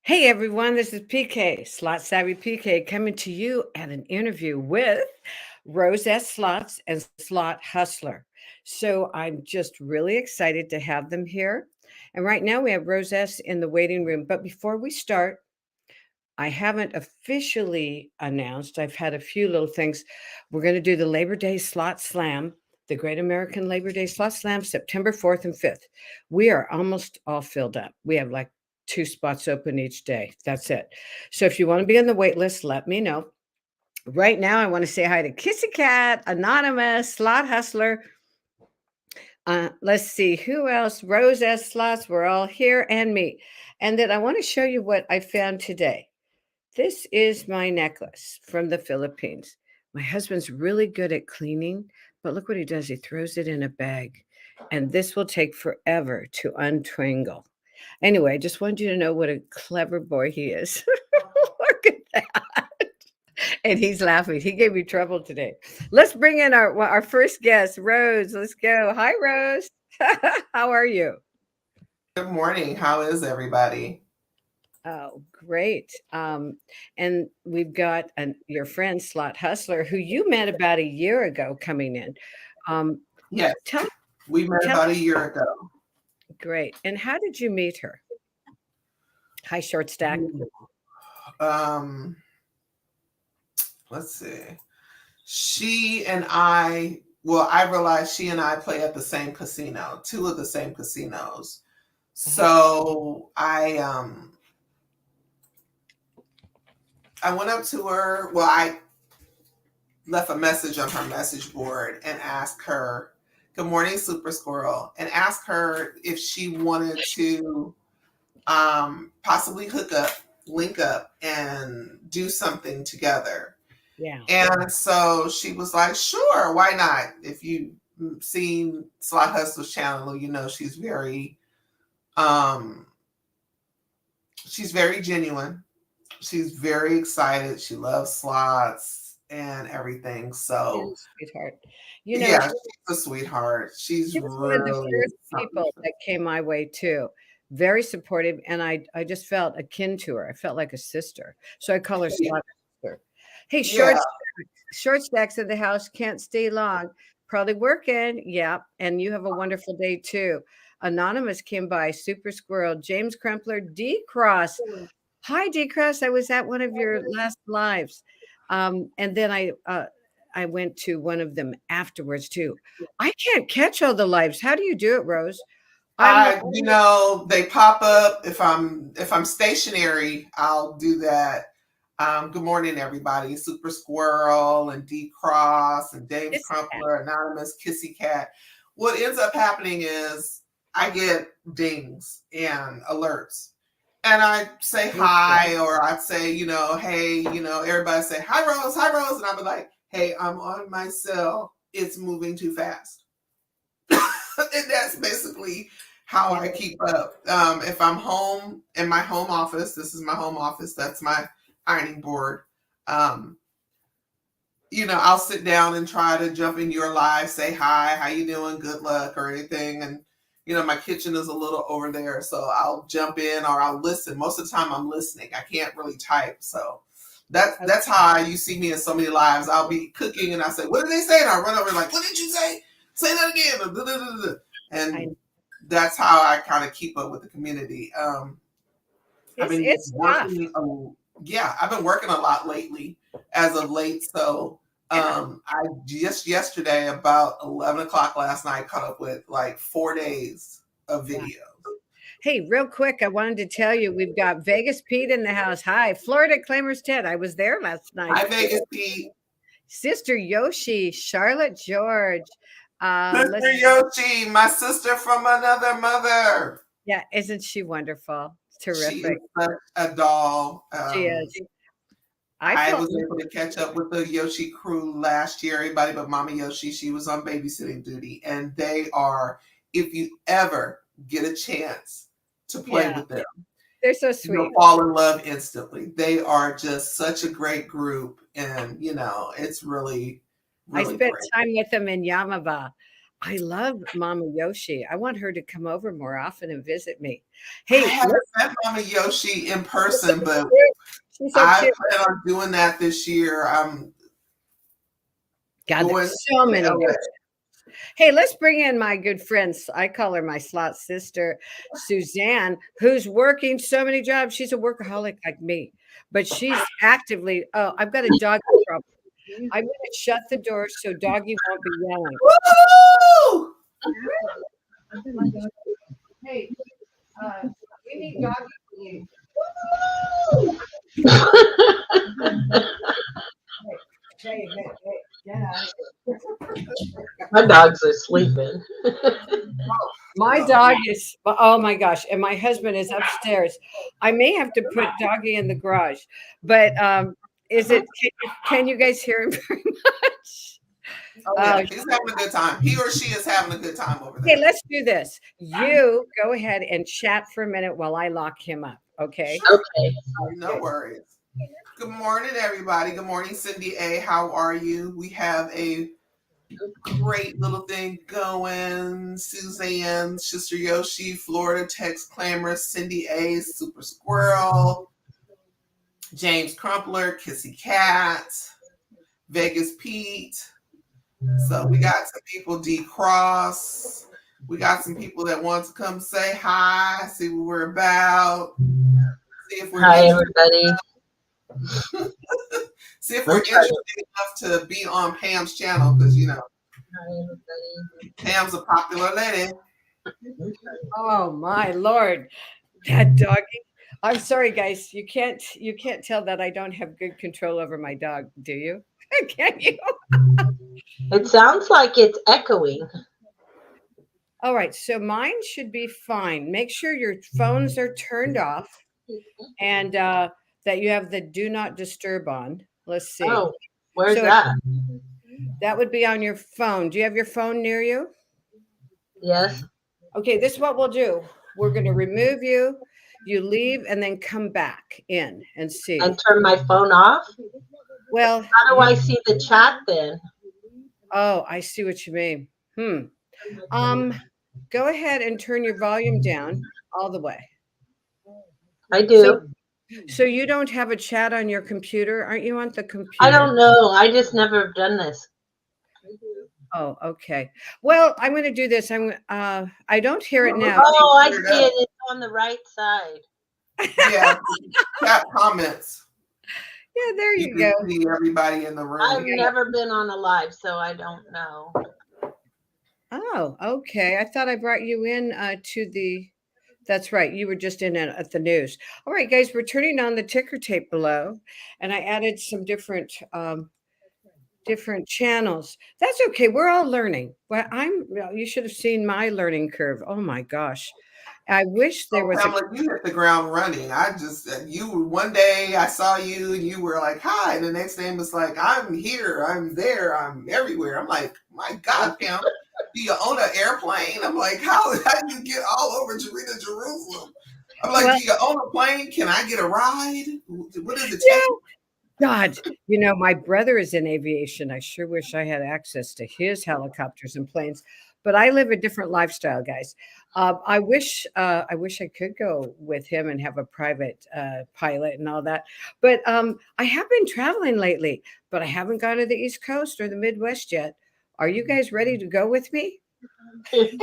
Hey everyone, this is PK, Slot Savvy PK, coming to you at an interview with Rose S. Slots and Slot Hustler. So I'm just really excited to have them here. And right now we have Rose S. in the waiting room. But before we start, I haven't officially announced. I've had a few little things. We're going to do the Labor Day Slot Slam, the Great American Labor Day Slot Slam, September 4th and 5th. We are almost all filled up. We have like 2 spots open each day. That's it. So if you want to be on the wait list, let me know. Right now, I want to say hi to Kissy Cat, Anonymous, Slot Hustler. Let's see who else. Rose S. Slots. We're all here, and me. And then I want to show you what I found today. This is my necklace from the Philippines. My husband's really good at cleaning, but look what he does. He throws it in a bag, and this will take forever to untwingle. Anyway, I just wanted you to know what a clever boy he is. Look at that. And he's laughing. He gave me trouble today. Let's bring in our first guest, Rose. Let's go. Hi, Rose. How are you? Good morning. How is everybody? Oh, great. And we've got your friend Slot Hustler, who you met about a year ago coming in. Um, Yes, tell we met tell about a year ago. great. And how did you meet her? Hi, short stack. Um, let's see. She and I, well, I realized she and I play at the same casino, two of the same casinos. Uh-huh. So I went up to her. Well, I left a message on her message board and asked her, "Good morning, Super Squirrel," and asked her if she wanted to possibly hook up, link up, and do something together. Yeah. And so she was like, "Sure, why not?" If you've seen Slot Hustle's channel, you know um, she's very genuine. She's very excited. She loves slots and everything. So Yes, sweetheart. yeah, she's a sweetheart. She's She was one of the really first something. people that came my way too. Very supportive, and I just felt akin to her. I felt like a sister, so I call her Slot Sister. Hey, Yeah, short stacks in the house can't stay long. Probably working. Yeah, and you have a wonderful day too. Anonymous came by. Super Squirrel, James Crumpler, D Cross. Hi, D Cross. I was at one of your last lives, and then I went to one of them afterwards too. I can't catch all the lives. How do you do it, Rose? I'm they pop up if I'm stationary. I'll do that. Good morning, everybody. Super Squirrel and D Cross and James It's Crumpler, Anonymous, Kissy Cat. What ends up happening is I get dings and alerts. And I say hi, or I'd say, hey, everybody say, hi, Rose. And I'll be like, hey, I'm on my cell. It's moving too fast. And that's basically how I keep up. If I'm home in my home office, this is my home office, that's my ironing board. Um, I'll sit down and try to jump in your live, say hi, how you doing, good luck, or anything. And my kitchen is a little over there, so I'll jump in or I'll listen. Most of the time, I'm listening. I can't really type, so that's how you see me in so many lives. I'll be cooking and I say, "What did they say?" And I'll run over and like, "What did you say? Say that again." And that's how I kind of keep up with the community. I've been it's tough. working. I've been working a lot lately, as of late. So I just yesterday, about 11 o'clock last night, caught up with like 4 days of Wow. video. Hey, real quick, I wanted to tell you we've got Vegas Pete in the house. Hi, Florida Claimers Ted. I was there last night. Hi, Vegas Pete. Sister Yoshi, Charlotte George. Sister Yoshi, my sister from another mother. Yeah, isn't she wonderful? She is Terrific. such a doll. She is. I was able to catch up with the Yoshi crew last year. Everybody but Mama Yoshi, she was on babysitting duty. And they are, if you ever get a chance to play with them, they're so sweet. You'll fall in love instantly. They are just such a great group. And, it's really, I really spent great. time with them in Yamava. I love Mama Yoshi. I want her to come over more often and visit me. I Hey, haven't met Mama Yoshi in person, but she's so I cute. plan on doing that this year. I'm God, going there's so to many LA. good. Hey, let's bring in my good friends. I call her my slot sister, Suzanne, who's working so many jobs. She's a workaholic like me, but she's actively. Oh, I've got a dog problem. I'm going to shut the door so doggy won't be yelling. Woo! Hey, we need doggy to leave. Hey, get out of here. My dogs are sleeping. My dog is, oh my gosh, and my husband is upstairs. I may have to put doggy in the garage, but can you guys hear him very much? Oh, yeah, he's having a good time. He or she is having a good time over Okay, there. let's do this. You go ahead and chat for a minute while I lock him up, okay? Okay. No worries. Good morning, everybody. Good morning, Cindy A. How are you? We have a great little thing going. Suzanne, Sister Yoshi, Florida Text Clamorous, Cindy A, Super Squirrel, James Crumpler, Kissy Cat, Vegas Pete. So we got some people, D Cross. We got some people that want to come say hi, see what we're about, see if we're Hi, everybody. see if we're interested enough to be on Pam's channel, because you know Pam's a popular lady. Oh my Lord, that doggy. I'm sorry, guys. You can't tell that I don't have good control over my dog, do you? Can you? It sounds like it's echoing. All right, so mine should be fine. Make sure your phones are turned off and that you have the do not disturb on. Let's see. Oh, where's So that? that would be on your phone. Do you have your phone near you? Yes. Okay, this is what we'll do. We're going to remove you. You leave and then come back in and see. And turn my phone off? Well, how do I see the chat then? Oh, I see what you mean. Go ahead and turn your volume down all the way. I do. So you don't have a chat on your computer? Aren't you on the computer? I don't know. I just never have done this. Oh, okay. Well, I'm going to do this. I don't hear it now. Oh, I see it. It's on the right side. Yeah, chat comments. Yeah, there you can go. See everybody in the room. I've never been on a live, so I don't know. Oh, okay. I thought I brought you in to the. That's right. You were just in at the news. All right, guys, we're turning on the ticker tape below, and I added some different channels. That's okay. We're all learning. Well, you should have seen my learning curve. Oh my gosh. I wish there was Pamela, you hit the ground running. One day I saw you and you were like, hi. And the next day it was like, I'm here, I'm there, I'm everywhere. I'm like, my God, Pam, do you own an airplane? I'm like, how do you get all over Jerusalem? I'm like, do you own a plane? Can I get a ride? What does it take? God, my brother is in aviation. I sure wish I had access to his helicopters and planes, but I live a different lifestyle, guys. I wish I could go with him and have a private pilot and all that. But I have been traveling lately, but I haven't gone to the East Coast or the Midwest yet. Are you guys ready to go with me? I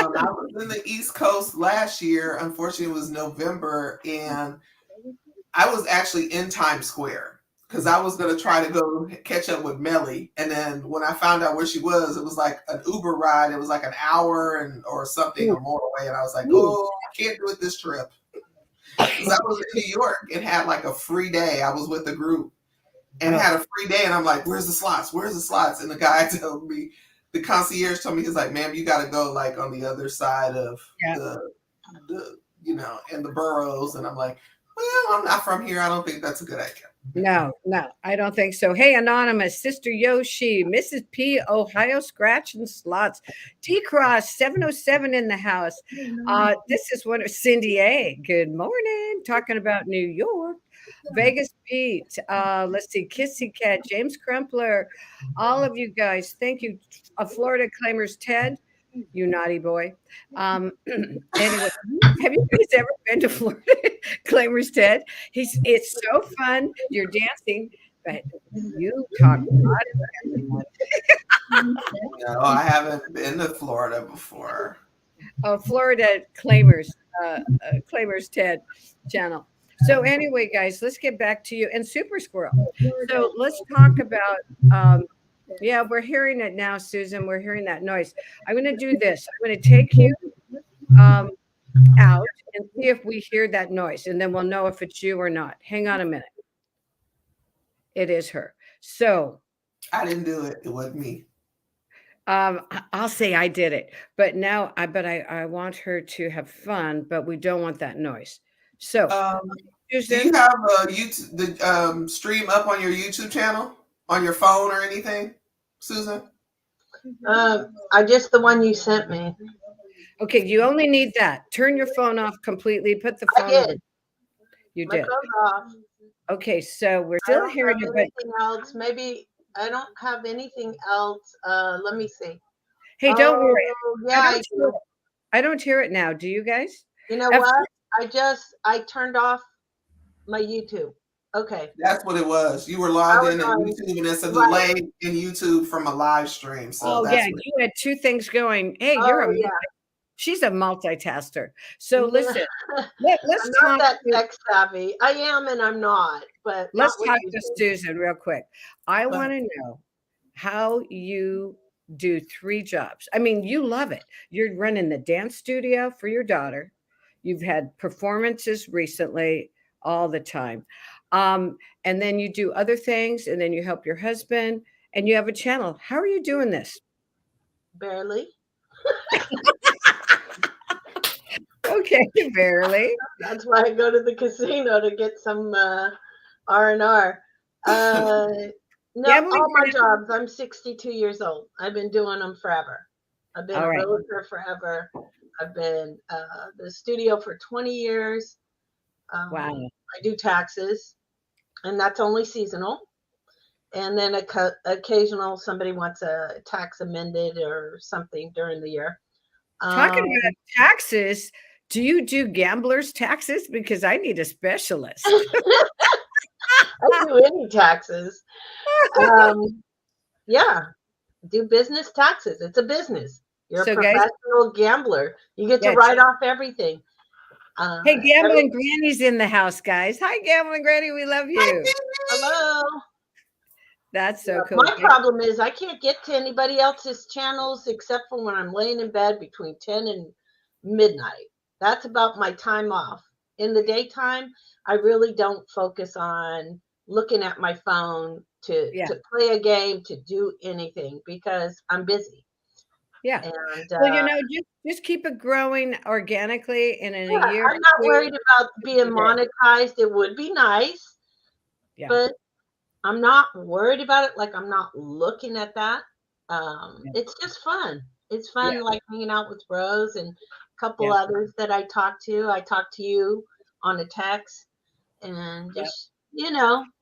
was in the East Coast last year. Unfortunately, it was November, and I was actually in Times Square because I was going to try to go catch up with Melly. And then when I found out where she was, it was like an Uber ride. It was like an hour or something or more away. And I was like, oh, I can't do it this trip. Because I was in New York and had like a free day. I was with a group and had a free day. And I'm like, where's the slots? Where's the slots? And the guy told me, the concierge told me, he's like, ma'am, you got to go like on the other side of the in the boroughs. And I'm like, Well, I'm not from here. I don't think that's a good idea. No, I don't think so. Hey, Anonymous, Sister Yoshi, Mrs. P, Ohio Scratch and Slots, D Cross 707 in the house. This is one of Cindy A. Good morning. Talking about New York. Vegas Pete. Let's see, Kissy Cat, James Crumpler. All of you guys. Thank you. Florida Claimers Ted. You naughty boy. Anyway, have you guys ever been to Florida Claimers Ted? It's so fun. You're dancing, but you talk a lot about No, I haven't been to Florida before. Florida Claimers, Claimers Ted channel. So anyway, guys, let's get back to you and Super Squirrel. So let's talk about yeah, we're hearing it now, Susan. We're hearing that noise. I'm going to do this. I'm going to take you out and see if we hear that noise, and then we'll know if it's you or not. Hang on a minute. It is her. So I didn't do it. It wasn't me. I'll say I did it, but now I want her to have fun, but we don't want that noise. So, do you have a YouTube the stream up on your YouTube channel on your phone or anything, Susan? I just the one you sent me. Okay, you only need that. Turn your phone off completely. Put the phone. I did. You My did. phone's off. Okay, so we're still hearing it. Anything else? Maybe I don't have anything else. Let me see. Hey, don't worry. Yeah, I don't hear it now. Do you guys? You know what? I turned off my YouTube. Okay. That's what it was. You were logged in at YouTube, and it's a delay in YouTube from a live stream. So yeah, you had two things going. Hey, she's a multitasker. So listen, let's I'm not that tech savvy. I am and I'm not, but let's talk to Susan real quick. I want to know how you do 3 jobs. I mean, you love it. You're running the dance studio for your daughter. You've had performances recently all the time. And then you do other things, and then you help your husband, and you have a channel. How are you doing this? Barely. Okay, barely. That's why I go to the casino to get some R&R. No, all my jobs. I'm 62 years old. I've been doing them forever. I've been a realtor forever. I've been the studio for 20 years. Wow. I do taxes, and that's only seasonal. And then occasional somebody wants a tax amended or something during the year. Talking about taxes, do you do gamblers' taxes? Because I need a specialist. I do any taxes. Yeah, do business taxes. It's a business. You're a professional gambler. You get to write off everything. Hey, Gambling Granny's in the house, guys. Hi, Gambling Granny. We love you. Hello. That's so cool. My problem is I can't get to anybody else's channels except for when I'm laying in bed between 10 and midnight. That's about my time off. In the daytime, I really don't focus on looking at my phone to play a game, to do anything, because I'm busy. Yeah. And, well, just keep it growing organically, and in a year. I'm not worried about being monetized. It would be nice. Yeah. But I'm not worried about it. Like, I'm not looking at that. It's just fun. It's fun, like hanging out with Rose and a couple others that I talk to. I talk to you on a text, and just,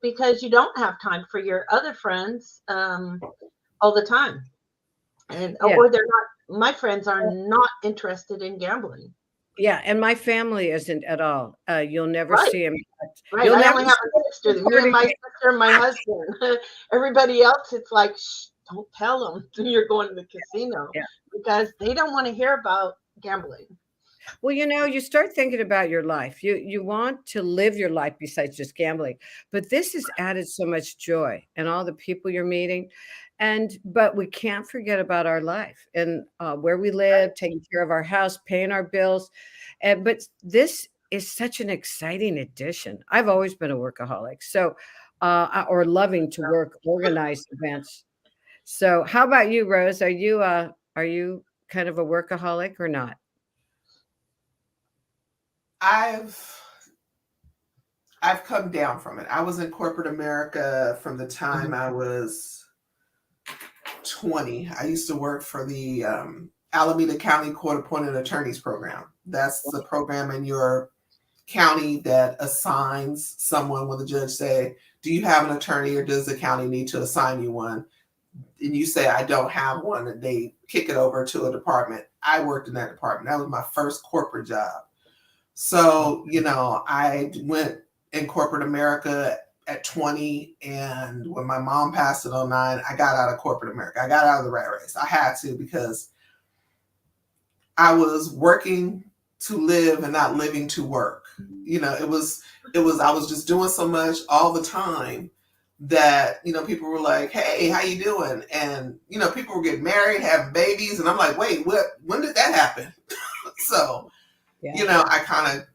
because you don't have time for your other friends all the time. And or they're not, my friends are not interested in gambling. Yeah, and my family isn't at all. You'll never see them. Right. I only have a sister. Me and my sister and my husband. Everybody else, it's like, shh, don't tell them you're going to the casino because they don't want to hear about gambling. Well, you start thinking about your life. You want to live your life besides just gambling. But this has added so much joy and all the people you're meeting. But we can't forget about our life and where we live, taking care of our house, paying our bills. But this is such an exciting addition. I've always been a workaholic, so or loving to work, organize events. So, how about you, Rose? Are you kind of a workaholic or not? I've come down from it. I was in corporate America from the time I was 20. I used to work for the Alameda County Court Appointed Attorneys Program. That's the program in your county that assigns someone when the judge say, do you have an attorney or does the county need to assign you one? And you say, I don't have one, and they kick it over to a department. I worked in that department. That was my first corporate job. So, I went in corporate America at 20, and when my mom passed at 09, I got out of corporate America. I got out of the rat race. I had to, because I was working to live and not living to work. I was just doing so much all the time that, people were like, hey, how you doing? And, people were getting married, having babies. And I'm like, wait, when did that happen? So, I kind of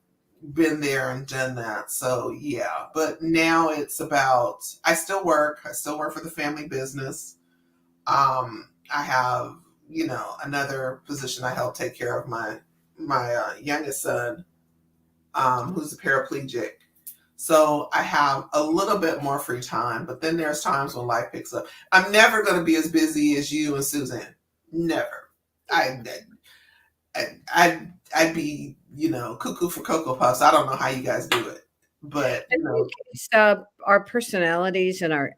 been there and done that. So, yeah. But now it's about, I still work for the family business. I have, another position. I help take care of my youngest son, who's a paraplegic. So I have a little bit more free time, but then there's times when life picks up. I'm never going to be as busy as you and Suzanne. Never. I'd be, cuckoo for Cocoa Puffs. I don't know how you guys do it, but it's our personalities and our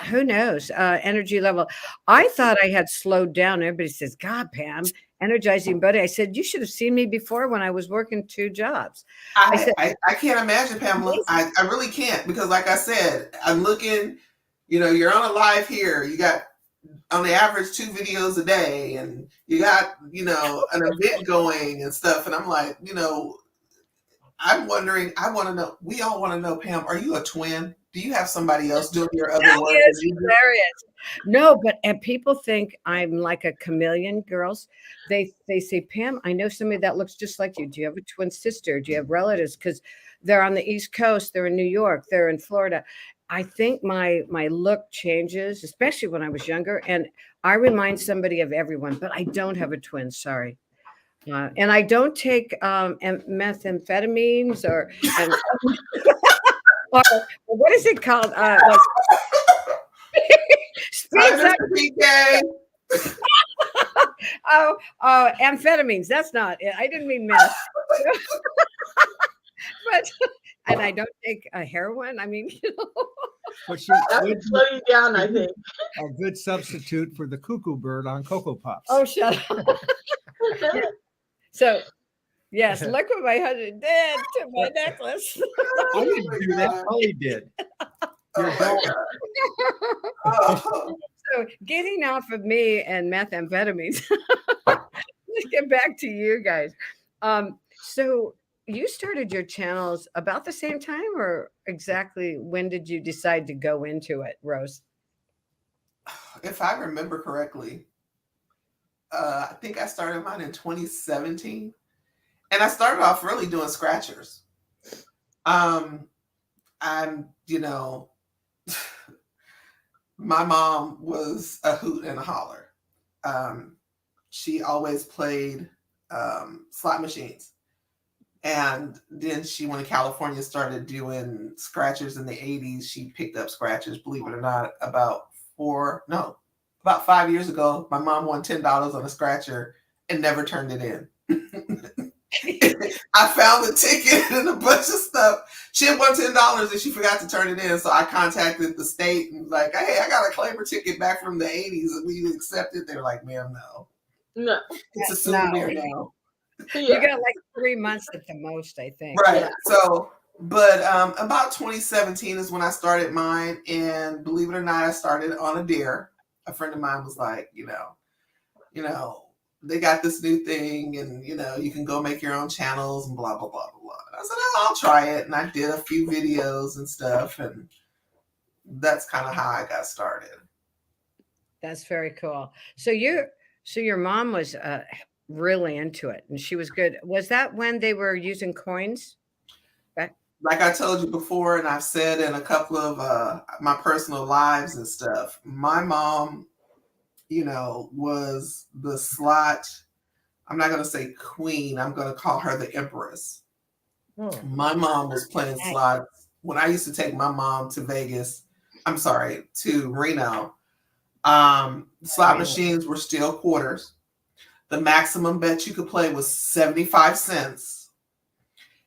who knows energy level. I thought I had slowed down. Everybody says, God, Pam, energizing buddy. I said, you should have seen me before when I was working 2 jobs. I can't imagine, Pamela. I really can't, because like I said, I'm looking, you're on a live here. You got on the average 2 videos a day, and you got, an event going and stuff. And I'm like, I'm wondering, I want to know, we all want to know, Pam, are you a twin? Do you have somebody else doing your other work? It's hilarious. No, and people think I'm like a chameleon, girls. They say, Pam, I know somebody that looks just like you. Do you have a twin sister? Do you have relatives? Because they're on the East Coast, they're in New York, they're in Florida. I think my look changes, especially when I was younger, and I remind somebody of everyone, but I don't have a twin. Sorry. And I don't take methamphetamines or what is it called? Amphetamines. That's not it. I didn't mean meth. And I don't take a heroin. I mean, But that would slow you down, I think. A good substitute for the cuckoo bird on Cocoa Puffs. Oh, shut up. Yeah. So, yes, look what my husband did to my necklace. I didn't do that. Holly did. So, getting off of me and methamphetamines. Let's get back to you guys. So, you started your channels about the same time, or exactly when did you decide to go into it, Rose? If I remember correctly, I think I started mine in 2017, and I started off really doing scratchers. I'm, my mom was a hoot and a holler. She always played slot machines. And then she went to California, started doing scratchers in the 80s. She picked up scratchers, believe it or not, about 5 years ago. My mom won $10 on a scratcher and never turned it in. I found the ticket and a bunch of stuff. She had won $10 and she forgot to turn it in. So I contacted the state and like, hey, I got a claimer ticket back from the 80s and we accepted. They're like, ma'am, no. No. It's a souvenir now. Yeah. You got like 3 months at the most, I think. Right. Yeah. So, but about 2017 is when I started mine. And believe it or not, I started on a dare. A friend of mine was like, they got this new thing and, you can go make your own channels and blah, blah, blah, blah, blah. And I said, I'll try it. And I did a few videos and stuff. And that's kind of how I got started. That's very cool. So your mom was really into it and she was good. Was that when they were using coins? Like I told you before, and I've said in a couple of my personal lives and stuff, my mom, was the slot. I'm not going to say queen. I'm going to call her the empress. My mom was playing slots when I used to take my mom to Vegas, I'm sorry, to Reno, slot machines were still quarters. The maximum bet you could play was 75 cents.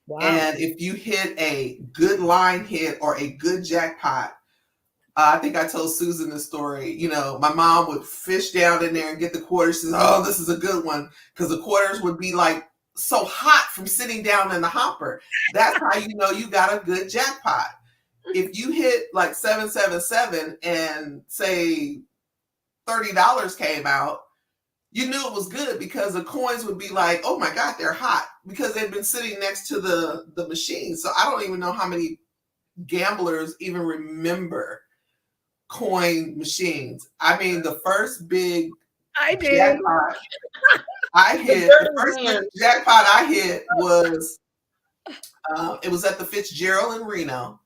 Wow. And if you hit a good line hit or a good jackpot, I think I told Susan the story. You know, my mom would fish down in there and get the quarters. She says, "Oh, this is a good one," because the quarters would be like so hot from sitting down in the hopper. That's how you know you got a good jackpot. If you hit like 777 and say $30 came out, you knew it was good because the coins would be like, "Oh my God, they're hot," because they've been sitting next to the machine. So I don't even know how many gamblers even remember coin machines. I mean, the first big jackpot I hit, the first big jackpot I hit was it was at the Fitzgerald in Reno,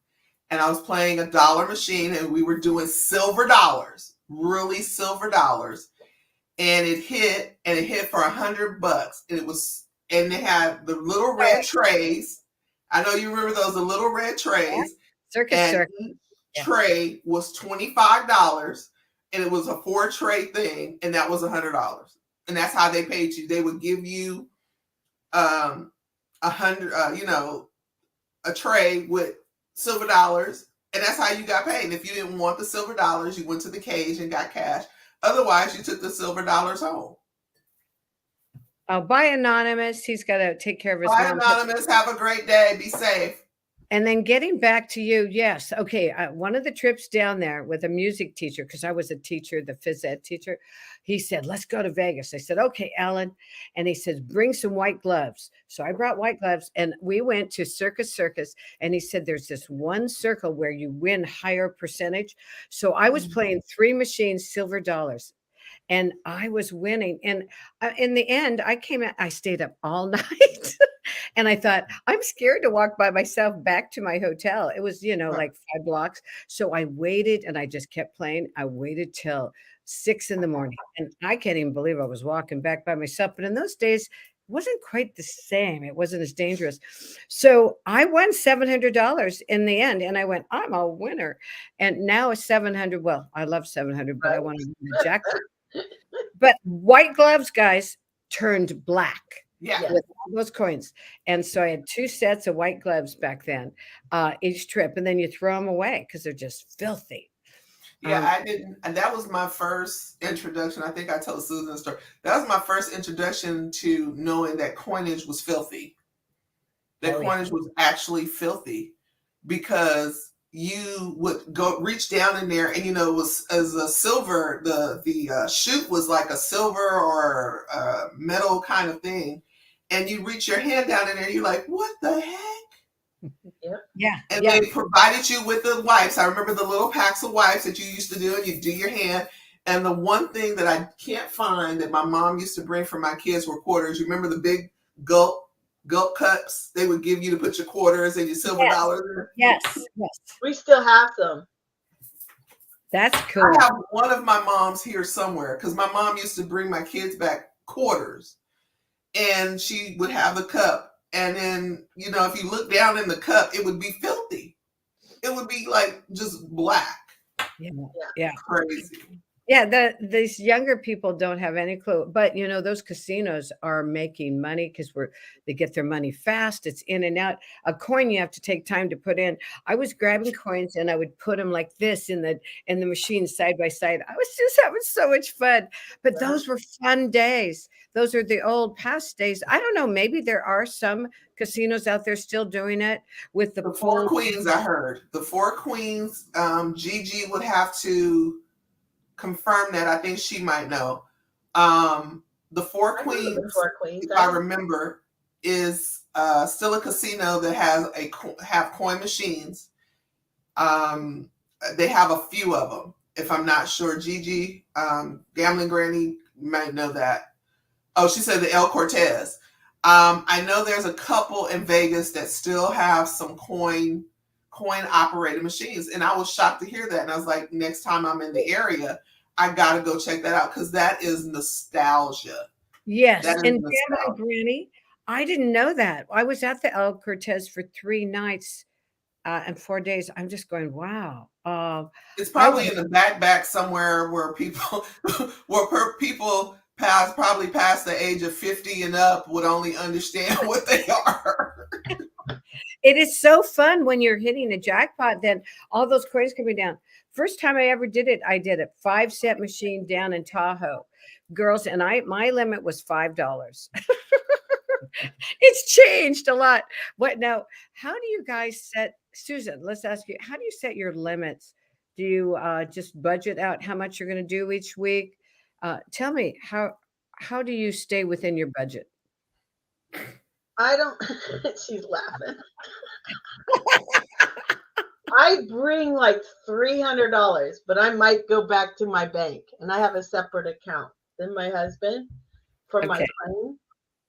and I was playing a dollar machine, and we were doing silver dollars, really silver dollars, and it hit for $100, and they had the little red trays. I know you remember those, the little red trays. Circus. Tray was $25, and it was a 4-tray thing, and that was $100, and that's how they paid you. They would give you $100, a tray with silver dollars, and that's how you got paid. And if you didn't want the silver dollars, you went to the cage and got cash. Otherwise, you took the silver dollars home. Oh, bye, Anonymous. He's got to take care of his mom. Bye, Anonymous. Have a great day. Be safe. And then getting back to you, yes. Okay. One of the trips down there with a music teacher, because I was a teacher, the phys ed teacher, he said, "Let's go to Vegas." I said, "Okay, Alan." And he says, "Bring some white gloves." So I brought white gloves, and we went to Circus. And he said, "There's this one circle where you win higher percentage." So I was playing 3 machines, silver dollars. And I was winning. And in the end, I stayed up all night. And I thought, I'm scared to walk by myself back to my hotel. It was, like 5 blocks. So I waited, and I just kept playing. I waited till 6 in the morning. And I can't even believe I was walking back by myself. But in those days, it wasn't quite the same. It wasn't as dangerous. So I won $700 in the end. And I went, I'm a winner. And now it's 700. Well, I love 700, but I want to win the jackpot. But white gloves, guys, turned black. Yeah. With all those coins. And so I had 2 sets of white gloves back then, each trip. And then you throw them away because they're just filthy. Yeah, I didn't. And that was my first introduction. I think I told Susan the story. That was my first introduction to knowing that coinage was filthy. That coinage was actually filthy, because you would go reach down in there, and it was as a silver. The chute was like a silver or metal kind of thing, and you reach your hand down in there, and you're like, "What the heck?" Yeah. And they provided you with the wipes. I remember the little packs of wipes that you used to do, and you do your hand. And the one thing that I can't find that my mom used to bring for my kids were quarters. You remember the big gulp cups they would give you to put your quarters and your silver dollars in? Yes. We still have them. That's cool. I have one of my moms here somewhere, because my mom used to bring my kids back quarters, and she would have the cup. And then, if you look down in the cup, it would be filthy. It would be like just black. Yeah. Crazy. Yeah, these younger people don't have any clue. But those casinos are making money because they get their money fast. It's in and out. A coin you have to take time to put in. I was grabbing coins, and I would put them like this in the machine side by side. I was just having so much fun. But those were fun days. Those are the old past days. I don't know. Maybe there are some casinos out there still doing it with the 4 queens. I heard the 4 queens. Gigi would have to confirm that. I think she might know. The 4 queens, if I remember, is still a casino that has have coin machines. They have a few of them, if I'm not sure. Gigi, Gambling Granny, might know that. Oh, she said the El Cortez. I know there's a couple in Vegas that still have some coin operated machines, and I was shocked to hear that. And I was like, next time I'm in the area, I gotta go check that out, because that is nostalgia. Yes, and Gambling Granny, I didn't know that. I was at the El Cortez for 3 nights in 4 days. I'm just going, wow. It's probably in the back somewhere where people people probably past the age of 50 and up would only understand what they are. It is so fun when you're hitting a jackpot, then all those coins coming down. First time I ever did it, I did a 5-cent machine down in Tahoe. Girls, and my limit was $5. It's changed a lot. What now? How do you guys set, Susan? Let's ask you, how do you set your limits? Do you just budget out how much you're going to do each week? Tell me how do you stay within your budget? I don't. She's laughing. I bring like $300, but I might go back to my bank, and I have a separate account than my husband for my playing.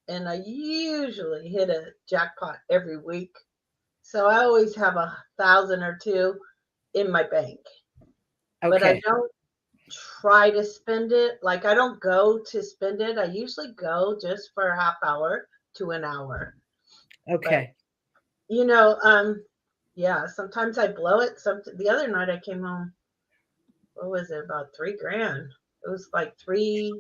And I usually hit a jackpot every week. So I always have 1,000 or 2 in my bank. Okay. But I don't try to spend it. Like, I don't go to spend it. I usually go just for a half hour to an hour. Okay. But, you know, yeah, sometimes I blow it. The other night I came home, what was it, about $3,000. It was like three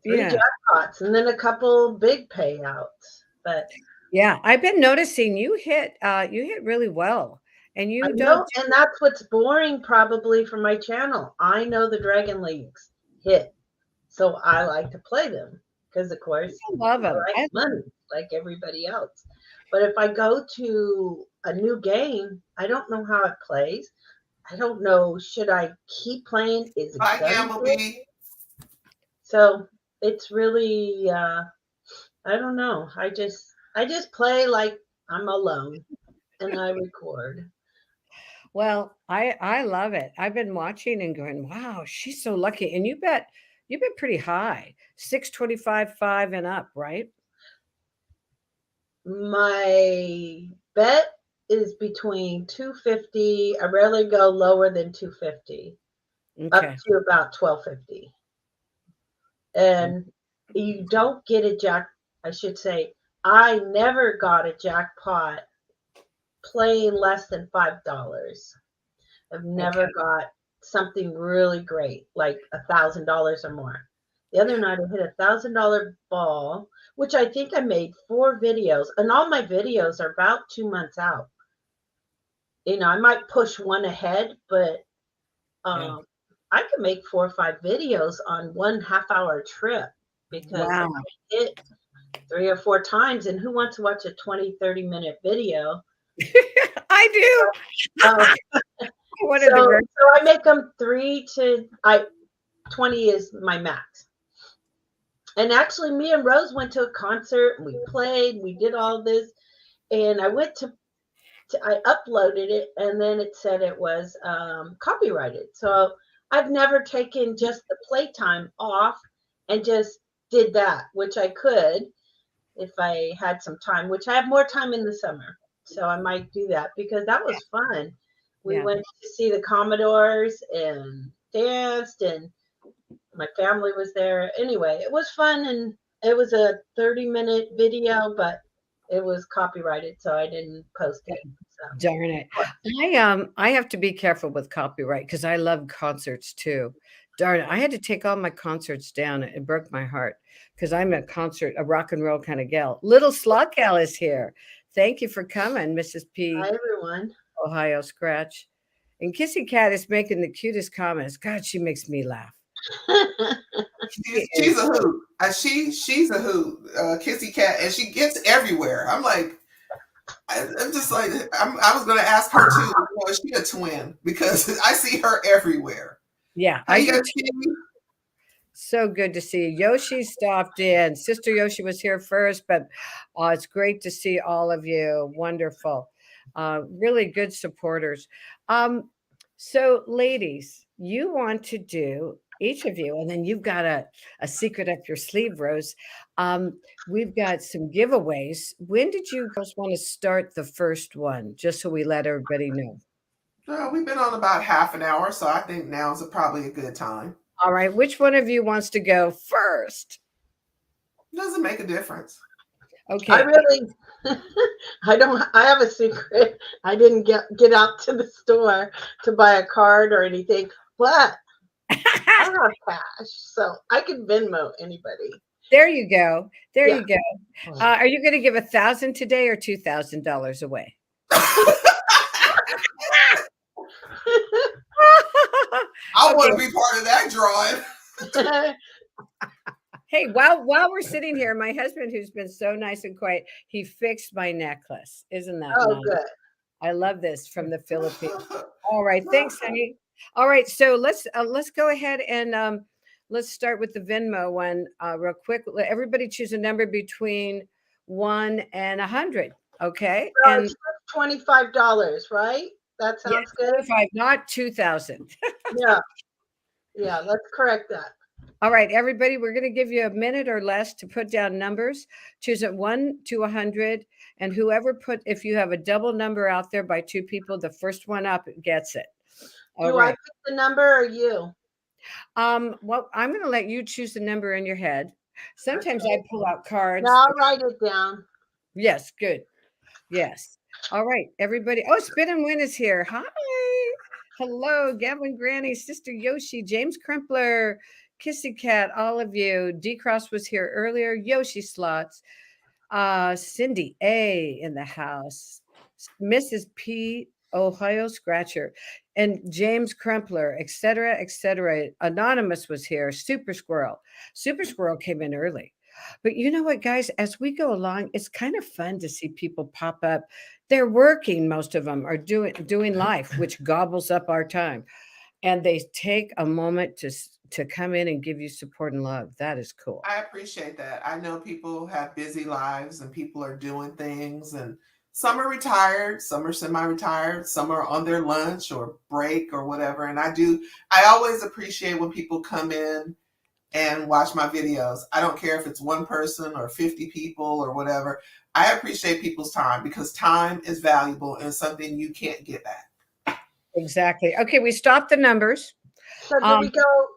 jackpots and then a couple big payouts. But yeah, I've been noticing you hit really well, and you don't. And that's what's boring probably for my channel. I know the Dragon Leagues hit, so I like to play them because, of course, I love them. I like money like everybody else. But if I go to a new game, I don't know how it plays. I don't know. Should I keep playing? Is it done? So it's really, I don't know. I just play like I'm alone and I record. Well, I love it. I've been watching and going, wow, she's so lucky. And you've been pretty high, 625, 5 and up, right? My bet is between 250. I rarely go lower than 250, up to about 1250. And you don't get I should say, I never got a jackpot playing less than $5. I've never got something really great, like $1,000 or more. The other night I hit $1,000 ball, which I think I made 4 videos, and all my videos are about 2 months out. You know, I might push one ahead, but I could make 4 or 5 videos on 1 half-hour trip because I hit 3 or 4 times. And who wants to watch a 20-30 minute video? I do. So I make them 20 is my max. And actually, me and Rose went to a concert and we played, we did all this, and I went I uploaded it, and then it said it was copyrighted. So I've never taken just the playtime off and just did that, which I could if I had some time, which I have more time in the summer. So I might do that because that was fun. We went to see the Commodores and danced, and my family was there. Anyway, it was fun, and it was a 30-minute video, but it was copyrighted, so I didn't post it. So. Darn it. I have to be careful with copyright because I love concerts too. Darn it. I had to take all my concerts down. It broke my heart because I'm a rock and roll kind of gal. Little Slot Gal is here. Thank you for coming, Mrs. P. Hi, everyone. Ohio Scratch. And Kissy Cat is making the cutest comments. God, she makes me laugh. She's a hoot. She's a hoot, Kissy Cat, and she gets everywhere. I'm like, I'm just like, I was going to ask her too. Is she a twin? Because I see her everywhere. Yeah, I do too. So good to see you. Yoshi stopped in. Sister Yoshi was here first, but it's great to see all of you. Wonderful. Really good supporters. So ladies, you want to do, each of you, and then you've got a secret up your sleeve, Rose. We've got some giveaways. When did you girls want to start the first one? Just so we let everybody know. We've been on about half an hour, so I think now is probably a good time. All right. Which one of you wants to go first? Doesn't make a difference. Okay. I really, I have a secret. I didn't get out to the store to buy a card or anything, but I have cash, so I can Venmo anybody. There you go. There Yeah. you go. Are you going to give $1,000 today or $2,000 away? I want to be part of that drawing. Hey, while we're sitting here, my husband, who's been so nice and quiet, he fixed my necklace. Isn't that nice? Good. I love this from the Philippines. All right, thanks, honey. All right, so let's go ahead and let's start with the Venmo one real quick. Let everybody choose a number between 1 and 100. Okay, So and it's $25, right? That sounds good. 25, not 2,000. Yeah. Let's correct that. All right, everybody, we're going to give you a minute or less to put down numbers. Choose at 1 to 100, and whoever if you have a double number out there by 2 people, the first one up gets it. All Do right. I pick the number or you? Well, I'm going to let you choose the number in your head. Sometimes I pull out cards. Yeah, I'll write it down. Yes, good. Yes. All right, everybody. Oh, Spin and Win is here. Hi. Hello, Gavin Granny, Sister Yoshi, James Crumpler, Kissy Cat, all of you. D-Cross was here earlier. Yoshi Slots. Cindy A in the house. Mrs. P, Ohio Scratcher, and James Crumpler, etc., etc. Anonymous was here. Super Squirrel. Super Squirrel came in early. But you know what, guys? As we go along, it's kind of fun to see people pop up. They're working, most of them are doing life, which gobbles up our time. And they take a moment to come in and give you support and love. That is cool. I appreciate that. I know people have busy lives and people are doing things, and some are retired, some are semi-retired, some are on their lunch or break or whatever. And I always appreciate when people come in and watch my videos. I don't care if it's one person or 50 people or whatever. I appreciate people's time because time is valuable and something you can't get back. Exactly. Okay, we stopped the numbers. So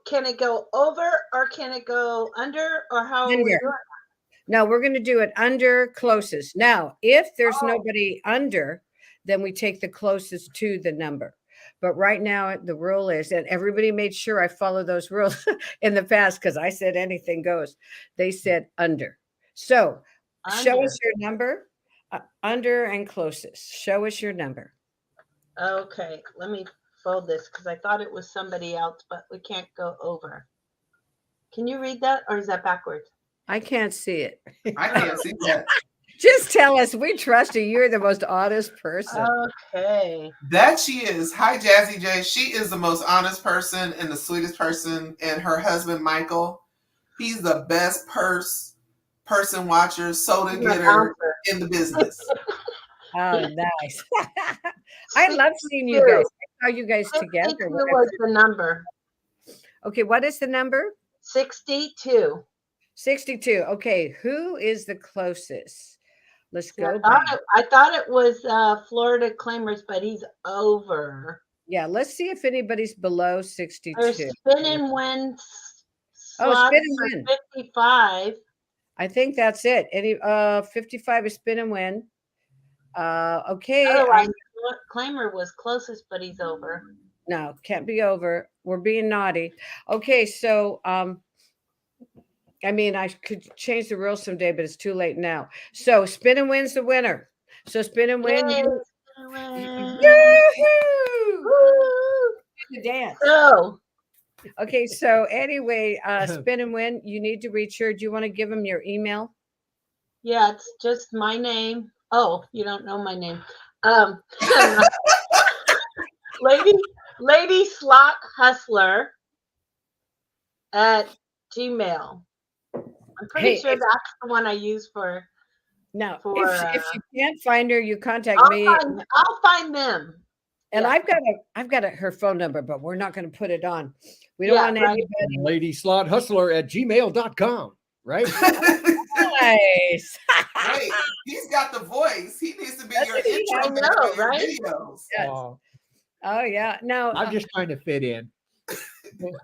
can it go over or can it go under, or how are we doing that? No, we're going to do it under closest. Now, if there's nobody under, then we take the closest to the number. But right now, the rule is, and everybody made sure I follow those rules in the past because I said anything goes. They said under. So show us your number, under and closest. Show us your number. Okay, let me fold this because I thought it was somebody else, but we can't go over. Can you read that, or is that backwards? I can't see it. I can't see that. Just tell us. We trust you. You're the most honest person. Okay. That she is. Hi, Jazzy J. She is the most honest person and the sweetest person. And her husband, Michael, he's the best person watcher, soda getter in the business. Oh, nice. I love seeing you guys. I saw you guys together. What was the number? Okay, what is the number? 62. 62. Okay, who is the closest? Let's go. I thought it was Florida Claimers, but he's over. Yeah, let's see if anybody's below 62. There's Spin and Win. Spin and Win. 55. I think that's it. 55 is Spin and Win. Okay. Claimer was closest, but he's over. No, can't be over. We're being naughty. Okay, so I mean, I could change the rules someday, but it's too late now. So Spin and Win's the winner. So Spin and Win. Yay! The dance. Oh. Okay, so anyway, Spin and Win, you need to reach her. Do you want to give them your email? Yeah, it's just my name. Oh, you don't know my name. Lady Slot Hustler at Gmail. I'm pretty sure that's the one I use for. No, if you can't find her, you contact me. I'll find them. And yeah. I've got her phone number, but we're not going to put it on. We don't want anybody. Lady Slot Hustler at gmail.com, right? Nice. Right. He's got the voice. He needs to be your intro. I know, right? Videos. Yes. Oh yeah. No, I'm just trying to fit in.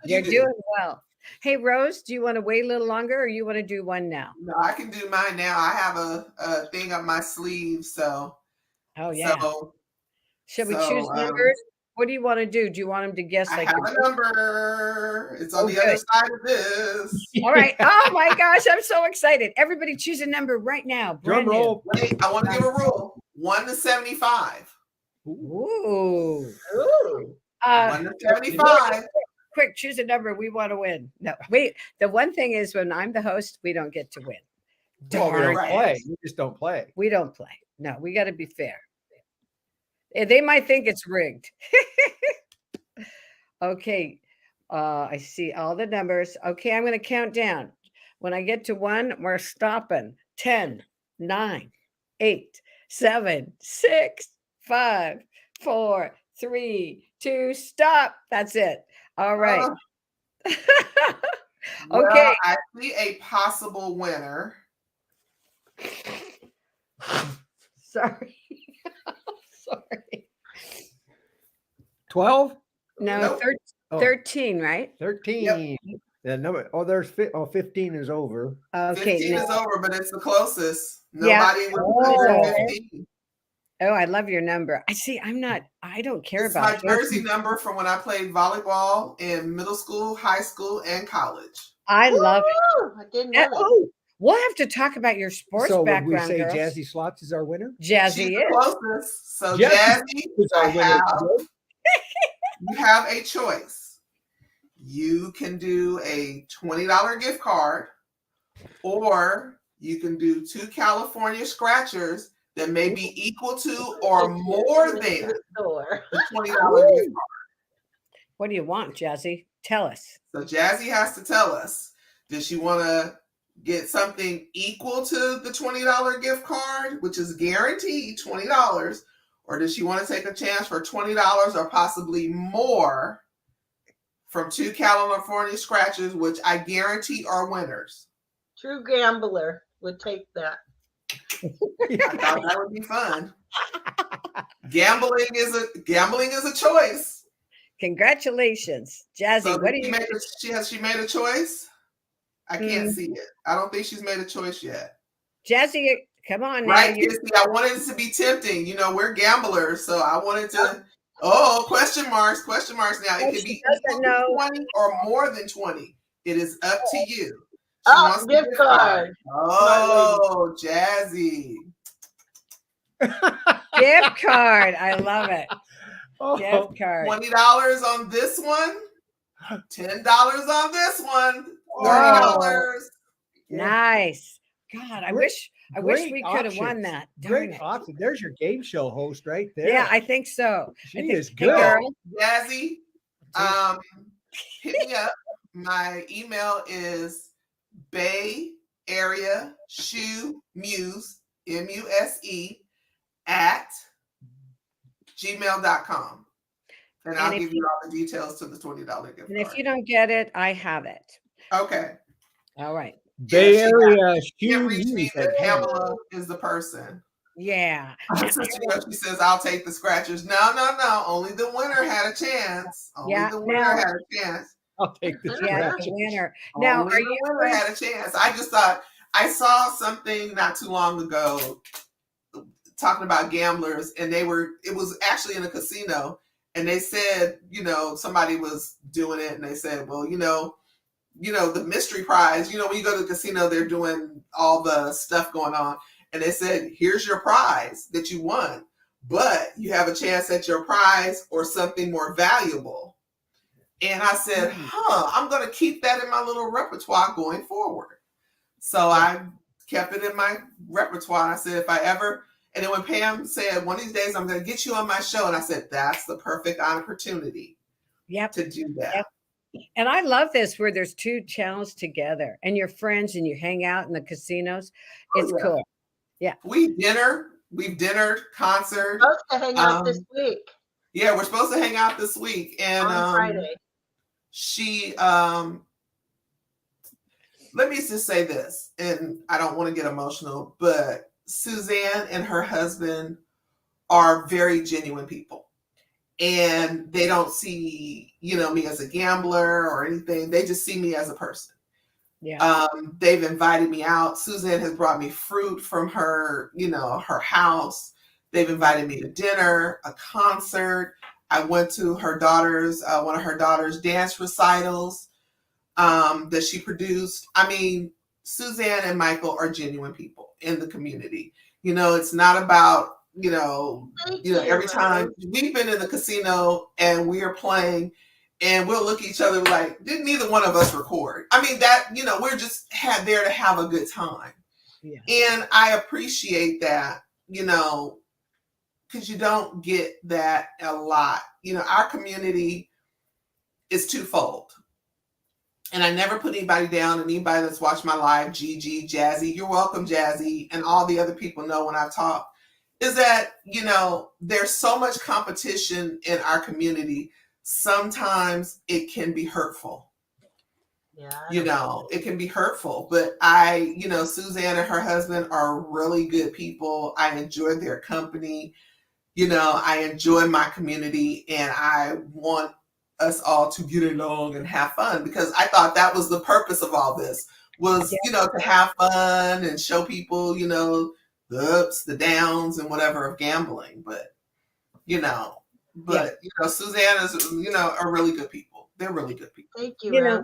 You're doing well. Hey, Rose, do you want to wait a little longer or you want to do one now? No, I can do mine now. I have a thing up my sleeve, so. Oh, yeah. So, Should we choose numbers? What do you want to do? Do you want them to guess? I Like have a number. It's on the good. other side of this. All right. Oh my gosh, I'm so excited. Everybody choose a number right now. Drum roll. Wait, I want to give a rule. 1 to 75. Ooh. 1 to 75. Quick, choose a number. We want to win. No, wait. The one thing is when I'm the host, we don't get to win. Well, we don't Darn. play. We just don't play. We don't play. No, we got to be fair. They might think it's rigged. Okay. I see all the numbers. Okay, I'm going to count down. When I get to 1, we're stopping. 10, 9, 8, 7, 6, 5, 4, 3, 2, stop. That's it. All right. Okay. Well, I see a possible winner. Sorry. Sorry. 12? No, Nope. 13, right? 13. Yep. The number. Oh, there's 15 is over. Okay. 15 now- is over, but it's the closest. Yeah. Nobody was 15. Oh, I love your number. I don't care It's about my it. jersey number from when I played volleyball in middle school, high school, and college. I love it. Woo! I didn't know that. Oh, we'll have to talk about your sports So would we background, say girls. Jazzy Slots is our winner? She's Jazzy the is. closest. So Jazzy Jazzy, Is our winner. you have a choice. You can do a $20 gift card, or you can do 2 California scratchers that may be equal to or more than the $20 gift card. What do you want, Jazzy? Tell us. So Jazzy has to tell us, does she want to get something equal to the $20 gift card, which is guaranteed $20, or does she want to take a chance for $20 or possibly more from 2 California scratchers, which I guarantee are winners? True gambler would take that. I thought that would be fun. Gambling is a choice. Congratulations, Jazzy. So What do you? has she made a choice? I can't see it. I don't think she's made a choice yet. Jazzy, come on now. Right, Kissy? I wanted it to be tempting. You know, we're gamblers, so I wanted to. Oh, question marks. Now it can be equal to 20 or more than 20. It is up to you. She wants the gift card. Oh, Jazzy. Gift card. I love it. Oh, Gift card. $20 on this one. $10 on this one. $30. Nice. God, I wish we could have won options. that. Darn Great it. option. There's your game show host right there. Yeah, I think so. She I think, is hey, good. girl, Jazzy, hit me up. My email is Bay Area Shoe Muse, MUSE, at gmail.com. And I'll give you all the details to the $20 gift card. And if you don't get it, I have it. Okay. All right. Bay Area You Shoe can reach me News. that Pamela is the person. Yeah. So she says, I'll take the scratchers. No. Only the winner had a chance. Only the winner had a chance. I'll take the Yeah, scratch. the winner. Now, Only the winner had a chance. I just thought, I saw something not too long ago talking about gamblers, and it was actually in a casino, and they said, somebody was doing it, and they said, well, the mystery prize, when you go to the casino, they're doing all the stuff going on. And they said, here's your prize that you won, but you have a chance at your prize or something more valuable. And I said, I'm going to keep that in my little repertoire going forward. So I kept it in my repertoire. I said, if I ever, and then when Pam said, one of these days, I'm going to get you on my show. And I said, that's the perfect opportunity to do that. Yep. And I love this where there's 2 channels together and you're friends and you hang out in the casinos. It's cool. Yeah. We've dinner, concert. We're supposed to hang out this week. Yeah, we're supposed to hang out this week. And on Friday. She let me just say this, and I don't want to get emotional, but Suzanne and her husband are very genuine people. and they don't see, me as a gambler or anything. They just see me as a person. Yeah. They've invited me out. Suzanne has brought me fruit from her, her house. They've invited me to dinner, a concert. I went to her daughter's, one of her daughter's dance recitals that she produced. I mean, Suzanne and Michael are genuine people in the community. It's not about, every time we've been in the casino and we are playing and we'll look at each other like, didn't neither one of us record? I mean, that, we're just there to have a good time. Yeah. And I appreciate that, because you don't get that a lot. Our community is twofold. And I never put anybody down, and anybody that's watched my live, Gigi, Jazzy, you're welcome, Jazzy, and all the other people know when I've talked, is that, there's so much competition in our community. Sometimes it can be hurtful. Yeah. It can be hurtful. But Suzanne and her husband are really good people. I enjoy their company. I enjoy my community, and I want us all to get along and have fun, because I thought that was the purpose of all this was, to have fun and show people, the ups, the downs and whatever of gambling. But, Suzanne is, are really good people. They're really good people. Thank you.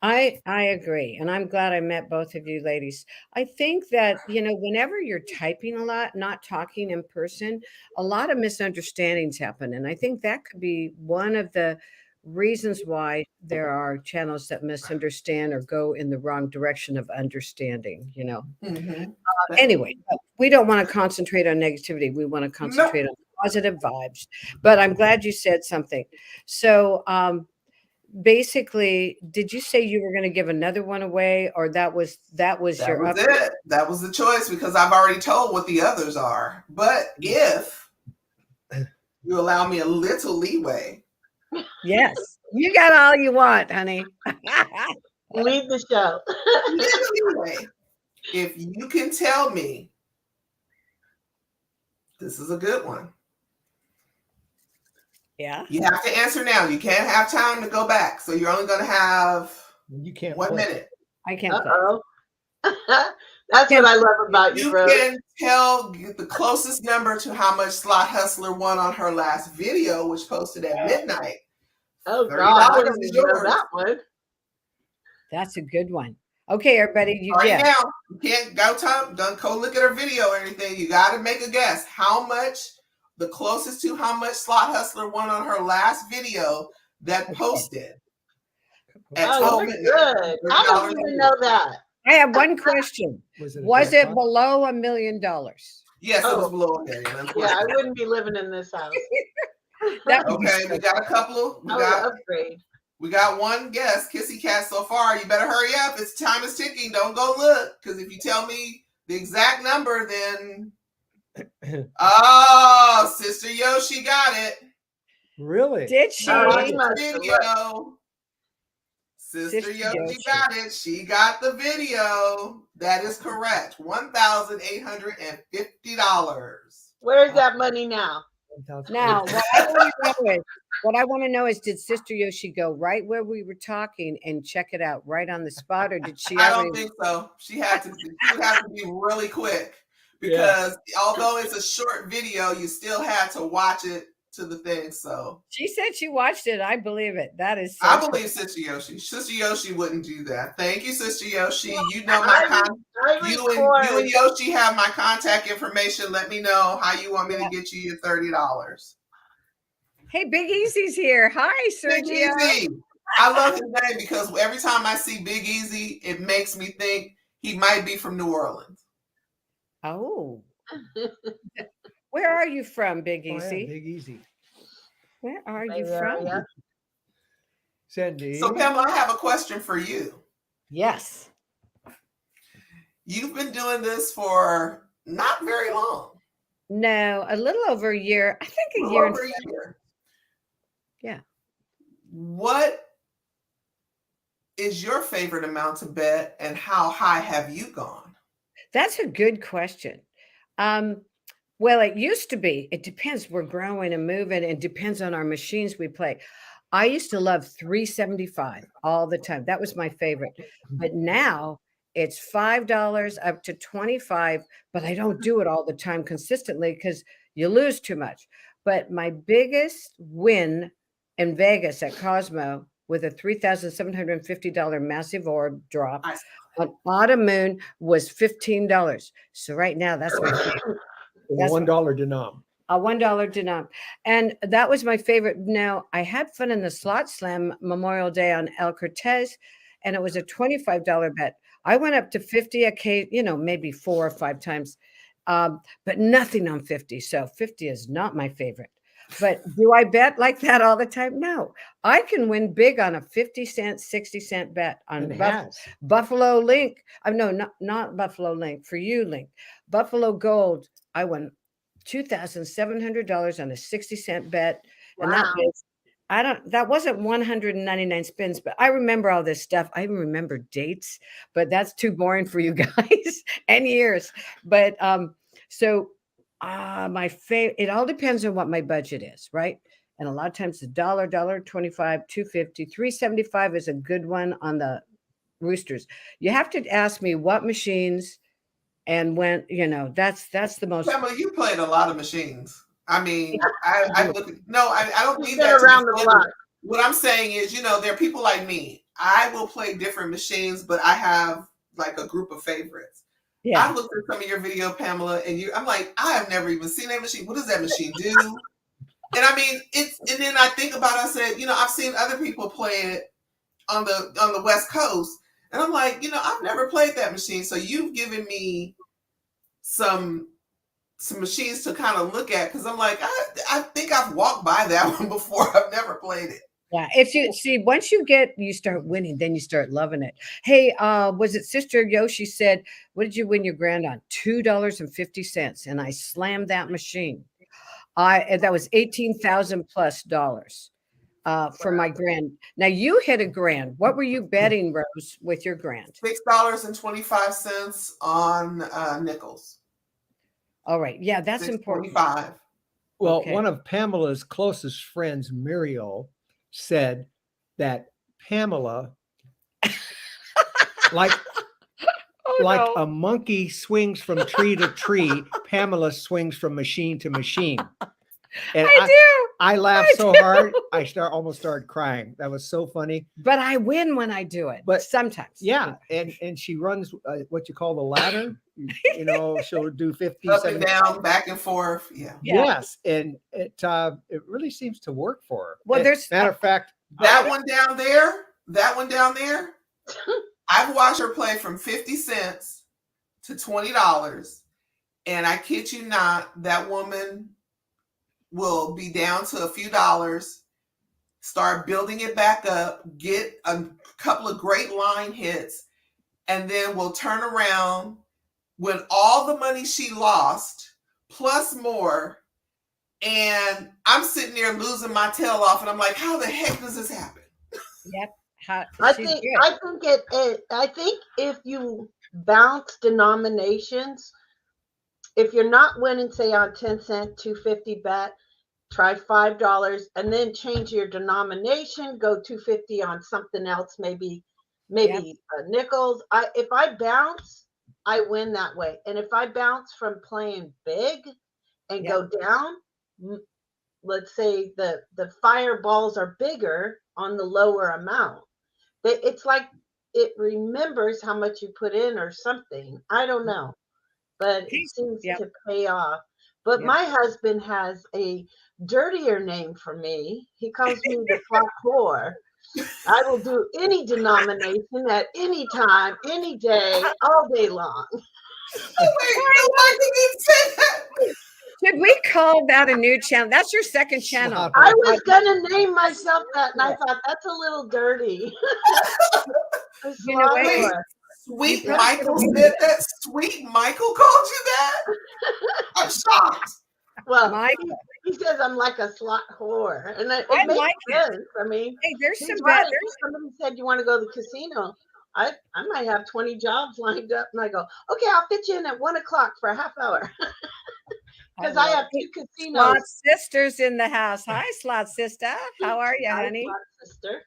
I agree. And I'm glad I met both of you ladies. I think that, whenever you're typing a lot, not talking in person, a lot of misunderstandings happen. And I think that could be one of the reasons why there are channels that misunderstand or go in the wrong direction of understanding, Mm-hmm. Anyway, we don't want to concentrate on negativity. We want to concentrate on positive vibes. But I'm glad you said something. So, basically, did you say you were going to give another one away, or that was your it? That was the choice, because I've already told what the others are. But if you allow me a little leeway. Yes, you got all you want, honey. Lead the show. Leeway. If you can tell me, this is a good one. Yeah. You have to answer now. You can't have time to go back. So you're only going to have 1 minute. I can't. That's what I love about you, Rose. You can tell the closest number to how much Slot Hustler won on her last video, which posted at midnight. Oh, God. I didn't even know that one. That's a good one. Okay, everybody, you guess. Now, you can't go look at her video or anything. You got to make a guess. How much, the closest to how much Slot Hustler won on her last video that posted. At 12 good. I don't even know that. I have one question. Was it below $1 million? Yes, it was below $1 million. Yeah, I wouldn't be living in this house. Okay, we got a couple. Upgrade. We got one guess, Kissy Cat, so far. You better hurry up. Time is ticking. Don't go look, because if you tell me the exact number, then Sister Yoshi got it. Really? Did she? Video. Sister Yoshi got it. She got the video. That is correct. $1,850. Where's that money now? Now, what I want to know is, did Sister Yoshi go right where we were talking and check it out right on the spot, or did she? I don't think so. She would have to be really quick, because although it's a short video, you still had to watch it to the thing. So she said she watched it. I believe it. That is. I believe Sister Yoshi. Sister Yoshi wouldn't do that. Thank you, Sister Yoshi. You know my contact. You and Yoshi have my contact information. Let me know how you want me to get you your $30. Hey, Big Easy's here. Hi, Sergio. Big Easy. I love his name because every time I see Big Easy, it makes me think he might be from New Orleans. Oh. Where are you from, Big Easy? Big Easy. Where are you from? Cindy. So, Pamela, I have a question for you. Yes. You've been doing this for not very long. No, a little over a year. I think a year. Over a year. Yeah. What is your favorite amount to bet, and how high have you gone? That's a good question. Well, it used to be. It depends. We're growing and moving, and depends on our machines we play. I used to love 375 all the time. That was my favorite. But now it's $5 up to 25, but I don't do it all the time consistently because you lose too much. But my biggest win in Vegas at Cosmo with a $3,750 massive orb drop on Autumn Moon was $15. So right now that's my favorite. That's $1 denom. A $1 denom. And that was my favorite. Now, I had fun in the Slot Slam Memorial Day on El Cortez, and it was a $25 bet. I went up to 50, maybe 4 or 5 times, but nothing on 50. So 50 is not my favorite. But do I bet like that all the time? No. I can win big on a 50-cent, 60-cent bet on Buffalo Link. No, not Buffalo Link. For you, Link. Buffalo Gold. I won $2,700 on a 60-cent bet. And that wasn't 199 spins, but I remember all this stuff. I even remember dates, but that's too boring for you guys and years. But my favorite, it all depends on what my budget is, right? And a lot of times the $1, $1.25, $2.50, $3.75 is a good one on the roosters. You have to ask me what machines. And when, that's the most. Pamela, you played a lot of machines. I mean, I don't mean that around the block. What I'm saying is, there are people like me. I will play different machines, but I have like a group of favorites. Yeah. I looked at some of your video, Pamela, and I'm like, I have never even seen that machine. What does that machine do? And I mean, and then I think about it, I said, I've seen other people play it on the West Coast. And I'm like, I've never played that machine. So you've given me some machines to kind of look at, because I'm like, I think I've walked by that one before. I've never played it. Yeah, if you see, once you start winning, then you start loving it. Hey, was it Sister Yoshi said, what did you win your grand on? $2.50, and I slammed that machine. That was $18,000+ for my grand. Now you hit a grand. What were you betting, Rose, with your grand? $6.25 on nickels. All right. Yeah, that's important. Well, one of Pamela's closest friends, Muriel, said that Pamela, like a monkey swings from tree to tree, Pamela swings from machine to machine. And I laughed so hard, I almost started crying. That was so funny. But I win when I do it. But sometimes, yeah. And she runs what you call the ladder. She'll do 50, up and down, back and forth. Yeah. Yes, and it really seems to work for her. Well, matter of fact, that one down there. I've watched her play from 50 cents to $20, and I kid you not, that woman will be down to a few dollars, start building it back up, get a couple of great line hits, and then we'll turn around when all the money she lost plus more, and I'm sitting there losing my tail off, and I'm like, how the heck does this happen? Yep. I think if you bounce denominations, if you're not winning, say on 10-cent, $2.50 bet, try $5 and then change your denomination, go $2.50 on something else, maybe nickels. If I bounce, I win that way. And if I bounce from playing big and go down, let's say the fireballs are bigger on the lower amount. It's like it remembers how much you put in or something. I don't know, but it seems to pay off. But my husband has a dirtier name for me. He calls me the slot whore. I will do any denomination at any time, any day, all day long. Why did you say that? Should we call that a new channel? That's your second channel. I was going to name myself that, and I thought that's a little dirty. Sweet Michael said that? Sweet Michael called you that? I'm shocked. Well, he says I'm like a slot whore, and it makes sense. I mean, hey, there's some somebody said you want to go to the casino. I might have 20 jobs lined up, and I go, okay, I'll fit you in at 1:00 for a half hour. because I have 2 casinos. Slot Sister's in the house. Hi, Slot Sister. How are you, Hi, honey? Slot Sister.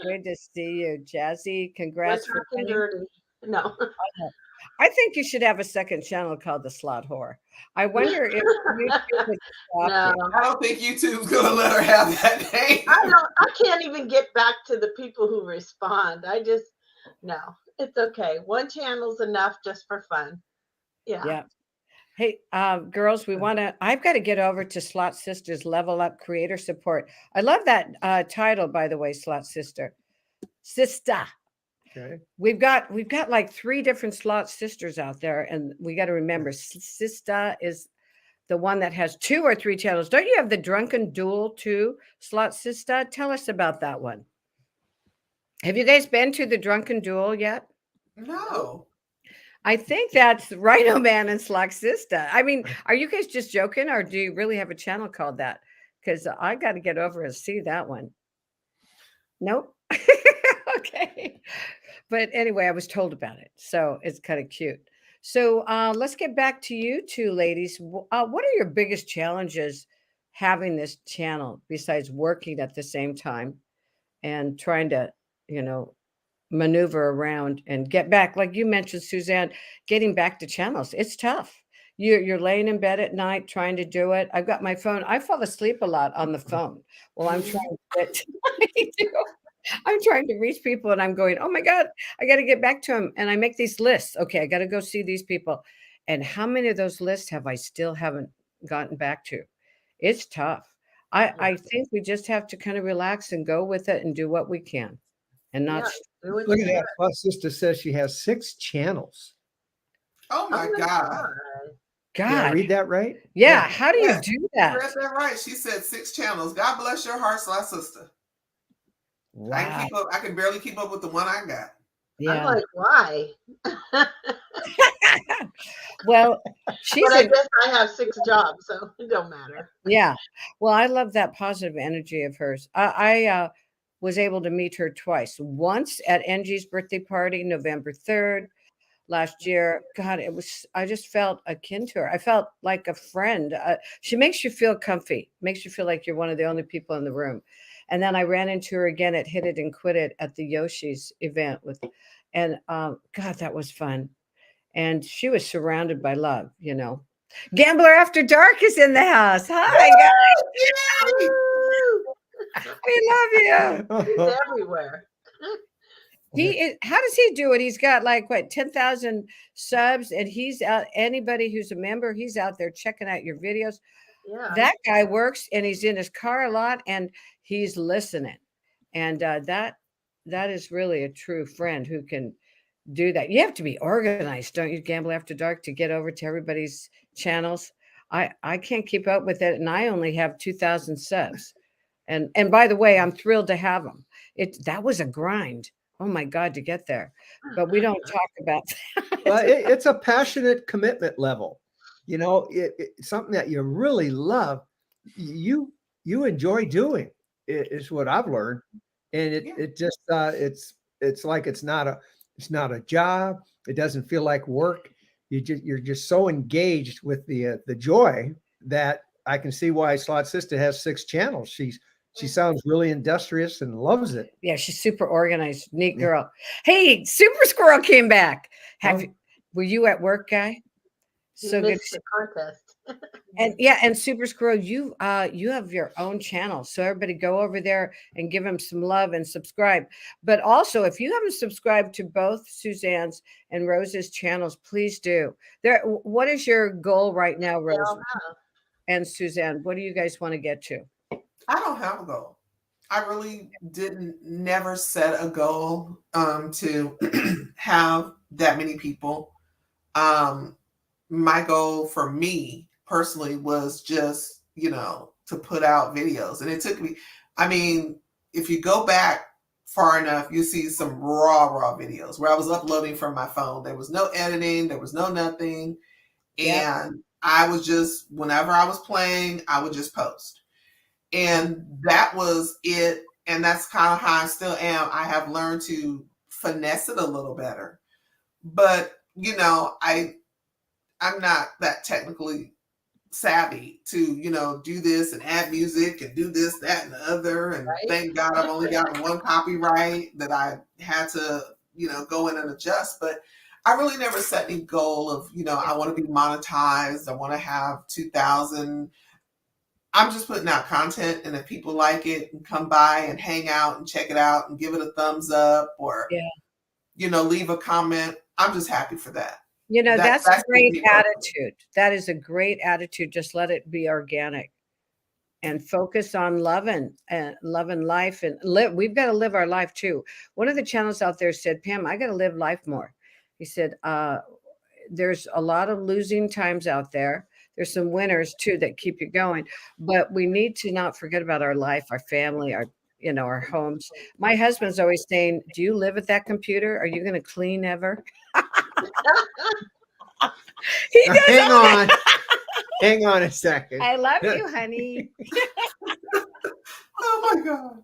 Good to see you, Jazzy. Congrats We're for talking winning. dirty. No. I think you should have a second channel called the Slot Whore. I wonder if YouTube would stop No. you. I don't think YouTube's gonna let her have that name. I can't even get back to the people who respond. No, it's okay. One channel's enough just for fun. Yeah. Hey, girls, I've got to get over to Slot Sisters Level Up Creator Support. I love that title, by the way, Slot Sister. Sister. Okay. We've got like 3 different Slot Sisters out there, and we got to remember Sister is the one that has 2 or 3 channels. Don't you have the Drunken Duel too, Slot Sister? Tell us about that one. Have you guys been to the Drunken Duel yet? No. I think that's Rhino Man and Slot Sister. I mean, are you guys just joking, or do you really have a channel called that? Because I got to get over and see that one. Nope. Okay. But anyway, I was told about it, so it's kind of cute. So let's get back to you 2 ladies. What are your biggest challenges having this channel besides working at the same time and trying to, maneuver around and get back? Like you mentioned, Suzanne, getting back to channels, it's tough. You're laying in bed at night trying to do it. I've got my phone. I fall asleep a lot on the phone while I'm trying to get. I'm trying to reach people and I'm going, oh my God, I got to get back to them. And I make these lists. Okay, I got to go see these people. And how many of those lists have I still haven't gotten back to? It's tough. I think we just have to kind of relax and go with it and do what we can. And not look at that. My sister says she has 6 channels. Oh my God. God. Did I read that right? Yeah. How do you do that? You read that right. She said 6 channels. God bless your heart, Slot Sister. Wow. I can barely keep up with the one I got. Yeah. I'm like, why? Well, I guess I have 6 jobs, so it don't matter. Yeah. Well, I love that positive energy of hers. I was able to meet her twice. Once at Angie's birthday party, November 3rd last year. God, I just felt akin to her. I felt like a friend. She makes you feel comfy, makes you feel like you're one of the only people in the room. And then I ran into her again at Hit It and Quit It at the Yoshi's event God, that was fun. And she was surrounded by love, Gambler After Dark is in the house. Hi, guys. We love you. He's everywhere. How does he do it? He's got like 10,000 subs, and he's out. Anybody who's a member, he's out there checking out your videos. Yeah. That guy works, and he's in his car a lot, and he's listening. And that is really a true friend who can do that. You have to be organized, don't you, Gamble After Dark, to get over to everybody's channels? I can't keep up with it, and I only have 2,000 subs. And by the way, I'm thrilled to have them. That was a grind. Oh my God, to get there. But we don't talk about that. Well, it's a passionate commitment level. It's something that you really love. You enjoy doing is what I've learned. And it just it's like it's not a job. It doesn't feel like work. You're just so engaged with the joy that I can see why Slot Sister has 6 channels. She sounds really industrious and loves it. Yeah, she's super organized. Neat girl. Hey, Super Squirrel came back. Were you at work, Guy? So good. The contest. And Super Squirrel, you have your own channel. So everybody go over there and give him some love and subscribe. But also, if you haven't subscribed to both Suzanne's and Rose's channels, please do. What is your goal right now, Rose and Suzanne? What do you guys want to get to? I don't have a goal. I really never set a goal to have that many people. My goal for me personally was just, to put out videos. And it took me, if you go back far enough, you see some raw videos where I was uploading from my phone. There was no editing. There was no nothing. And I was just, whenever I was playing, I would just post. And that was it. And that's kind of how I still am. I have learned to finesse it a little better. But, I'm not that technically savvy to, you know, do this and add music and do this, that, and the other. And Right. thank God I've only gotten one copyright that I had to, you know, go in and adjust. But I really never set any goal of, you know, I want to be monetized. I want to have 2,000. I'm just putting out content, and if people like it and come by and hang out and check it out and give it a thumbs up or, you know, leave a comment, I'm just happy for that. You know, that's a great attitude. That is a great attitude. Just let it be organic and focus on loving life and live. We've got to live our life too. One of the channels out there said, Pam, I got to live life more. He said, there's a lot of losing times out there. There's some winners too that keep you going, but we need to not forget about our life, our family, our, you know, our homes. My husband's always saying, do you live at that computer? Are you going to clean ever? Hang on a second. I love you, honey. Oh my God.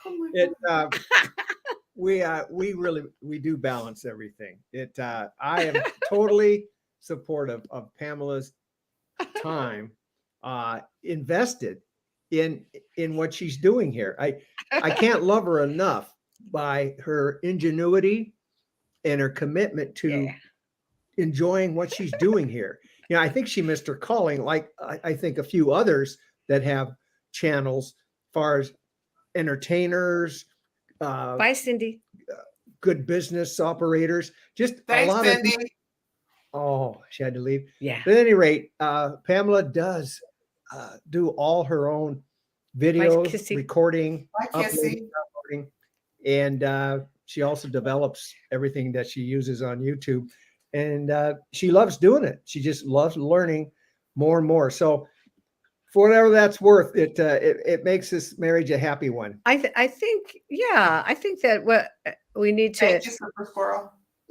Oh my God. We do balance everything. I am totally supportive of Pamela's time invested in what she's doing here. I can't love her enough by her ingenuity and her commitment to enjoying what she's doing here. You know, I think she missed her calling, like I think a few others that have channels as far as entertainers. Bye, Cindy. Good business operators. Just Thanks, a lot Cindy. She had to leave. Yeah. But at any rate, Pamela does do all her own videos, recording, uploading, and she also develops everything that she uses on YouTube. And she loves doing it. She just loves learning more and more. So for whatever that's worth, it makes this marriage a happy one. I think that what we need to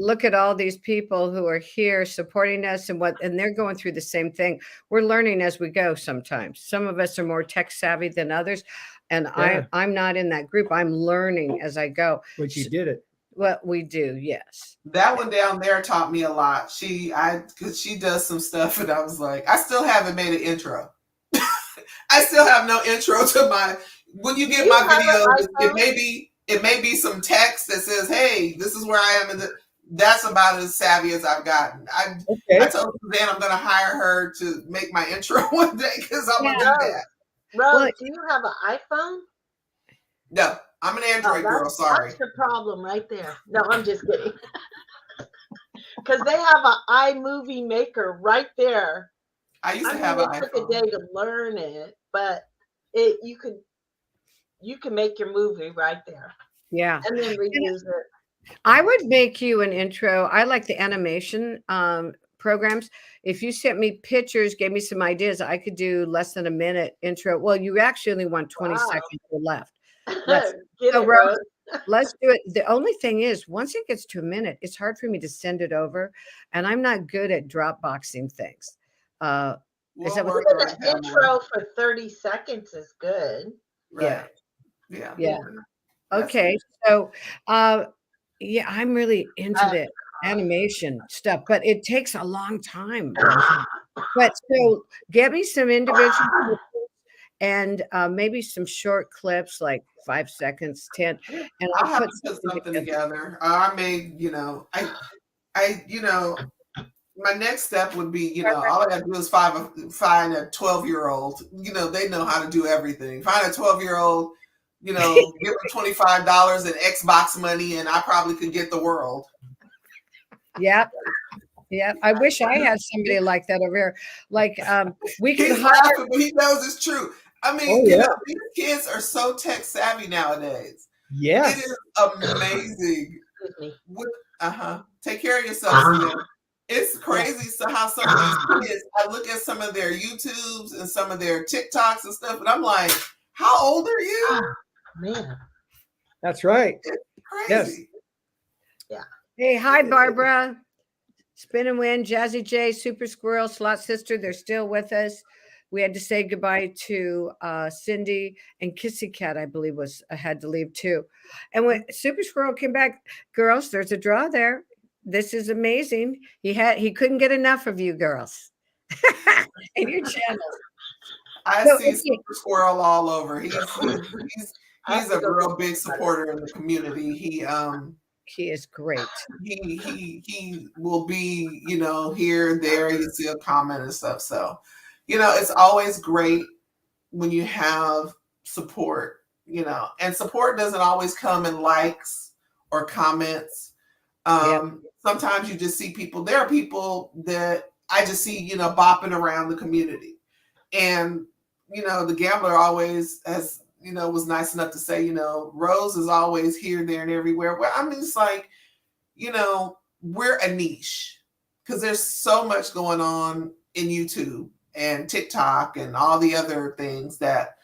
look at all these people who are here supporting us and they're going through the same thing. We're learning as we go. Sometimes some of us are more tech savvy than others. And I'm not in that group. I'm learning as I go. But you did it. What we do, yes. That one down there taught me a lot. Because she does some stuff, and I was like, I still haven't made an intro. I still have no intro to my. When you get my videos, it may be some text that says, "Hey, this is where I am," and that's about as savvy as I've gotten. I told Suzanne I'm going to hire her to make my intro one day because I'm going to do that. Rose, do you have an iPhone? No. I'm an Android girl, sorry. That's the problem right there. No, I'm just kidding. Because they have an iMovie maker right there. I used to have an iPhone. It took a day to learn it, but you can make your movie right there. Yeah. And then reuse it. I would make you an intro. I like the animation programs. If you sent me pictures, gave me some ideas, I could do less than a minute intro. Well, you actually only want 20 seconds left. Let's do it. The only thing is, once it gets to a minute, it's hard for me to send it over, and I'm not good at Dropboxing things. An intro for 30 seconds is good. Right. Yeah. Okay. So, I'm really into the animation stuff, but it takes a long time. But so, get me some individual. And maybe some short clips, like 5 seconds, 10. And I'll have to put something together. I made, my next step would be, all I got to do is find a 12-year-old. They know how to do everything. Find a 12-year-old, give them $25 in Xbox money, and I probably could get the world. Yeah. Yeah, I wish I had somebody like that over here. Like, we could He's laughing, but he knows it's true. I mean, these kids are so tech savvy nowadays. Yes. It is amazing. Take care of yourself. It's crazy. So how some of these kids, I look at some of their YouTubes and some of their TikToks and stuff, and I'm like, how old are you? Man. That's right. It's crazy. Yes. Yeah. Hey, hi, Barbara. Spin and Win, Jazzy J, Super Squirrel, Slot Sister, they're still with us. We had to say goodbye to Cindy, and Kissy Cat, I believe, had to leave too. And when Super Squirrel came back, girls, there's a draw there. This is amazing. He couldn't get enough of you girls. in your channels. I see Super Squirrel all over. He's a real big supporter in the community. He is great. He will be, here and there. You see a comment and stuff. So, it's always great when you have support, and support doesn't always come in likes or comments. Sometimes you just see people. There are people that I just see, bopping around the community. And, the gambler always has, was nice enough to say, Rose is always here, there, and everywhere. Well, I mean, it's like, we're a niche because there's so much going on in YouTube and TikTok and all the other things that,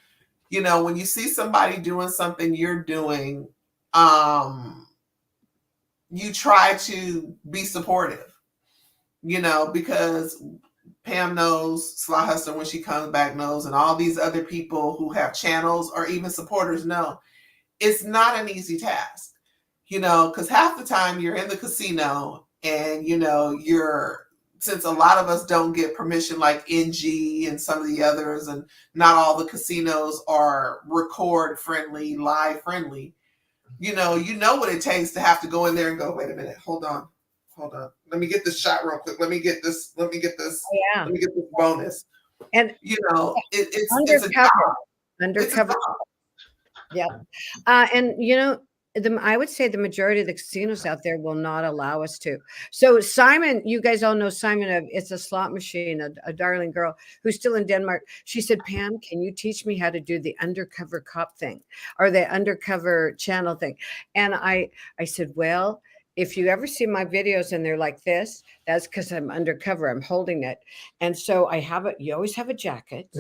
when you see somebody doing something you're doing, you try to be supportive, because Pam knows, Slot Hustler when she comes back knows, and all these other people who have channels or even supporters know it's not an easy task, because half the time you're in the casino and, since a lot of us don't get permission like NG and some of the others, and not all the casinos are record friendly, live friendly, you know what it takes to have to go in there and go, wait a minute, hold on. Let me get this shot real quick. Let me get this Oh, yeah. Let me get this bonus. And it's undercover. a job. Undercover. Yeah. And I would say the majority of the casinos out there will not allow us to. So Simon, you guys all know Simon of It's a Slot Machine, a darling girl who's still in Denmark. She said, Pam, can you teach me how to do the undercover cop thing or the undercover channel thing? And I said, well, if you ever see my videos and they're like this, that's because I'm undercover. I'm holding it. And so you always have a jacket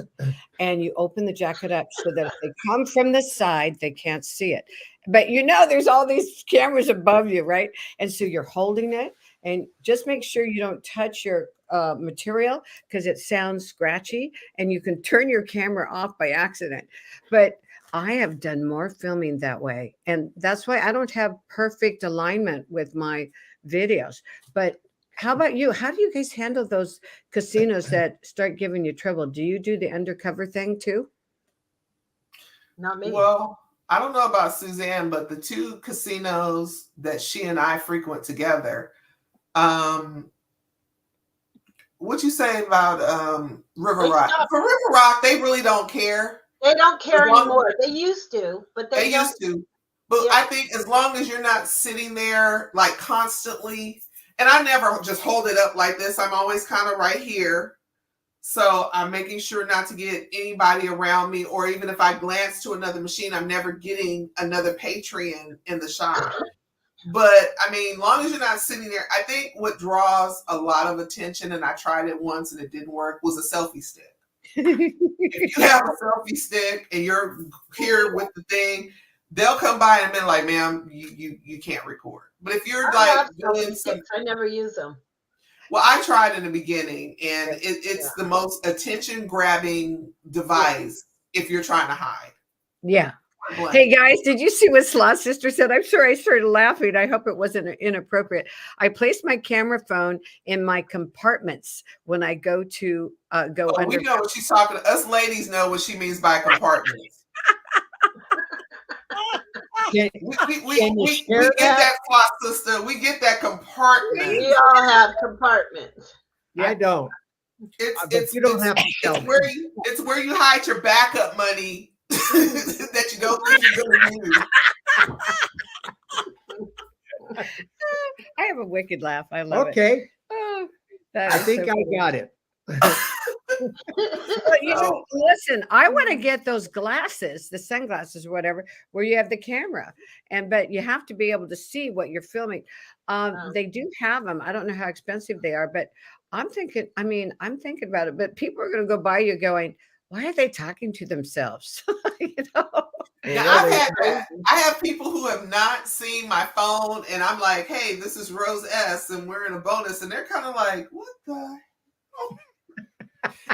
and you open the jacket up so that if they come from the side, they can't see it. But there's all these cameras above you, right? And so you're holding it, and just make sure you don't touch your material because it sounds scratchy, and you can turn your camera off by accident. But I have done more filming that way. And that's why I don't have perfect alignment with my videos. But how about you? How do you guys handle those casinos that start giving you trouble? Do you do the undercover thing too? Not me. Well, I don't know about Suzanne, but the two casinos that she and I frequent together, what'd you say about River Rock? For River Rock, they really don't care. They don't care anymore. They used to, but they used to. But yeah. I think as long as you're not sitting there like constantly, and I never just hold it up like this. I'm always kind of right here. So I'm making sure not to get anybody around me, or even if I glance to another machine, I'm never getting another patron in the shop. But I mean, long as you're not sitting there, I think what draws a lot of attention, and I tried it once and it didn't work, was a selfie stick. If you have a selfie stick and you're here with the thing, they'll come by and be like, ma'am, you can't record. But if you're doing something, I never use them. Well, I tried in the beginning, and it's the most attention grabbing device if you're trying to hide. Yeah. Hey guys, did you see what Slot Sister said? I'm sure I started laughing. I hope it wasn't inappropriate. I placed my camera phone in my compartments when I go to go under. We know what she's talking to. Us ladies know what she means by compartments. We get that, Slot Sister. We get that compartment. We all have compartments. I don't. You don't have to tell me. It's where you hide your backup money that you don't think you're going to use. I have a wicked laugh. I love it. Okay. Oh, I think I got it. But listen, I want to get those glasses, the sunglasses or whatever, where you have the camera, but you have to be able to see what you're filming. They do have them. I don't know how expensive they are, but I'm thinking about it, but people are going to go by you going, why are they talking to themselves? I've had that. I have people who have not seen my phone, and I'm like, hey, this is Rose S, and we're in a bonus, and they're kind of like, what the?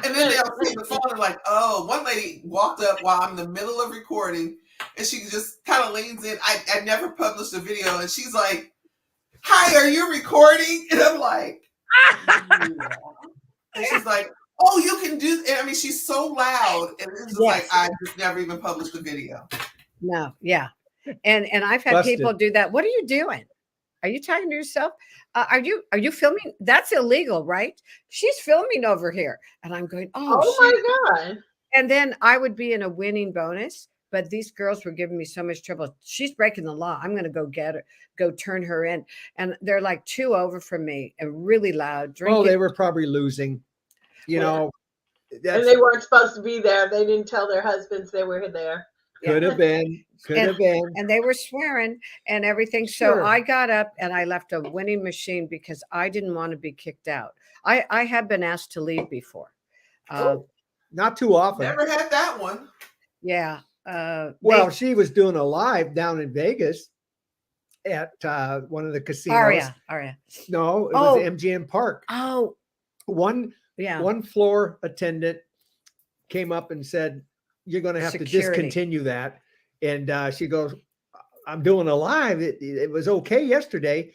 And then they'll see the phone and like, oh, one lady walked up while I'm in the middle of recording, and she just kind of leans in. I never published a video, and she's like, hi, are you recording? And I'm like, yeah. And she's like, oh, you can do. I mean, she's so loud, and it's just like I just never even published the video. No, yeah, and I've had people do that. What are you doing? Are you talking to yourself? Are you filming? That's illegal, right? She's filming over here, and I'm going, oh my God. And then I would be in a winning bonus, but these girls were giving me so much trouble. She's breaking the law. I'm going to go get her, go turn her in. And they're like 2 over from me and really loud. Drinking. Oh, they were probably losing, you know. And they weren't supposed to be there. They didn't tell their husbands they were there. Could have been. Could have been. And they were swearing and everything. Sure. So I got up and I left a winning machine because I didn't want to be kicked out. I have been asked to leave before. Not too often. Never had that one. Yeah. Well, she was doing a live down in Vegas at one of the casinos. Aria. No, it was MGM Park. Oh. One floor attendant came up and said, "You're going to have to discontinue that." And she goes, "I'm doing a live. It was okay yesterday."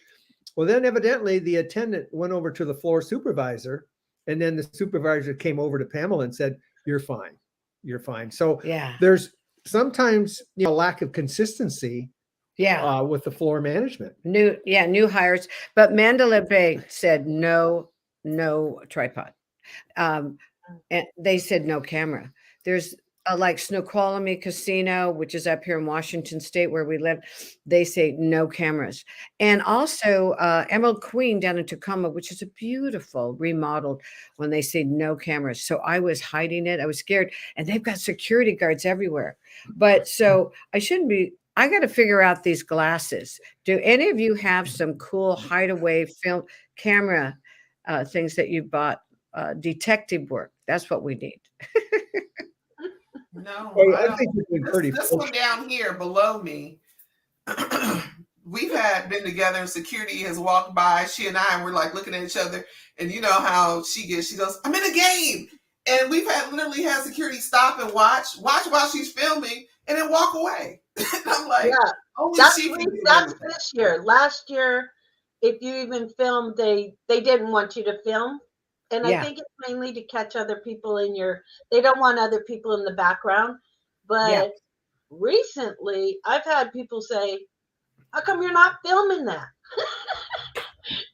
Well, then evidently the attendant went over to the floor supervisor, and then the supervisor came over to Pamela and said, "You're fine. You're fine." So there's sometimes a lack of consistency. With the floor management. New hires. But Mandalay Bay said no tripod. And they said no camera. There's like Snoqualmie Casino, which is up here in Washington State where we live. They say no cameras. And also Emerald Queen down in Tacoma, which is a beautiful remodeled, when they say no cameras. So I was hiding it. I was scared. And they've got security guards everywhere. But so I got to figure out these glasses. Do any of you have some cool hideaway film camera things that you bought? Detective work. That's what we need. No, I think this one down here below me. We've been together, and security has walked by. She and I were like looking at each other, and you know how she gets. She goes, "I'm in a game," and we've literally had security stop and watch while she's filming, and then walk away. And I'm like, that's this year. Last year, if you even filmed, they didn't want you to film. And I think it's mainly to catch other people they don't want other people in the background. But recently I've had people say, "How come you're not filming that?"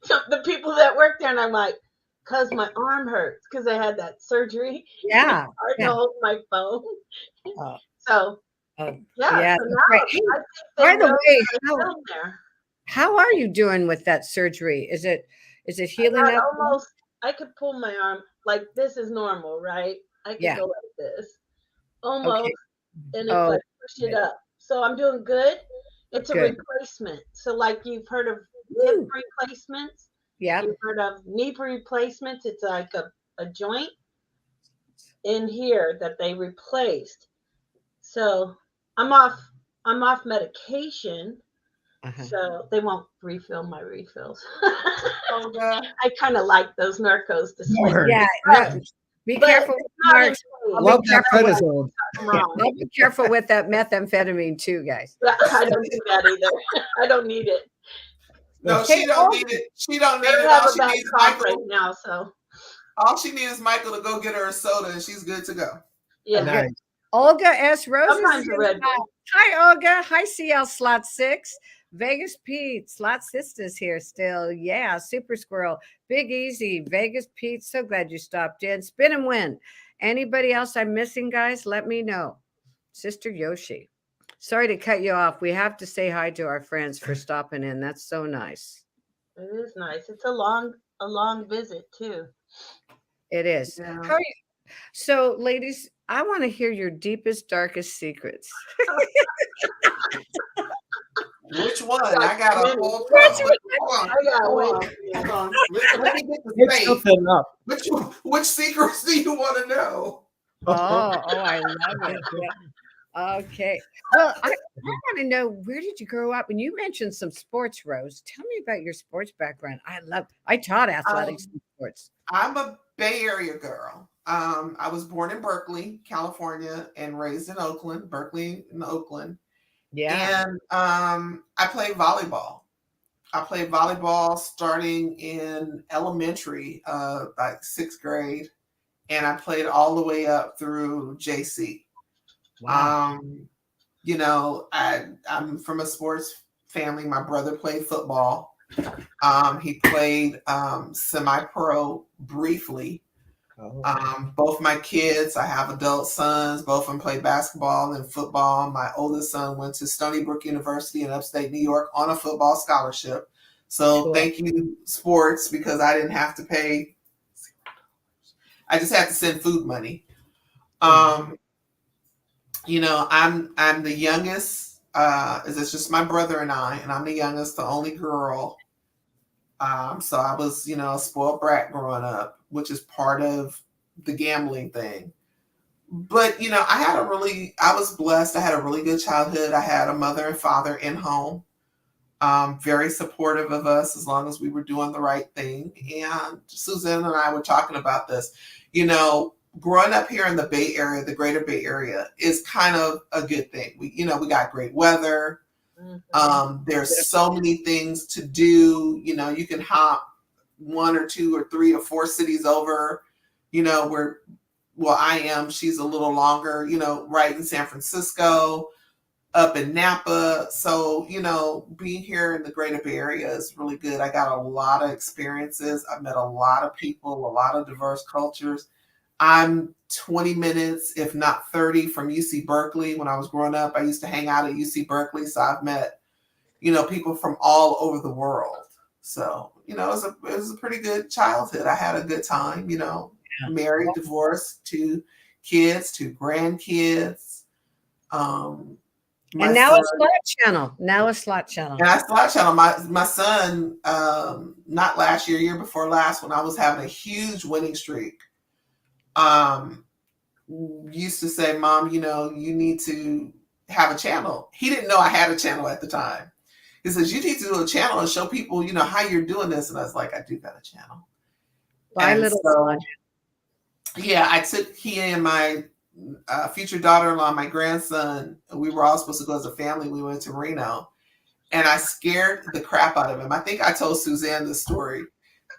So the people that work there, and I'm like, "Cause my arm hurts, because I had that surgery." Yeah. It's hard to hold my phone. So right. By the way, how are you doing with that surgery? Is it healing up? Almost. I could pull my arm like this is normal, right? I can go like this, almost, and it's like push it up. So I'm doing good. It's a replacement. So like you've heard of hip replacements, you've heard of knee replacements. It's like a joint in here that they replaced. So I'm off medication. So they won't refill my refills. I kind of like those narcos to swing. Be careful. Love that prednisone. I'll be careful with that methamphetamine too, guys. I don't do that either. I don't need it. No, she don't need it. She don't need it. All she needs is Michael right now. So all she needs is Michael to go get her a soda, and she's good to go. Yeah. Nice. Olga S. Rose. Hi, Olga. Hi, CL Slot 6. Vegas Pete, Slot Sisters here still. Yeah, Super Squirrel, Big Easy, Vegas Pete. So glad you stopped in. Spin and win. Anybody else I'm missing, guys? Let me know. Sister Yoshi. Sorry to cut you off. We have to say hi to our friends for stopping in. That's so nice. It is nice. It's a long visit too. It is. Yeah. How are you? So, ladies, I want to hear your deepest, darkest secrets. Which one? I got a whole Hold on. Let me get the space. Which secrets do you want to know? I love it. Yeah. Okay. Well, I want to know, where did you grow up? And you mentioned some sports, Rose. Tell me about your sports background. I taught athletics and sports. I'm a Bay Area girl. I was born in Berkeley, California, and raised in Oakland, Berkeley and Oakland. Yeah. And I played volleyball. I played volleyball starting in elementary, like 6th grade. and I played all the way up through JC. Wow. You know, I'm from a sports family. My brother played football. He played semi-pro briefly. Both my kids, I have adult sons, both of them played basketball and football. My oldest son went to Stony Brook University in upstate New York on a football scholarship. So Cool. Thank you, sports, because I didn't have to pay. I just had to send food money. You know, I'm the youngest. It's just my brother and I'm the youngest, the only girl. So I was, you know, a spoiled brat growing up, which is part of the gambling thing. But, you know, I was blessed. I had a really good childhood. I had a mother and father in home, very supportive of us as long as we were doing the right thing. And Suzanne and I were talking about this, you know, growing up here in the Bay Area, the greater Bay Area is kind of a good thing. We got great weather. There's so many things to do. You know, you can hop 1 or 2 or 3 or 4 cities over, you know, she's a little longer, you know, right in San Francisco, up in Napa. So, you know, being here in the greater Bay Area is really good. I got a lot of experiences. I've met a lot of people, a lot of diverse cultures. I'm 20 minutes, if not 30, from UC Berkeley. When I was growing up, I used to hang out at UC Berkeley. So I've met, you know, people from all over the world. So, you know, it was a pretty good childhood. I had a good time, you know, married, divorced, 2 kids, 2 grandkids. And now a slot channel. Now a slot channel. And I slot channel. My son, not last year before last, when I was having a huge winning streak, used to say, Mom, you know, you need to have a channel. He didn't know I had a channel at the time. He says, you need to do a channel and show people, you know, how you're doing this. And I was like, I do got a channel. Yeah, I took he and my future daughter-in-law, my grandson, we were all supposed to go as a family. We went to Reno, and I scared the crap out of him. I think I told Suzanne the story.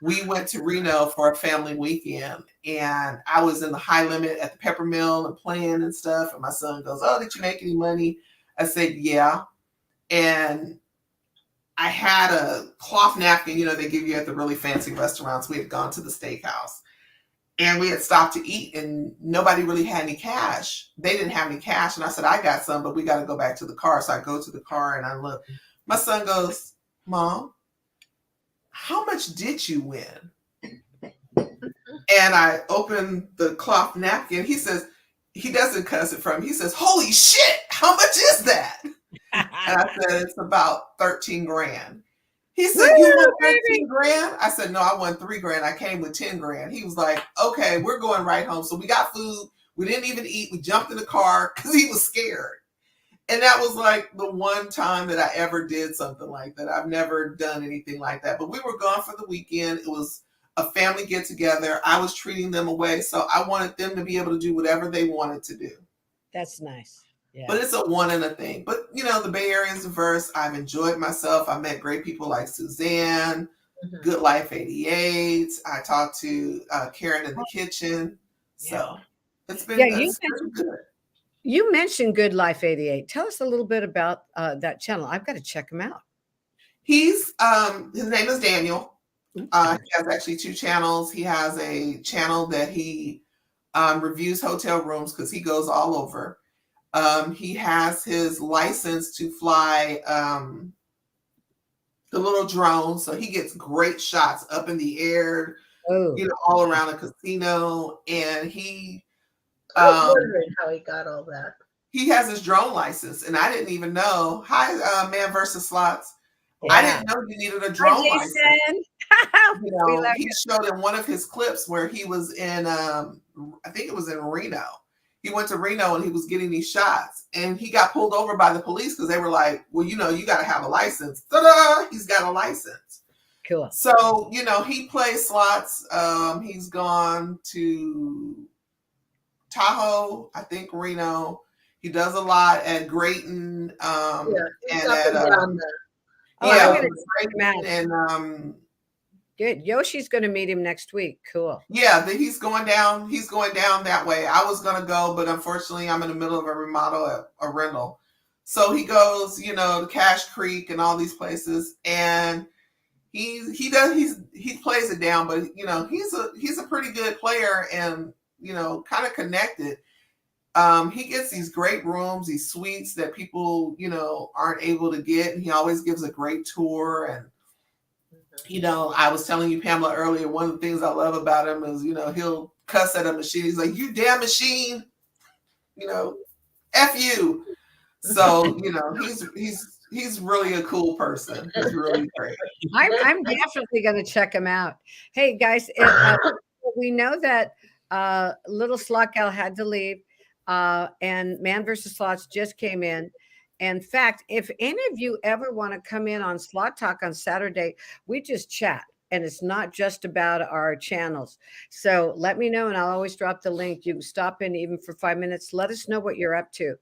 We went to Reno for a family weekend, and I was in the high limit at the pepper mill and playing and stuff. And my son goes, oh, did you make any money? I said, yeah. And I had a cloth napkin, you know, they give you at the really fancy restaurants. We had gone to the steakhouse. And we had stopped to eat, and nobody really had any cash. They didn't have any cash. And I said, I got some, but we got to go back to the car. So I go to the car and I look. My son goes, Mom, how much did you win? And I open the cloth napkin. He says, he doesn't cuss it from. He says, holy shit, how much is that? And I said, it's about 13 grand. He said, you won 13 grand? I said, no, I won 3 grand. I came with 10 grand. He was like, okay, we're going right home. So we got food. We didn't even eat. We jumped in the car because he was scared. And that was like the one time that I ever did something like that. I've never done anything like that. But we were gone for the weekend. It was a family get together. I was treating them away. So I wanted them to be able to do whatever they wanted to do. That's nice. Yeah. But it's a one and a thing. But, you know, the Bay Area is diverse. I've enjoyed myself. I met great people like Suzanne, Good Life 88. I talked to Karen in the kitchen. So it's been good. You mentioned Good Life 88. Tell us a little bit about that channel. I've got to check him out. He's his name is Daniel. He has actually 2 channels. He has a channel that he reviews hotel rooms because he goes all over. He has his license to fly the little drone, so he gets great shots up in the air, you know, all around the casino. And he I was wondering how he got all that. He has his drone license, and I didn't even know. Hi, Man versus Slots. Yeah. I didn't know you needed a drone license. You know, he showed in one of his clips where he was in, I think it was in Reno. He went to Reno and he was getting these shots, and he got pulled over by the police because they were like, well, you know, you got to have a license. Ta-da! He's got a license. Cool. So, you know, he plays slots. He's gone to Tahoe, I think Reno. He does a lot at Grayton. And at, I'm going to check him out. And Good. Yoshi's going to meet him next week. Cool. Yeah, he's going down. He's going down that way. I was going to go, but unfortunately, I'm in the middle of a remodel at a rental. So he goes, to Cache Creek and all these places, and he plays it down, but he's a pretty good player and kind of connected. He gets these great rooms, these suites that people aren't able to get, and he always gives a great tour. And I was telling you, Pamela, earlier, one of the things I love about him is he'll cuss at a machine. He's like, "You damn machine, F you." So he's really a cool person. He's really great. I'm definitely going to check him out. Hey guys, we know that Little Slot Gal had to leave, and Man vs. Slots just came in. In fact, if any of you ever want to come in on Slot Talk on Saturday, we just chat. And it's not just about our channels. So let me know, and I'll always drop the link. You can stop in even for 5 minutes. Let us know what you're up to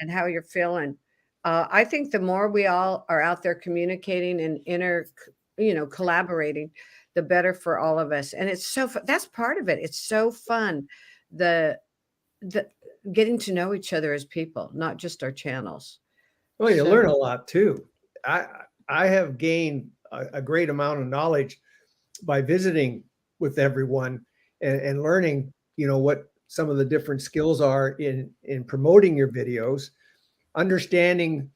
and how you're feeling. I think the more we all are out there communicating and collaborating, the better for all of us. And it's so fun. That's part of it. It's so fun. The getting to know each other as people, not just our channels. Well, you learn a lot too. I have gained a great amount of knowledge by visiting with everyone and learning, what some of the different skills are in promoting your videos, understanding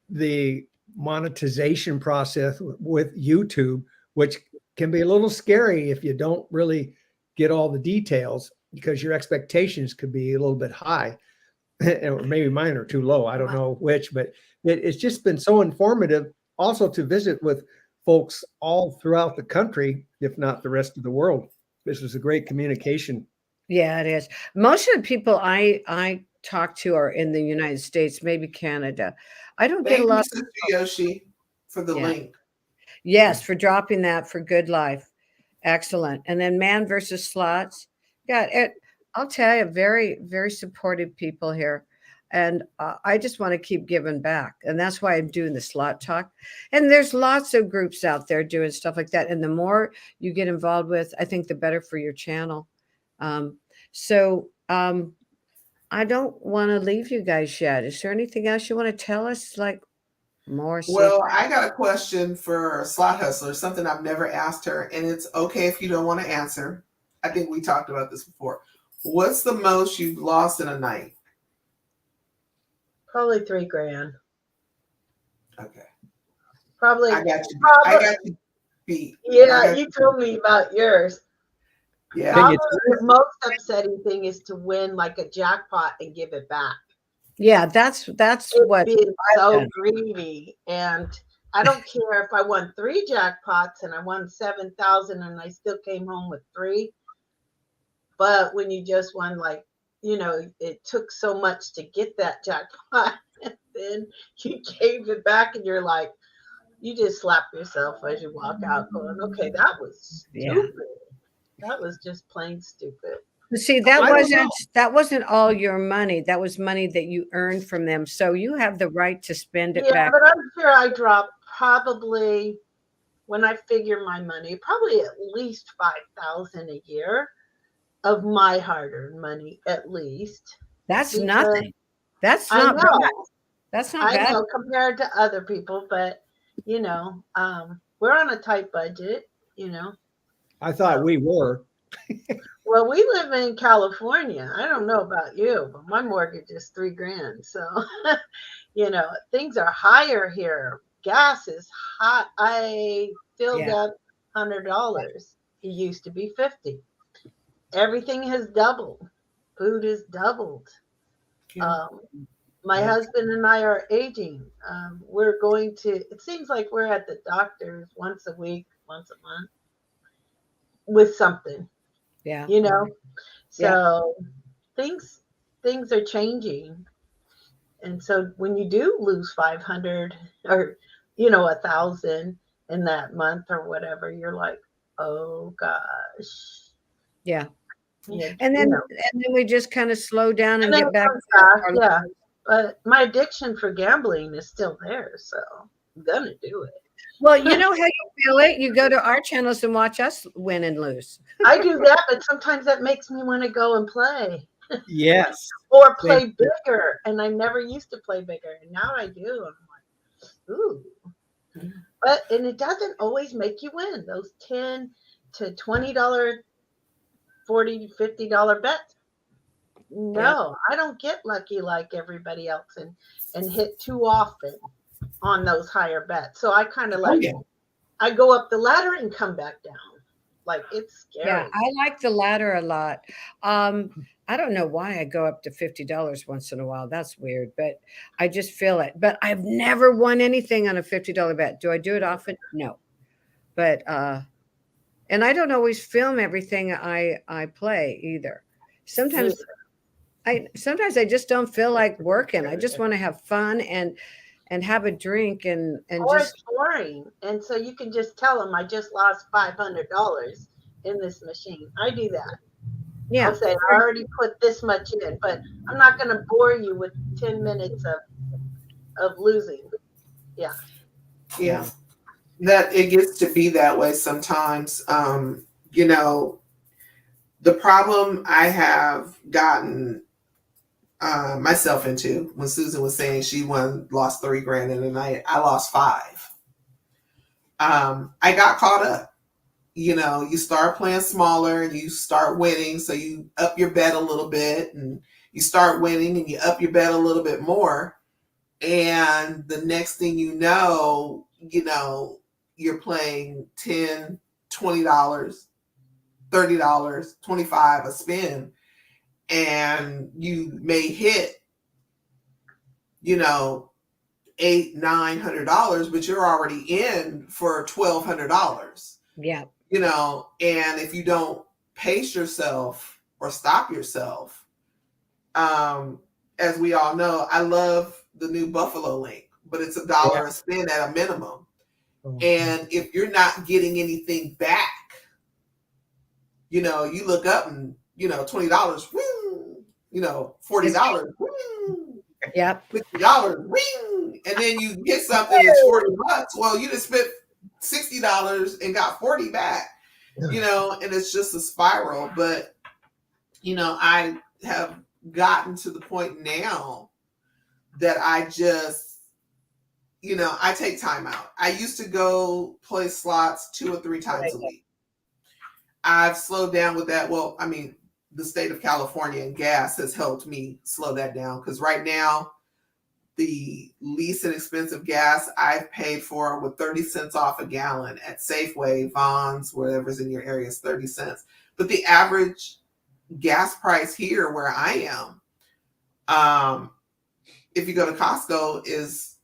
the monetization process with YouTube, which can be a little scary if you don't really get all the details, because your expectations could be a little bit high, or maybe mine are too low. I don't know which, but it's just been so informative also to visit with folks all throughout the country, if not the rest of the world. This is a great communication. Yeah, it is. Most of the people I talk to are in the United States, maybe Canada. I don't get a lot. Thank you, Sister Yoshi, for the link. Yes, for dropping that for Good Life. Excellent. And then Man vs. Slots. Yeah, I'll tell you, very, very supportive people here. And I just want to keep giving back. And that's why I'm doing the Slot Talk. And there's lots of groups out there doing stuff like that. And the more you get involved with, I think the better for your channel. I don't want to leave you guys yet. Is there anything else you want to tell us? Like more? Well, I got a question for Slot Hustler, something I've never asked her, and it's okay if you don't want to answer. I think we talked about this before. What's the most you've lost in a night? Probably $3,000. Okay. Probably. I got you. I got you beat. Yeah, you told me about yours. Yeah. Probably the most upsetting thing is to win like a jackpot and give it back. Yeah, that's what being so greedy. And I don't care if I won 3 jackpots and I won 7,000 and I still came home with 3. But when you just won, like, it took so much to get that jackpot, and then you gave it back, and you're like, you just slap yourself as you walk out, going, "Okay, that was stupid. That was just plain stupid." See, that wasn't all your money. That was money that you earned from them. So you have the right to spend it back. But I'm sure I dropped probably, when I figure my money, probably at least 5,000 a year of my hard-earned money, at least. That's nothing. That's not bad. That's not bad. I know compared to other people, but we're on a tight budget. I thought we were. Well, we live in California. I don't know about you, but my mortgage is $3,000. So, things are higher here. Gas is hot. I filled up $100. It used to be $50. Everything has doubled. Food has doubled. My husband and I are aging. We're going to, it seems like we're at the doctor's once a week, once a month with something. Yeah. So things are changing. And so when you do lose 500 or, 1,000 in that month or whatever, you're like, oh gosh. Yeah. And then we just kind of slow down and get back. But my addiction for gambling is still there. So I'm going to do it. Well, you know how you feel it. You go to our channels and watch us win and lose. I do that, but sometimes that makes me want to go and play. Yes. Or play bigger. And I never used to play bigger. And now I do. I'm like, ooh. And it doesn't always make you win. Those $10 to $20, $40, $50 bets. No, I don't get lucky like everybody else and hit too often on those higher bets. So I kind of like, I go up the ladder and come back down. Like, it's scary. Yeah, I like the ladder a lot. I don't know why I go up to $50 once in a while. That's weird, but I just feel it. But I've never won anything on a $50 bet. Do I do it often? No. But and I don't always film everything I play either. Sometimes I just don't feel like working. I just want to have fun and have a drink and or just it's boring. And so you can just tell them I just lost $500 in this machine. I do that. Yeah. I'll say I already put this much in, but I'm not going to bore you with 10 minutes of losing. Yeah. Yeah. That it gets to be that way sometimes. You know, the problem I have gotten myself into when Susan was saying she lost $3,000 in a night, I lost $5,000. I got caught up. You know, you start playing smaller and you start winning. So you up your bet a little bit and you start winning and you up your bet a little bit more. And the next thing you know, you're playing $10, $20, $30, $25 a spin. And you may hit, $800, $900, but you're already in for $1,200. Yeah. And if you don't pace yourself or stop yourself, as we all know, I love the new Buffalo link, but it's $1 a spin at a minimum. And if you're not getting anything back, you look up and, $20, woo, $40, woo, yep, $50, woo, and then you get something that's $40. Well, you just spent $60 and got 40 back, and it's just a spiral. But, I have gotten to the point now that I just, I take time out. I used to go play slots 2 or 3 times a week. I've slowed down with that. Well, I mean, the state of California and gas has helped me slow that down, because right now, the least inexpensive gas I've paid for with 30 cents off a gallon at Safeway, Vons, whatever's in your area is 30 cents. But the average gas price here where I am, if you go to Costco, is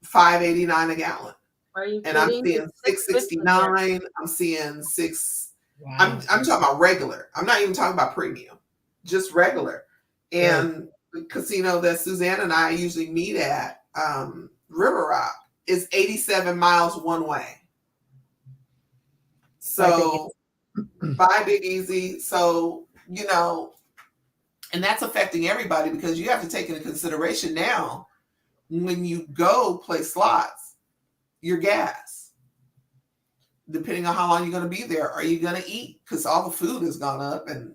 $5.89 a gallon. Are you and I'm seeing $6.69. I'm seeing $6. Wow. I'm talking about regular. I'm not even talking about premium, just regular. And the casino that Suzanne and I usually meet at, River Rock, is 87 miles one way. So buy Big Easy. So, and that's affecting everybody, because you have to take into consideration now, when you go play slots, your gas, depending on how long you're going to be there, are you going to eat? Because all the food has gone up, and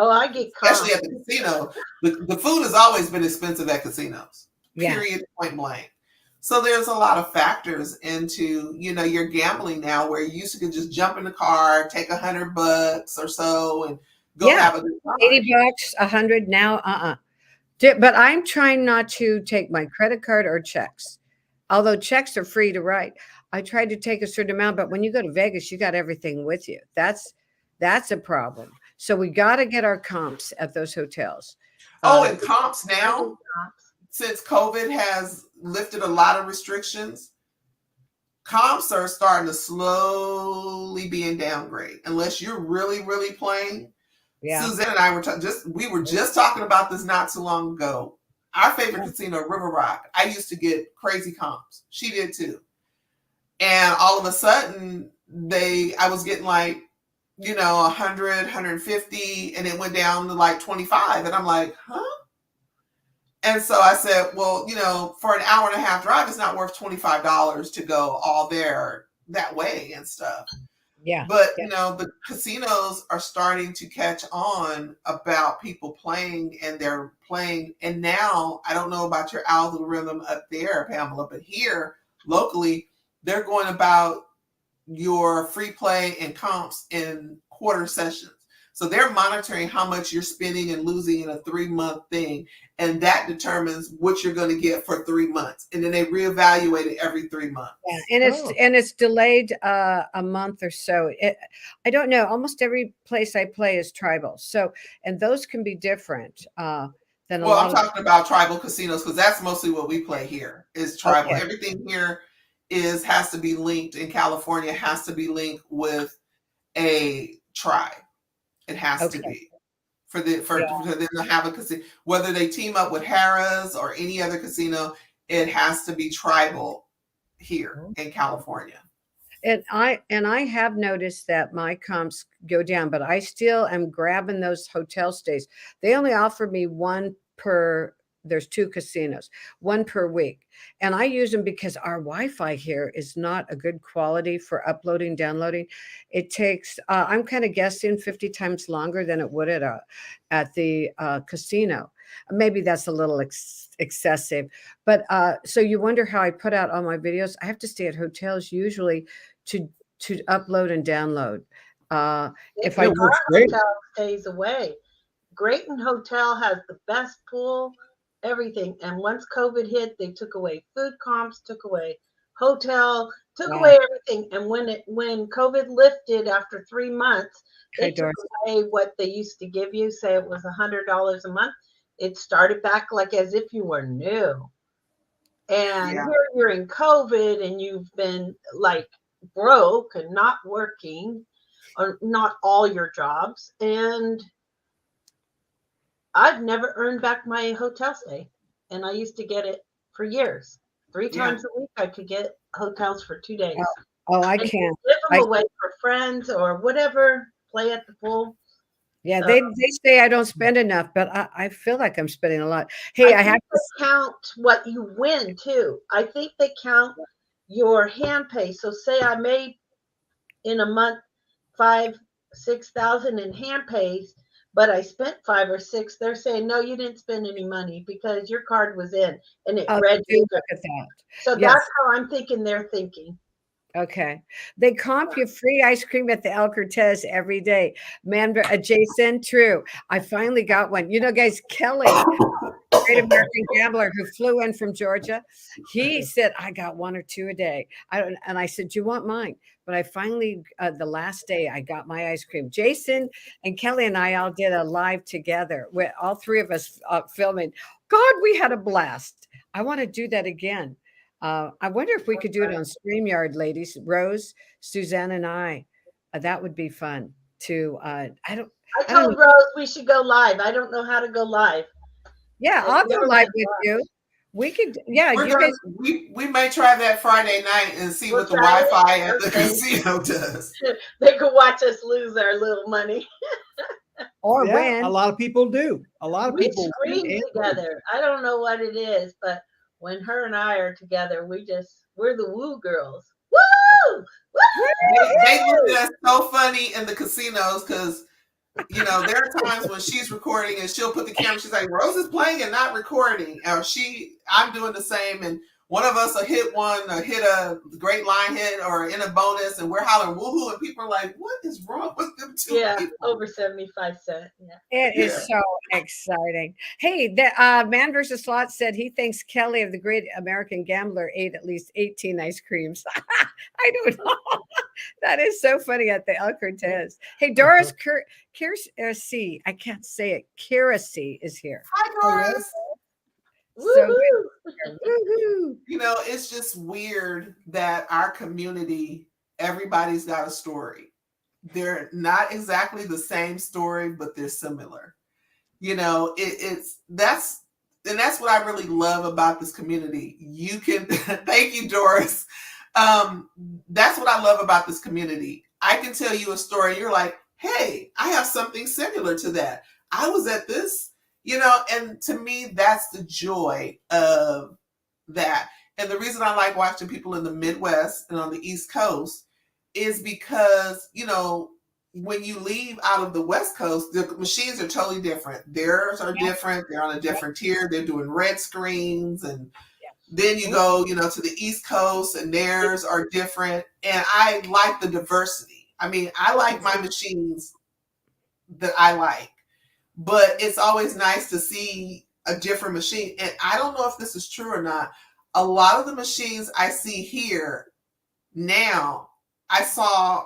I get caught. Especially at the casino, the food has always been expensive at casinos. Period, point blank. So there's a lot of factors into, your gambling now, where you used to just jump in the car, take $100 or so, and go have a good time. $80, $100 now. But I'm trying not to take my credit card or checks. Although checks are free to write, I tried to take a certain amount. But when you go to Vegas, you got everything with you. That's a problem. So we got to get our comps at those hotels. And comps now, since COVID has lifted a lot of restrictions, comps are starting to slowly be in downgrade, unless you're really, really playing. Yeah. Suzanne and I were just talking about this not too long ago. Our favorite casino, River Rock, I used to get crazy comps. She did too. And all of a sudden, I was getting like, 100, 150, and it went down to like 25. And I'm like, huh? And so I said, well, for an hour and a half drive, it's not worth $25 to go all there that way and stuff. Yeah. But, the casinos are starting to catch on about people playing, and they're playing. And now, I don't know about your algorithm up there, Pamela, but here locally, they're going about your free play and comps in quarter sessions. So they're monitoring how much you're spending and losing in a 3-month thing. And that determines what you're going to get for 3 months. And then they reevaluate it every 3 months. Yeah, and it's delayed a month or so. I don't know. Almost every place I play is tribal. So, and those can be different than a lot. I'm talking about tribal casinos, because that's mostly what we play here is tribal. Okay. Everything here has to be linked in California, has to be linked with a tribe. It has to be for them to have a casino. Whether they team up with Harrah's or any other casino, it has to be tribal here in California. And I have noticed that my comps go down, but I still am grabbing those hotel stays. They only offer me one per. There's 2 casinos, 1 per week. And I use them because our Wi-Fi here is not a good quality for uploading, downloading. It takes, I'm kind of guessing 50 times longer than it would at the casino. Maybe that's a little excessive, but so you wonder how I put out all my videos. I have to stay at hotels usually to upload and download. If I hotel stays away, Grayton Hotel has the best pool, everything. And once COVID hit, they took away food comps, took away hotel, took away everything. And when COVID lifted after 3 months, they took away what they used to give you. Say it was $100 a month. It started back like as if you were new. And here you're in COVID and you've been like broke and not working, or not all your jobs. And I've never earned back my hotel stay. And I used to get it for years. 3 times a week I could get hotels for 2 days. Oh, I can't. Give them away for friends or whatever, play at the pool. Yeah, they say I don't spend enough, but I feel like I'm spending a lot. Hey, I have to count what you win too. I think they count your hand pay. So say I made in a month 5,000-6,000 in hand pays, but I spent 5 or 6. They're saying, no, you didn't spend any money because your card was in and it registered. Look at that. So that's how I'm thinking they're thinking. Okay. They comp you free ice cream at the El Cortez every day. Man, Jason, true. I finally got one. Guys, Kelly, great American gambler who flew in from Georgia, he said, I got 1 or 2 a day. And I said, you want mine? But I finally, the last day, I got my ice cream. Jason and Kelly and I all did a live together with all 3 of us filming. God, we had a blast. I want to do that again. I wonder if we could do it on StreamYard, ladies. Rose, Suzanne, and I. That would be fun too. I told Rose we should go live. I don't know how to go live. Yeah, I'll go live with you. We could, we may try that Friday night and see what the Wi-Fi at the casino does. They could watch us lose our little money. Or win. A lot of people do. A lot of people scream together. I don't know what it is, but when her and I are together, we're the woo girls. Woo! They look at us so funny in the casinos because there are times when she's recording and she'll put the camera. She's like, Rose is playing and not recording. Or I'm doing the same. And one of us will hit one or hit a great line hit or in a bonus, and we're hollering woohoo, and people are like, "What is wrong with them two?" Yeah, people? Over 75 cents. Yeah, it is so exciting. Hey, the Man versus Slot said he thinks Kelly of the Great American Gambler ate at least 18 ice creams. I don't know. That is so funny at the El Cortez. Hey, Doris Kirasi, I can't say it. Kirasi is here. Hi, Doris. So woo-hoo. It's just weird that our community, everybody's got a story. They're not exactly the same story, but they're similar. That's what I really love about this community. You can, thank you, Doris. That's what I love about this community. I can tell you a story. You're like, hey, I have something similar to that. I was at this, and to me, that's the joy of that. And the reason I like watching people in the Midwest and on the East Coast is because, when you leave out of the West Coast, the machines are totally different. Theirs are different. They're on a different tier. They're doing red screens. And then you go, to the East Coast and theirs are different. And I like the diversity. I mean, I like my machines that I like, but it's always nice to see a different machine. And I don't know if this is true or not. A lot of the machines I see here now, I saw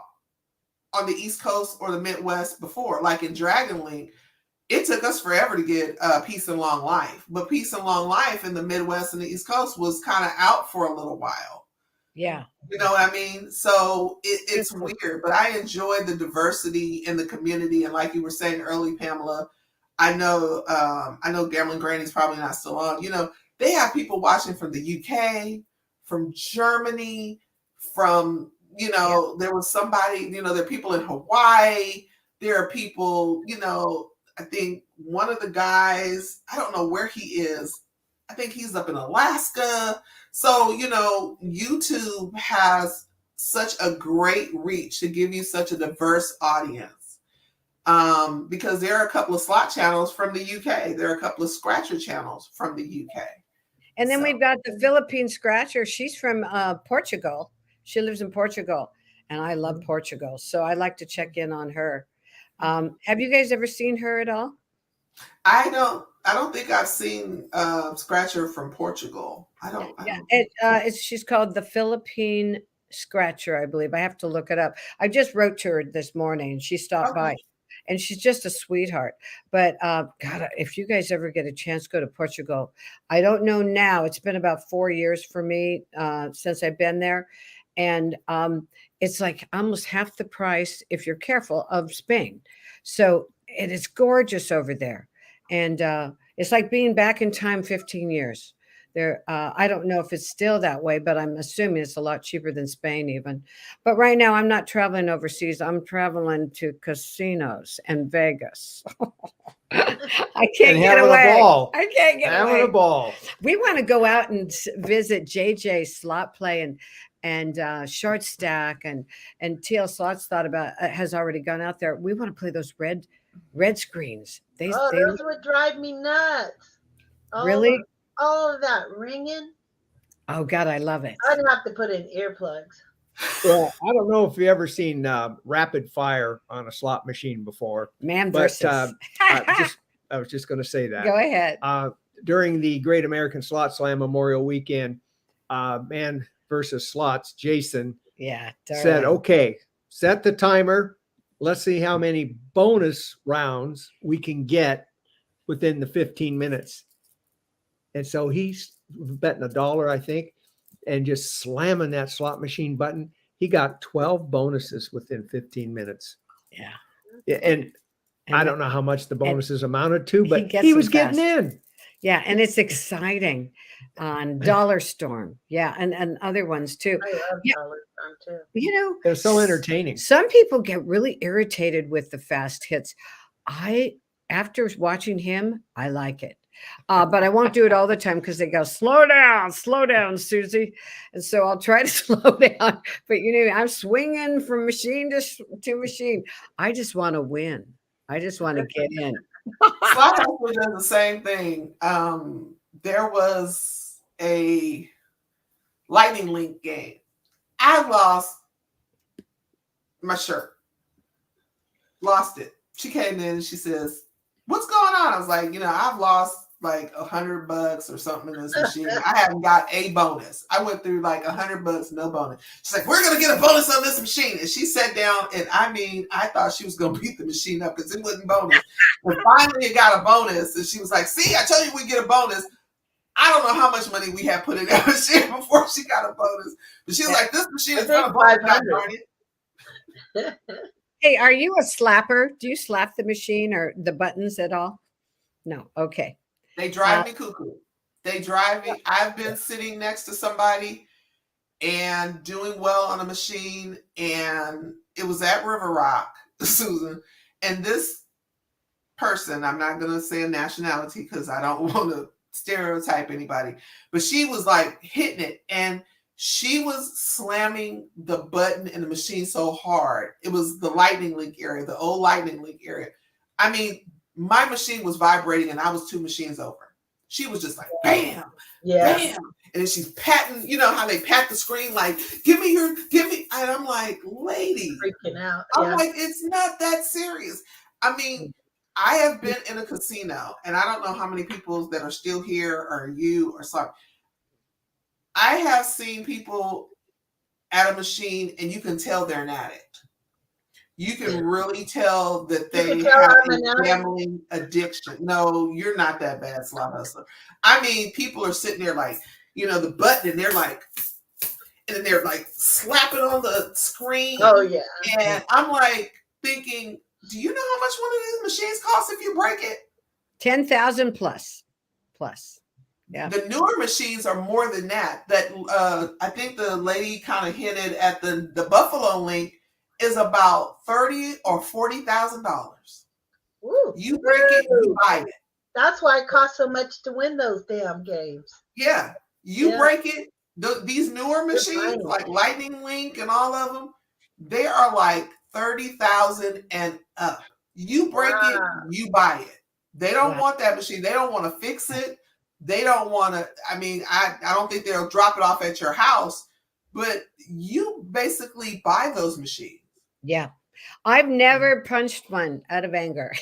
on the East Coast or the Midwest before, like in Dragon Link. It took us forever to get Peace and Long Life, but Peace and Long Life in the Midwest and the East Coast was kind of out for a little while. Yeah. You know what I mean? So it's weird, but I enjoy the diversity in the community. And like you were saying early, Pamela, I know Gambling Granny's probably not still on. They have people watching from the UK, from Germany, from, there was somebody, there are people in Hawaii. There are people, I think one of the guys, I don't know where he is. I think he's up in Alaska. So, YouTube has such a great reach to give you such a diverse audience. Because there are a couple of slot channels from the UK. There are a couple of scratcher channels from the UK. And then we've got the Philippine scratcher. She's from Portugal. She lives in Portugal. And I love Portugal. So I like to check in on her. Have you guys ever seen her at all? I don't think I've seen Scratcher from Portugal. She's called the Philippine Scratcher, I believe. I have to look it up. I just wrote to her this morning. She stopped by, and she's just a sweetheart. But God, if you guys ever get a chance, go to Portugal. I don't know now. It's been about 4 years for me since I've been there, and it's like almost half the price, if you're careful, of Spain. So it is gorgeous over there. And it's like being back in time 15 years. There, I don't know if it's still that way, but I'm assuming it's a lot cheaper than Spain even. But right now, I'm not traveling overseas. I'm traveling to casinos and Vegas. I can't get away. I can't get away. Having a ball. We want to go out and visit JJ Slot Play and Short Stack and TL Slots has already gone out there. We want to play those red screens. Those would drive me nuts. Really? All of that ringing. Oh God, I love it. I'd have to put in earplugs. Well, I don't know if you've ever seen rapid fire on a slot machine before. Man versus. I was just going to say that. Go ahead. During the Great American Slot Slam Memorial Weekend, Man versus Slots, Jason said, okay, set the timer. Let's see how many bonus rounds we can get within the 15 minutes. And so he's betting $1, I think, and just slamming that slot machine button. He got 12 bonuses within 15 minutes. Yeah. And I don't know how much the bonuses amounted to, but he was getting in. Yeah. And it's exciting on Dollar Storm. Yeah. And other ones too. I love Dollar Storm too. They're so entertaining. Some people get really irritated with the fast hits. After watching him, I like it. But I won't do it all the time because they go, slow down, Susie. And so I'll try to slow down. But I'm swinging from machine to machine. I just want to win. I just want to get in. Slot Hustler does the same thing. There was a Lightning Link game. I lost my shirt. Lost it. She came in and she says, what's going on? I was like, I've lost like $100 or something in this machine. I haven't got a bonus. I went through like $100, no bonus. She's like, we're going to get a bonus on this machine. And she sat down and I thought she was going to beat the machine up because it wasn't bonus. And finally it got a bonus. And she was like, see, I told you we get a bonus. I don't know how much money we had put in that machine before she got a bonus. But she was like, this machine is not a bonus. Hey, are you a slapper? Do you slap the machine or the buttons at all? No. Okay. They drive me cuckoo. They drive me. I've been sitting next to somebody and doing well on a machine, and it was at River Rock, Susan. And this person. I'm not gonna say a nationality because I don't want to stereotype anybody, but she was like hitting it, and she was slamming the button in the machine so hard. It was the lightning link area, the old lightning link area. I mean, my machine was vibrating and I was 2 machines over. She was just like, bam, bam. And then she's patting, you know how they pat the screen, like, give me. And I'm like, lady, freaking out. I'm like, it's not that serious. I mean, I have been in a casino, and I don't know how many people that are still here or you or something. I have seen people at a machine, and you can tell they're an addict. You can really tell that they have a gambling addiction. No, you're not that bad, slot hustler. I mean, people are sitting there like, you know, the button, and they're like, and then they're like slapping on the screen. Oh yeah. And I'm like thinking, do you know how much one of these machines costs if you break it? 10,000 plus. Yeah. The newer machines are more than that. I think the lady kind of hinted at the Buffalo link is about $30,000 or $40,000. You break it, you buy it. That's why it costs so much to win those damn games. Yeah, you break it. These newer machines, like Lightning Link and all of them, they are like 30,000 and up. You break it, you buy it. They don't want that machine. They don't want to fix it. They don't want to. I mean, I don't think they'll drop it off at your house, but you basically buy those machines. Yeah. I've never punched one out of anger,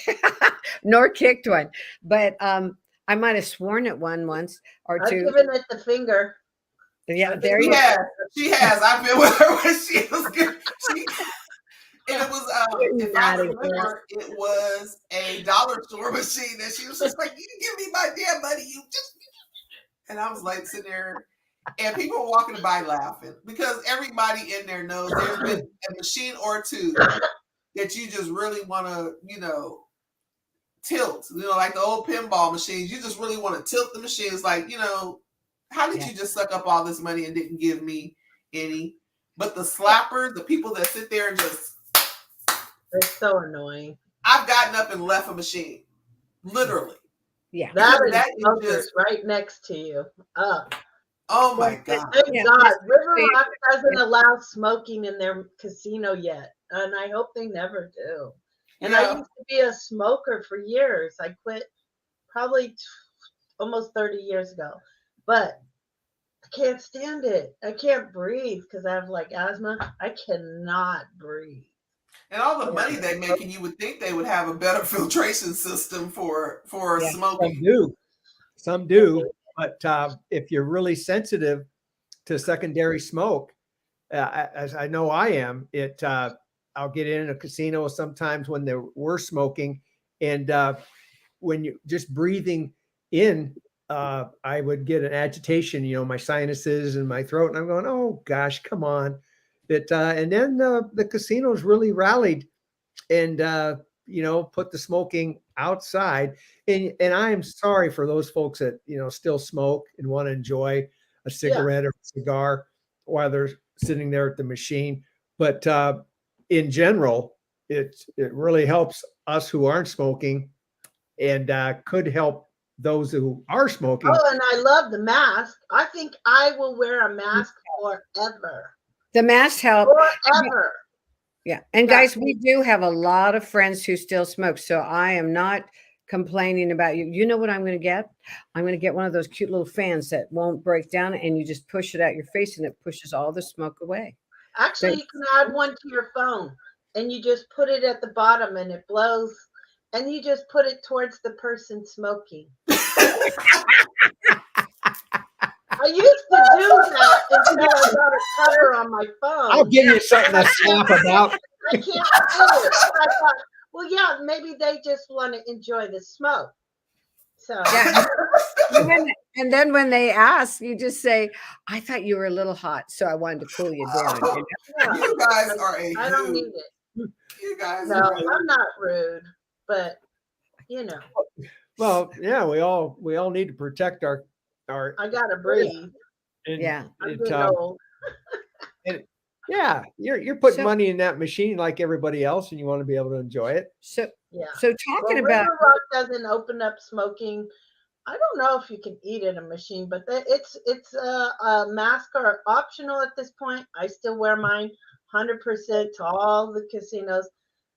nor kicked one, but I might have sworn at one once or two. I've given it the finger. Yeah, there you go. She has. I've been with her when she was good. And it was, if I remember, it was a dollar store machine, and she was just like, "You can give me my damn money, you just." And I was like sitting there, and people were walking by laughing because everybody in there knows there's been a machine or two that you just really want to, you know, tilt. You know, like the old pinball machines. You just really want to tilt the machines. Like, you know, how did you just suck up all this money and didn't give me any? But the slappers, the people that sit there and just. It's so annoying. I've gotten up and left a machine. Literally. Yeah. That is just right next to you. Oh my God. Thank God. River Rock doesn't allow smoking in their casino yet. And I hope they never do. And I used to be a smoker for years. I quit probably almost 30 years ago. But I can't stand it. I can't breathe because I have like asthma. I cannot breathe. And all the money they make, and you would think they would have a better filtration system for smoking. Some do. But if you're really sensitive to secondary smoke, as I know I am, I'll get in a casino sometimes when they were smoking, and when you just breathing in, I would get an agitation, you know, my sinuses and my throat, and I'm going, oh gosh, come on. And then the casinos really rallied and, you know, put the smoking outside. And I am sorry for those folks that, you know, still smoke and want to enjoy a cigarette or a cigar while they're sitting there at the machine. But in general, it really helps us who aren't smoking and could help those who are smoking. Oh, and I love the mask. I think I will wear a mask forever. The masks help. Forever. Yeah. And guys, we do have a lot of friends who still smoke. So I am not complaining about you. You know what I'm going to get? I'm going to get one of those cute little fans that won't break down, and you just push it at your face and it pushes all the smoke away. Actually, you can add one to your phone and you just put it at the bottom and it blows, and you just put it towards the person smoking. I used to do that until I got a cover on my phone. I'll give you something to slap about. I can't do it. I thought, well, yeah, maybe they just want to enjoy the smoke. So, and then when they ask, you just say, "I thought you were a little hot, so I wanted to cool you down." You guys are I don't need it. You guys. No, I'm not rude, but you know. Well, yeah, we all need to protect our. I gotta breathe. Yeah, I'm getting old. Yeah, you're putting money in that machine like everybody else, and you want to be able to enjoy it. So yeah. So talking about River Rock doesn't open up smoking. I don't know if you can eat in a machine, but it's a mask are optional at this point. I still wear mine 100% to all the casinos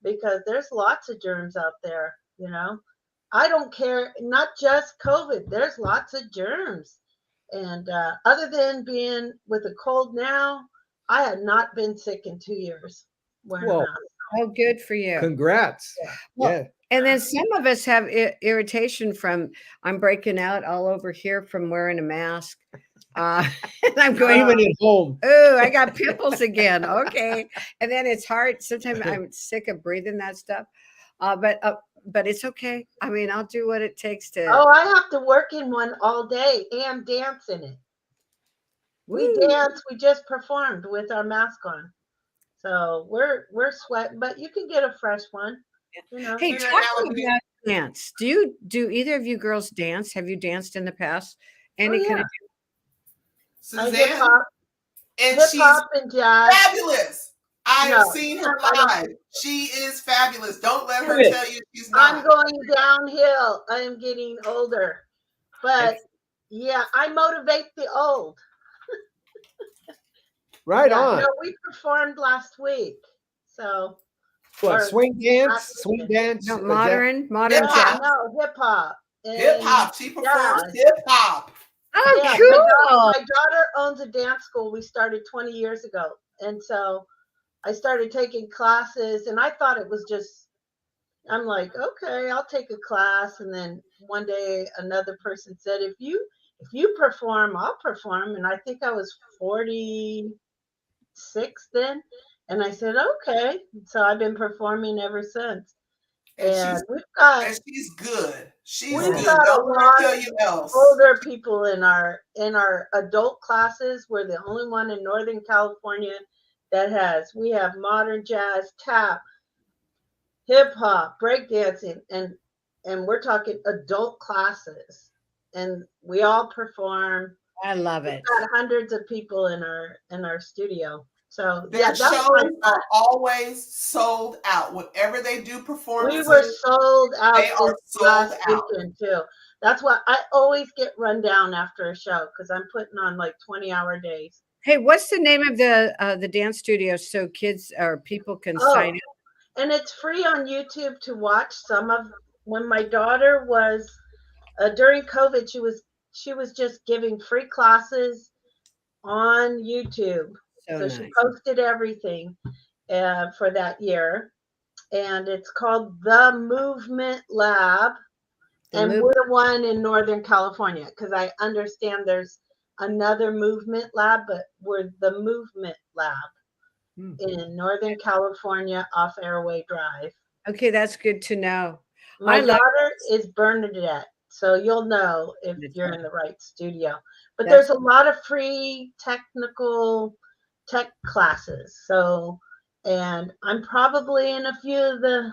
because there's lots of germs out there. You know, I don't care. Not just COVID. There's lots of germs, and other than being with a cold now, I had not been sick in 2 years wearing a Whoa. mask. oh, good for you. Congrats. Well, Yeah. And then some of us have irritation from I'm breaking out all over here from wearing a mask. And I'm going, Even at home. oh, I got pimples again. Okay. And then it's hard. Sometimes I'm sick of breathing that stuff. But it's okay. I mean, I'll do what it takes to. Oh, I have to work in one all day and dance in it. We dance. We just performed with our mask on, so we're sweating. But you can get a fresh one. You know. Hey, talking about dance, do either of you girls dance? Have you danced in the past? Any kind of Suzanne, hip hop and jazz. Fabulous. I have seen her live. She is fabulous. Don't let her tell you she's not. I'm going downhill. I'm getting older, but yeah, I motivate the old. Right on. No, we performed last week, so. What, swing dance? Swing dance? No, modern jazz. No, hip hop. Hip hop. She performs hip hop. Oh, yeah, cool. My daughter owns a dance school. We started 20 years ago. And so I started taking classes, and I thought it was just, I'm like, okay, I'll take a class. And then one day another person said, if you perform, I'll perform. And I think I was 46 then. And I said, okay. So I've been performing ever since. And she's good. She's we've good. got Don't a lot tell you else. older people in our adult classes. We're the only one in Northern California that we have modern jazz, tap, hip hop, breakdancing, and we're talking adult classes. And we all perform. I love it. We've got hundreds of people in our studio. So their shows are always sold out. Whenever they do performances, we were sold out. They are sold out too. That's why I always get run down after a show because I'm putting on like 20-hour days. Hey, what's the name of the dance studio so kids or people can sign up? And it's free on YouTube to watch. Some of when my daughter was during COVID, she was just giving free classes on YouTube. So she posted everything for that year, and it's called The Movement Lab, and we're the one in Northern California because I understand there's another movement lab, but we're the Movement Lab in Northern California off Airway Drive. Okay, that's good to know. My daughter is Bernadette, so you'll know if you're in the right studio. But there's a lot of free tech classes. So, and I'm probably in a few of the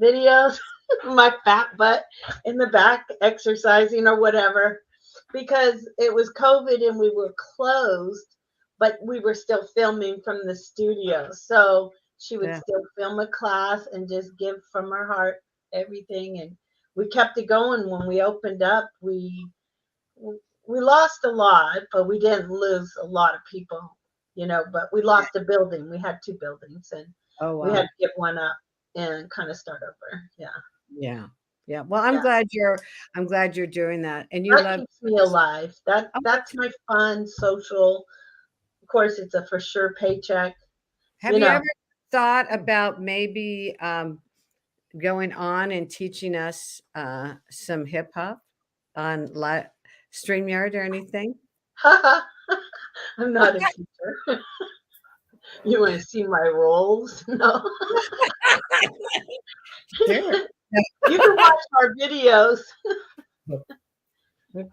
videos, my fat butt in the back exercising or whatever, because it was COVID and we were closed, but we were still filming from the studio. So she would still film a class and just give from her heart everything. And we kept it going. When we opened up, we lost a lot, but we didn't lose a lot of people. But we lost a building. We had 2 buildings, and we had to get one up and kind of start over. Yeah. Well, I'm glad you're doing that, and that keeps me alive. That's my fun social. Of course, it's a for sure paycheck. Have you ever thought about maybe going on and teaching us some hip hop on StreamYard or anything? I'm not a teacher. You want to see my roles? No. Sure. You can watch our videos.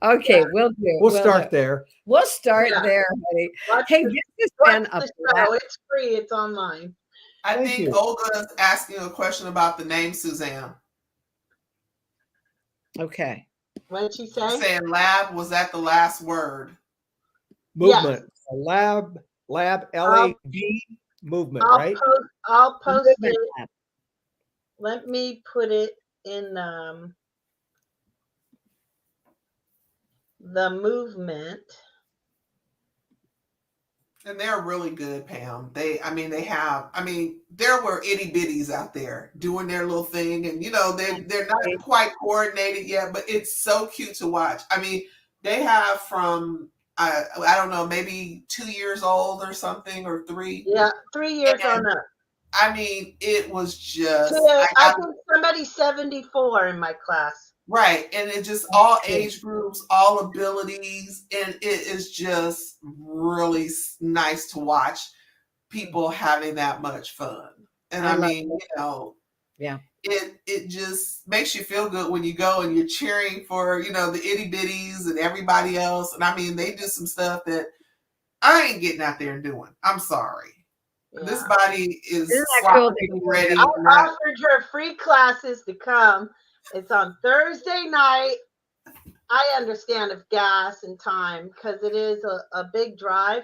Okay, we'll do. We'll start there. We'll start there, honey. Hey, this has been a show. It's free. It's online. I think Olga is asking a question about the name Suzanne. Okay. What did she say? She's saying lab, was that the last word? Movement. A lab Lab, LAB movement, right? I'll post it. Let me put it in the movement. And they're really good, Pam. There were itty bitties out there doing their little thing, and they're not quite coordinated yet, but it's so cute to watch. I mean, they have from I don't know, maybe 2 years old or something, or 3. Yeah, 3 years on up. I mean, it was just I think somebody's 74 in my class. Right. And it just all age groups, all abilities. And it is just really nice to watch people having that much fun. And I mean, yeah, it just makes you feel good when you go and you're cheering for, the itty bitties and everybody else. And I mean, they do some stuff that I ain't getting out there and doing. I'm sorry. Yeah. This body is ready. I offered her free classes to come. It's on Thursday night. I understand of gas and time because it is a big drive,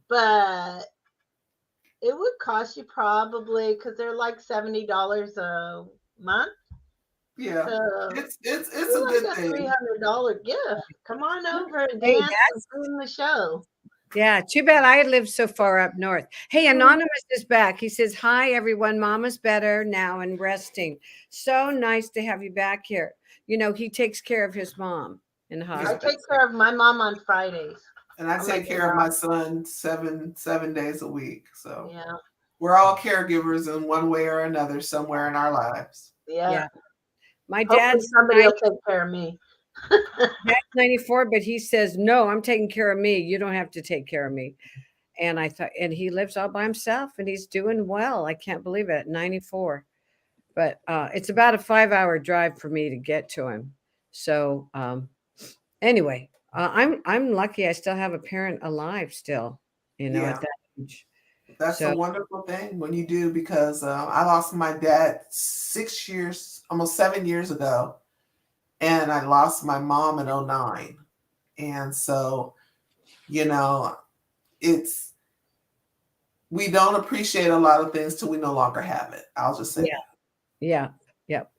but it would cost you probably, because they're like $70 a month. Yeah, so it's a good thing. $300 gift. Come on over and dance and film the show. Yeah, too bad I live so far up north. Hey, Anonymous is back. He says, hi, everyone. Mama's better now and resting. So nice to have you back here. He takes care of his mom in the hospital. I take care of my mom on Fridays. And I take care of my son 7 days a week. So yeah, we're all caregivers in one way or another somewhere in our lives. Yeah. My dad's somebody will take care of me. Dad's 94, but he says, no, I'm taking care of me. You don't have to take care of me. And I thought, and he lives all by himself and he's doing well. I can't believe it. 94. But it's about a 5-hour drive for me to get to him. So anyway, I'm lucky I still have a parent alive still, at that age. That's a wonderful thing when you do, because I lost my dad 6 years, almost 7 years ago. And I lost my mom in 2009. And so, we don't appreciate a lot of things till we no longer have it. I'll just say that. Yeah. Yep.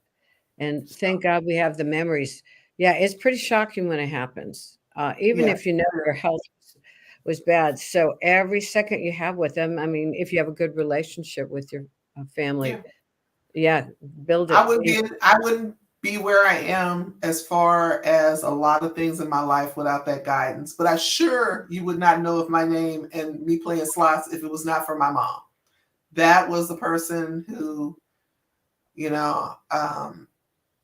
And thank God we have the memories. Yeah, it's pretty shocking when it happens. Even if your health was bad. So every second you have with them, I mean, if you have a good relationship with your family, build it. I wouldn't be where I am as far as a lot of things in my life without that guidance. But you would not know of my name and me playing slots if it was not for my mom. That was the person who,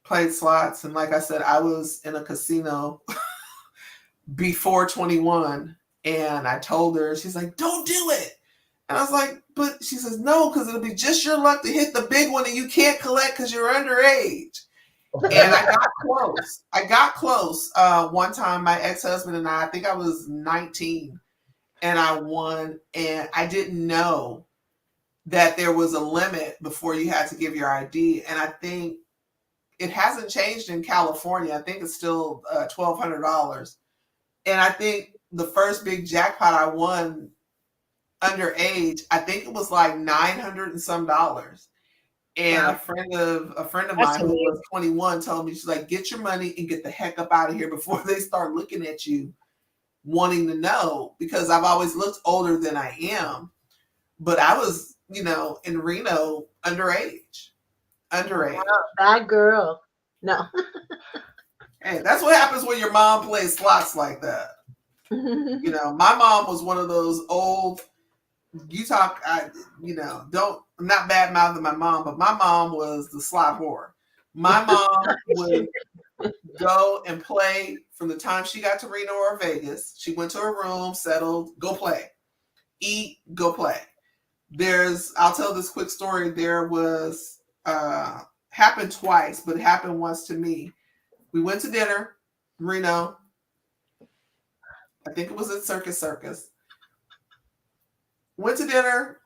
played slots. And like I said, I was in a casino before 21. And I told her, she's like, don't do it. And I was like, but she says, no, because it'll be just your luck to hit the big one and you can't collect because you're underage. And I got close. One time, my ex-husband and I think I was 19, and I won. And I didn't know that there was a limit before you had to give your ID. And I think it hasn't changed in California. I think it's still $1,200. And I think the first big jackpot I won underage, I think it was like $900 and some. And a friend of mine who was 21 told me, she's like, get your money and get the heck up out of here before they start looking at you wanting to know, because I've always looked older than I am. But I was, in Reno, underage. Wow, bad girl. No. Hey, that's what happens when your mom plays slots like that. My mom was one of those old, I'm not bad mouthing my mom, but my mom was the slot whore. My mom would go and play from the time she got to Reno or Vegas. She went to her room, settled, go play, eat, go play. I'll tell this quick story. There was, happened twice, but it happened once to me. We went to dinner, Reno. I think it was at Circus. Went to dinner.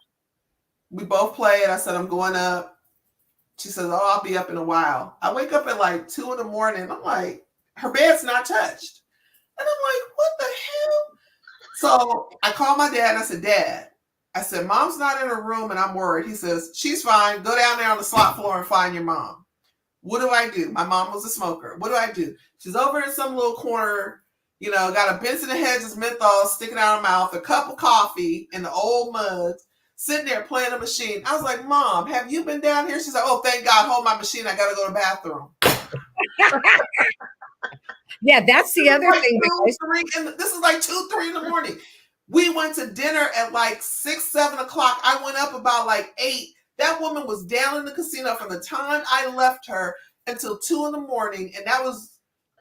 We both played. I said, I'm going up. She says, oh, I'll be up in a while. I wake up at like 2 a.m. I'm like, her bed's not touched. And I'm like, what the hell? So I called my dad and I said, Dad, I said, Mom's not in her room and I'm worried. He says, she's fine. Go down there on the slot floor and find your mom. What do I do? My mom was a smoker. What do I do? She's over in some little corner, got a Benson & Hedges menthol sticking out of her mouth, a cup of coffee in the old mugs, sitting there playing a machine. I was like, Mom, have you been down here? She's like, oh, thank God, hold my machine. I got to go to the bathroom. Yeah, that's the other thing. This is like 2, 3 in the morning. We went to dinner at like 6, 7 o'clock. I went up about like 8. That woman was down in the casino from the time I left her until 2 in the morning. And that was,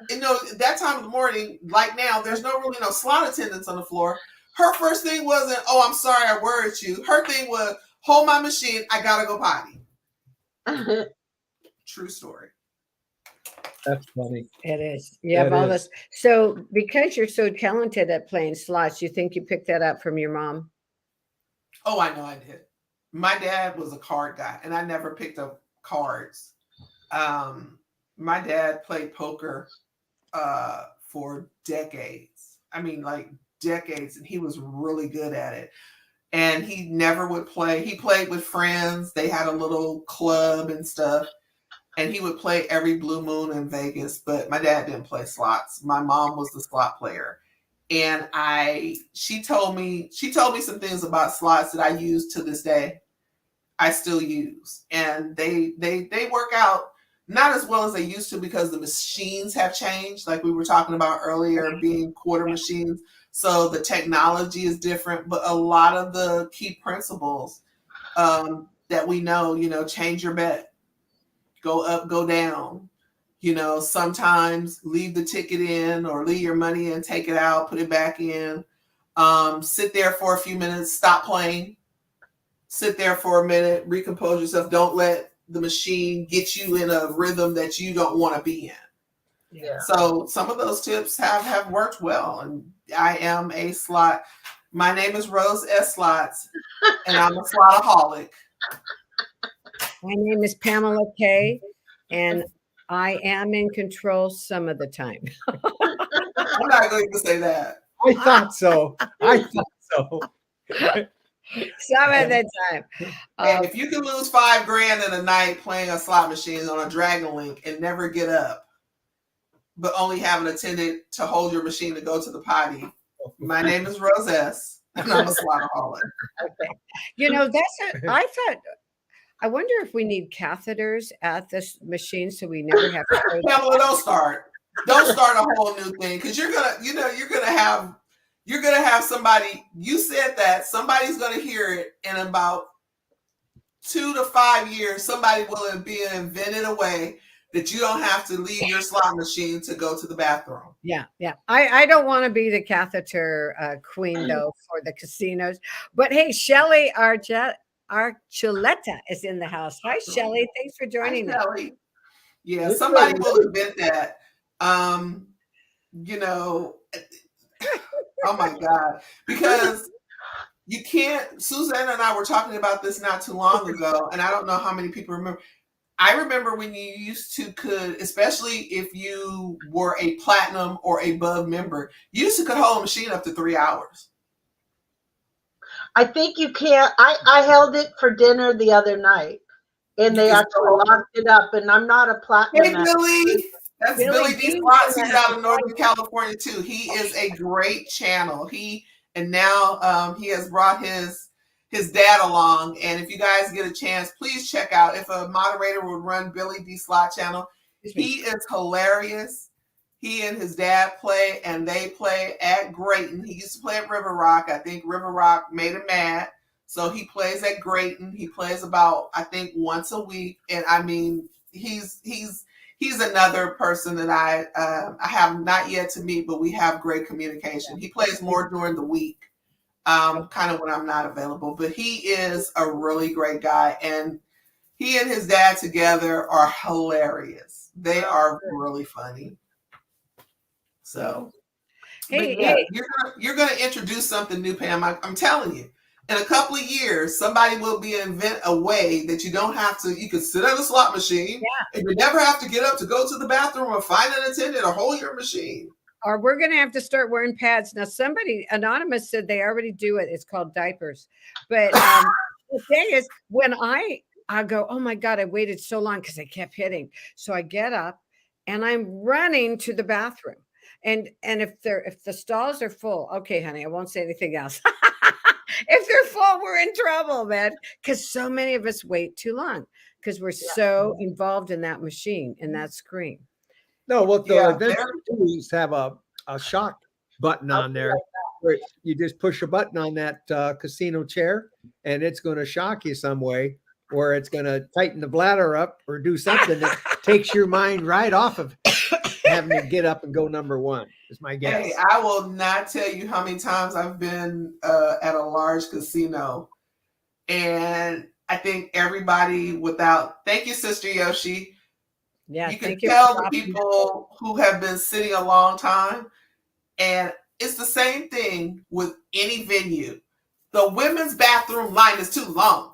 that time of the morning, like now, there's really no slot attendants on the floor. Her first thing wasn't, oh, I'm sorry, I worried you. Her thing was, hold my machine. I got to go potty. True story. That's funny. It is. You have all this. So because you're so talented at playing slots, you think you picked that up from your mom? Oh, I know I did. My dad was a card guy, and I never picked up cards. My dad played poker for decades. I mean, like decades, and he was really good at it. And he never would play. He played with friends. They had a little club and stuff. And he would play every blue moon in Vegas, but my dad didn't play slots. My mom was the slot player. And she told me some things about slots that I use to this day. I still use. And they work out not as well as they used to because the machines have changed, like we were talking about earlier, being quarter machines. So the technology is different, but a lot of the key principles that we know, change your bet. Go up, go down, sometimes leave the ticket in or leave your money in, take it out, put it back in, sit there for a few minutes, stop playing, sit there for a minute, recompose yourself. Don't let the machine get you in a rhythm that you don't want to be in. Yeah. So some of those tips have worked well. And I am a slot. My name is Rose S. Slots, and I'm a slotaholic. My name is Pamela K, and I am in control some of the time. I'm not going to say that. I thought so. Some of the time. And if you can lose $5,000 in a night playing a slot machine on a Dragon Link and never get up, but only have an attendant to hold your machine to go to the potty, my name is Rose S, and I'm a slotaholic. Okay. I wonder if we need catheters at this machine so we never have to. Pamela, don't start a whole new thing because you're gonna have somebody. You said that somebody's gonna hear it in about 2 to 5 years. Somebody will be invented a way that you don't have to leave your slot machine to go to the bathroom. Yeah. I don't want to be the catheter queen though for the casinos. But hey, Shelly Archuleta is in the house. Hi, Shelly. Thanks for joining us. Yeah, somebody will invent that. Oh my God. Because you can't, Susanna and I were talking about this not too long ago, and I don't know how many people remember. I remember when you used to especially if you were a platinum or above member, you used to could hold a machine up to 3 hours. I think you can't. I held it for dinner the other night, and they actually locked it up. And I'm not a platinum. Hey, Billy. That's Billy D. Slots. He's out of Northern California too. He is a great channel. Now he has brought his dad along. And if you guys get a chance, please check out. If a moderator would run Billy D. Slot channel, he is hilarious. He and his dad play, and they play at Grayton. He used to play at River Rock. I think River Rock made him mad. So he plays at Grayton. He plays about, I think, once a week. And I mean, he's another person that I have not yet to meet, but we have great communication. He plays more during the week, kind of when I'm not available. But he is a really great guy. And he and his dad together are hilarious. They are really funny. So, hey. You're going to introduce something new, Pam. I'm telling you, in a couple of years, somebody will invent a way that you don't have to. You can sit at a slot machine, and you never have to get up to go to the bathroom or find an attendant or hold your machine. or we're going to have to start wearing pads. Now, somebody anonymous said they already do it. It's called diapers. But the thing is, when I go, oh my God, I waited so long because I kept hitting. So I get up and I'm running to the bathroom. And if the stalls are full, okay, honey, I won't say anything else. If they're full, we're in trouble, man. Because so many of us wait too long because we're so involved in that machine, in that screen. No, what the events do is have a shock button on there where you just push a button on that casino chair and it's going to shock you some way, or it's going to tighten the bladder up or do something that takes your mind right off of having to get up and go number one, is my guess. Hey, I will not tell you how many times I've been at a large casino, and I think everybody thank you, Sister Yoshi. Yeah, you can tell the people who have been sitting a long time, and it's the same thing with any venue. The women's bathroom line is too long.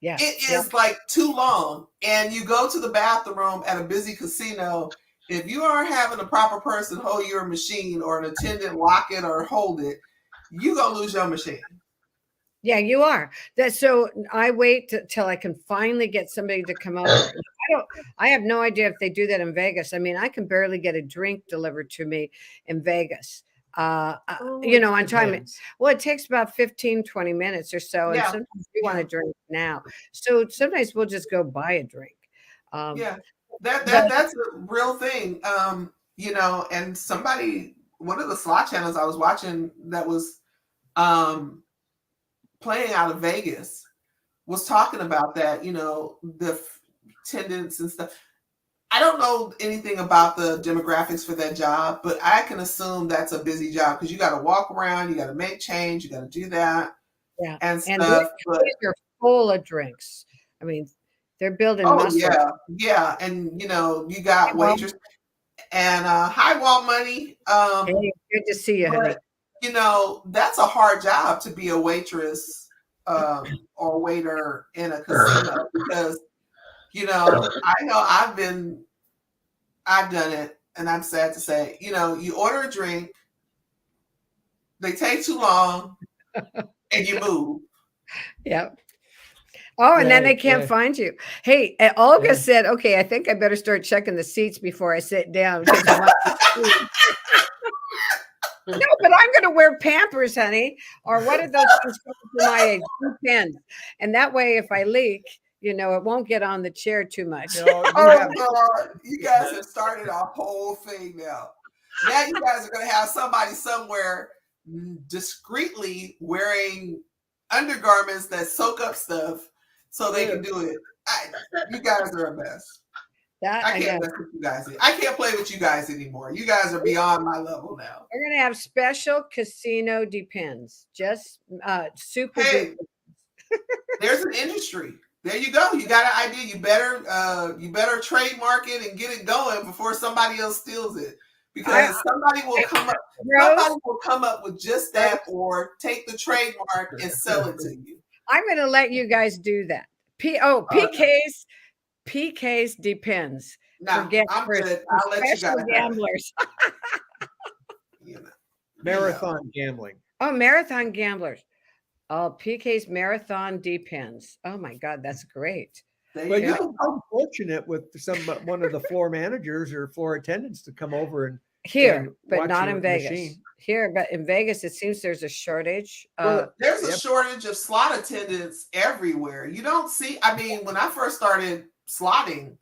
Yeah, it is like too long, and you go to the bathroom at a busy casino. If you aren't having a proper person hold your machine or an attendant lock it or hold it, you're going to lose your machine. Yeah, you are. So I wait till I can finally get somebody to come over. I have no idea if they do that in Vegas. I mean, I can barely get a drink delivered to me in Vegas. On time. Well, it takes about 15, 20 minutes or so. And sometimes we want a drink now. So sometimes we'll just go buy a drink. That's a real thing. And one of the slot channels I was watching that was playing out of Vegas was talking about that, the attendance and stuff. I don't know anything about the demographics for that job, but I can assume that's a busy job because you got to walk around, you got to make change, you got to do that. Yeah. And these are full of drinks. I mean, they're building muscle. Yeah. And, you got waitress and high wall money. Hey, good to see you, honey. That's a hard job to be a waitress or waiter in a casino because, I know I've done it, and I'm sad to say, you order a drink, they take too long, and you move. Yep. Oh, and then they can't find you. Hey, Olga said, okay, I think I better start checking the seats before I sit down. No, but I'm going to wear Pampers, honey. Or what are those things for my pens? And that way, if I leak, it won't get on the chair too much. God, you guys have started a whole thing now. Now you guys are going to have somebody somewhere discreetly wearing undergarments that soak up stuff so they can do it. You guys are a mess. I can't mess with you guys. I can't play with you guys anymore. You guys are beyond my level now. We're gonna have special casino depends. Just super. Hey, there's an industry. There you go. You got an idea. You better trademark it and get it going before somebody else steals it. Because somebody will come up with just that, or take the trademark and sell it to you. I'm going to let you guys do that. PK's depends. No, I'm good. I'll let you guys gamblers. Marathon gambling. Oh, marathon gamblers. Oh, PK's marathon depends. Oh my God, that's great. But you're unfortunate with one of the floor managers or floor attendants to come over and but not in Vegas. Machine. Here, but in Vegas, it seems there's a shortage. There's a shortage of slot attendants everywhere. You don't see. I mean, when I first started slotting,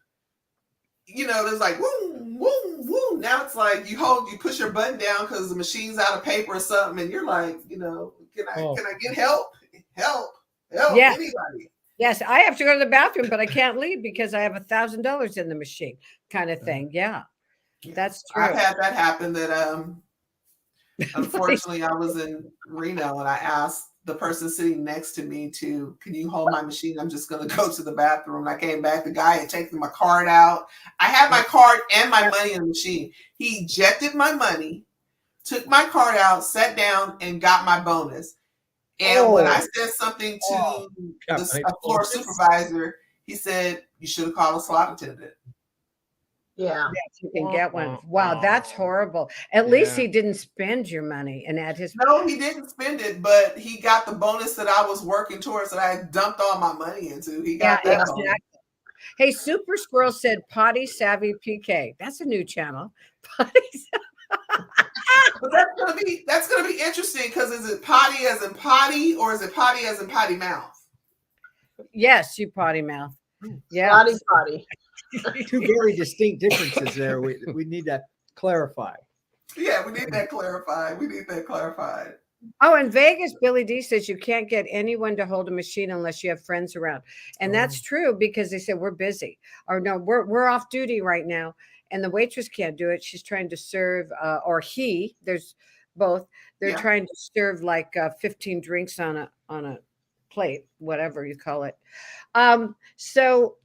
there's like woo, woo, woo. Now it's like you push your button down because the machine's out of paper or something, and you're like, can I get help? Help! Yes. Anybody? Yes, I have to go to the bathroom, but I can't leave because I have $1,000 in the machine, kind of thing. Yeah, that's true. I've had that happen. That unfortunately, I was in Reno and I asked the person sitting next to me can you hold my machine? I'm just going to go to the bathroom. And I came back. The guy had taken my card out. I had my card and my money in the machine. He ejected my money, took my card out, sat down, and got my bonus. And when I said something to a floor supervisor, he said, you should have called a slot attendant. Yeah. Yes, you can get one. Wow, that's horrible. At least he didn't spend your money and add his. No, he didn't spend it, but he got the bonus that I was working towards that I dumped all my money into. He got that exactly. bonus. Hey, Super Squirrel said Potty Savvy PK. That's a new channel. Potty. But that's gonna be interesting because is it potty as in potty or is it potty as in potty mouth? Yes, you potty mouth. Yeah, potty. Two very distinct differences there. We need to clarify. Yeah, we need that clarified. Oh, in Vegas, Billy D says you can't get anyone to hold a machine unless you have friends around, and that's true because they said we're busy or no, we're off duty right now, and the waitress can't do it. She's trying to serve, or he. There's both. They're trying to serve like 15 drinks on a plate, whatever you call it. So,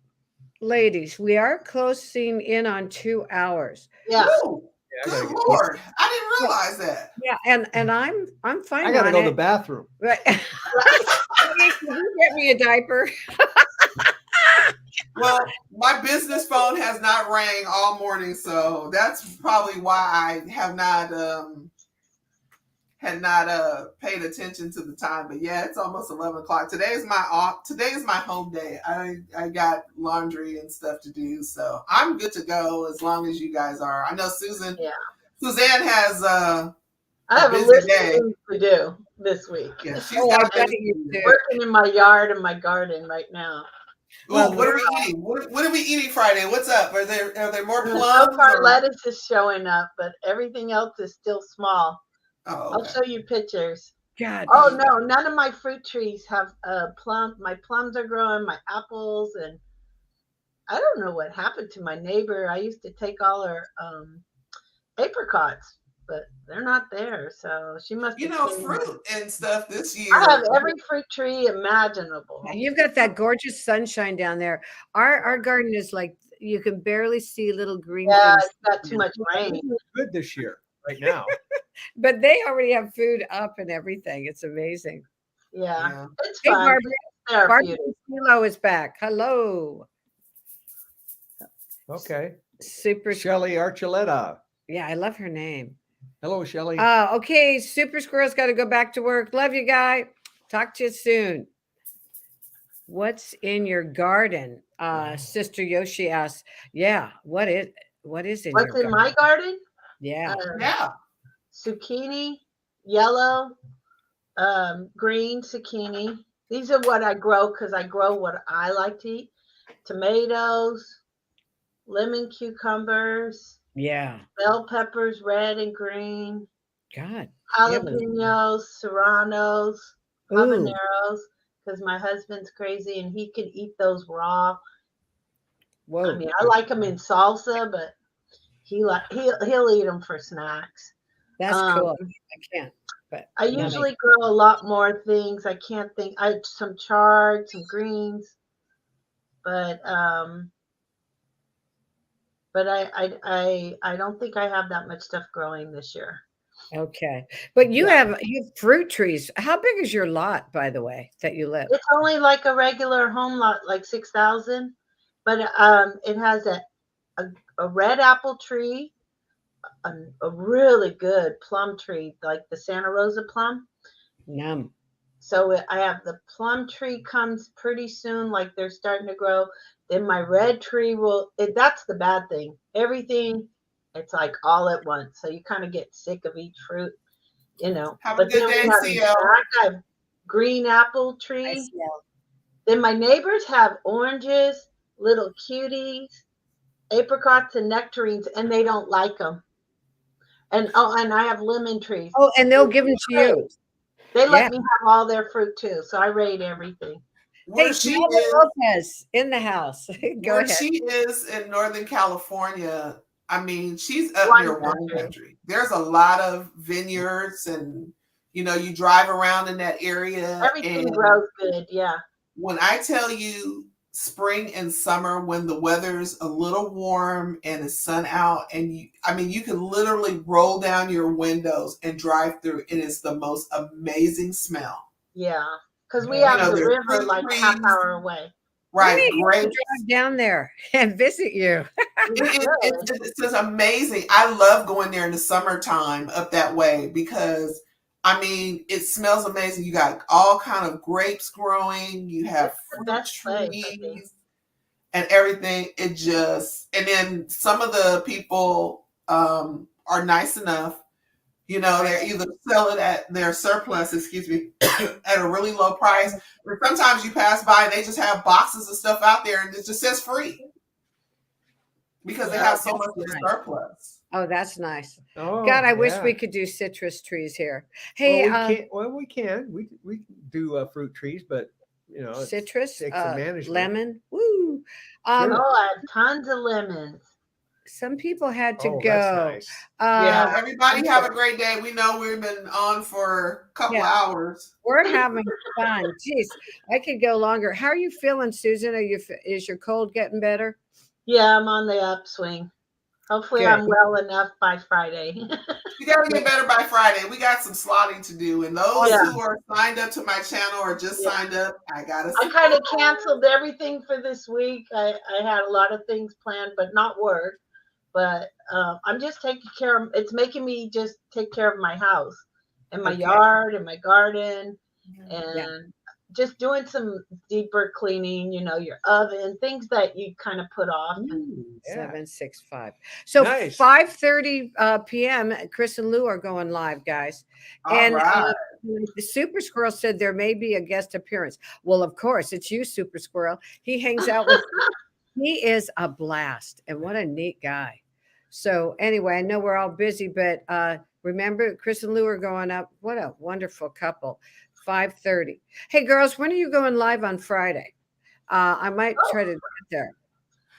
ladies, we are closing in on 2 hours. Yeah. Ooh. Good Lord, I didn't realize that. Yeah, and I'm fine. I gotta go to the bathroom. Right. Can you get me a diaper? Well, my business phone has not rang all morning, so that's probably why I have not paid attention to the time. But yeah, it's almost 11 o'clock. Today is my home day. I got laundry and stuff to do, so I'm good to go as long as you guys are. I know Suzanne has I have a list of things to do this week. Yeah, she's got working in my yard and my garden right now. Well, what are we eating? What are we eating Friday? What's up? Are there more plums? So far, lettuce is showing up, but everything else is still small. Oh, okay. I'll show you pictures. God. Oh no, none of my fruit trees have plum. My plums are growing, my apples, and I don't know what happened to my neighbor. I used to take all her apricots, but they're not there. So she must. Fruit and stuff this year. I have every fruit tree imaginable. You've got that gorgeous sunshine down there. Our garden is like you can barely see little green. Yeah, things. it's got too much rain. It's good this year, right now. But they already have food up and everything. It's amazing. Yeah. It's hey, fun. Barbara Kilo is back. Hello. Okay. Super Shelly Archuleta. Yeah, I love her name. Hello, Shelly. Okay, Super Squirrel's got to go back to work. Love you, guy. Talk to you soon. What's in your garden? Sister Yoshi asks. Yeah, what is in What's your in my garden? Yeah. Zucchini, yellow, green zucchini. These are what I grow because I grow what I like to eat. Tomatoes, lemon cucumbers. Yeah. Bell peppers, red and green. God. Jalapenos, serranos, habaneros, because my husband's crazy and he can eat those raw. Whoa. I mean, I like them in salsa, but he'll eat them for snacks. That's cool. I can't. But I usually grow a lot more things. I can't think. Some chard, some greens, but I don't think I have that much stuff growing this year. Okay, but you have fruit trees. How big is your lot, by the way, that you live? It's only like a regular home lot, like 6,000, but it has a red apple tree, a really good plum tree, like the Santa Rosa plum. Yum. So I have the plum tree comes pretty soon, like they're starting to grow. Then my red tree that's the bad thing. Everything, it's like all at once. So you kind of get sick of each fruit, Have a good day, CL. I have green apple tree. Then my neighbors have oranges, little cuties, apricots, and nectarines, and they don't like them. And I have lemon trees. Oh, and they'll give them to you. They let me have all their fruit too, so I rate everything. Hey, Lopez in the house. Go ahead. She is in Northern California. I mean, she's up near wine country. There's a lot of vineyards, and you drive around in that area. Everything grows good, yeah. When I tell you spring and summer, when the weather's a little warm and the sun out, and you can literally roll down your windows and drive through. It is the most amazing smell. Yeah, because we have the river like half hour away. Right, great. Drive down there and visit you. It's just amazing. I love going there in the summertime up that way because I mean it smells amazing. You got all kind of grapes growing. You have fruit trees and everything. It just and then some of the people are nice enough. You know, they're either sell it at their surplus, at a really low price. Or sometimes you pass by and they just have boxes of stuff out there and it just says free. Because they have so much of the surplus. Oh, that's nice. Oh, God, I wish we could do citrus trees here. Hey, we can. We do fruit trees, but you know, citrus, lemon. Woo. Sure. I had tons of lemons. Some people had to go. That's nice. Yeah, everybody have a great day. We know we've been on for a couple hours. We're having fun. Jeez, I could go longer. How are you feeling, Susan? Is your cold getting better? Yeah, I'm on the upswing. Hopefully I'm well enough by Friday. You gotta get better by Friday. We got some slotting to do. And those who are signed up to my channel or just signed up, I kind of canceled everything for this week. I had a lot of things planned, but not work. But I'm just taking care of, it's making me just take care of my house and my yard and my garden and just doing some deeper cleaning, you know, your oven, things that you kind of put off. 765. So 5:30 p.m. Chris and Lou are going live, guys. And the Super Squirrel said there may be a guest appearance. Well, of course, it's you, Super Squirrel. He hangs out with he is a blast and what a neat guy. So anyway, I know we're all busy, but remember, Chris and Lou are going up. What a wonderful couple. 5:30. Hey, girls, when are you going live on Friday? I might try to get there.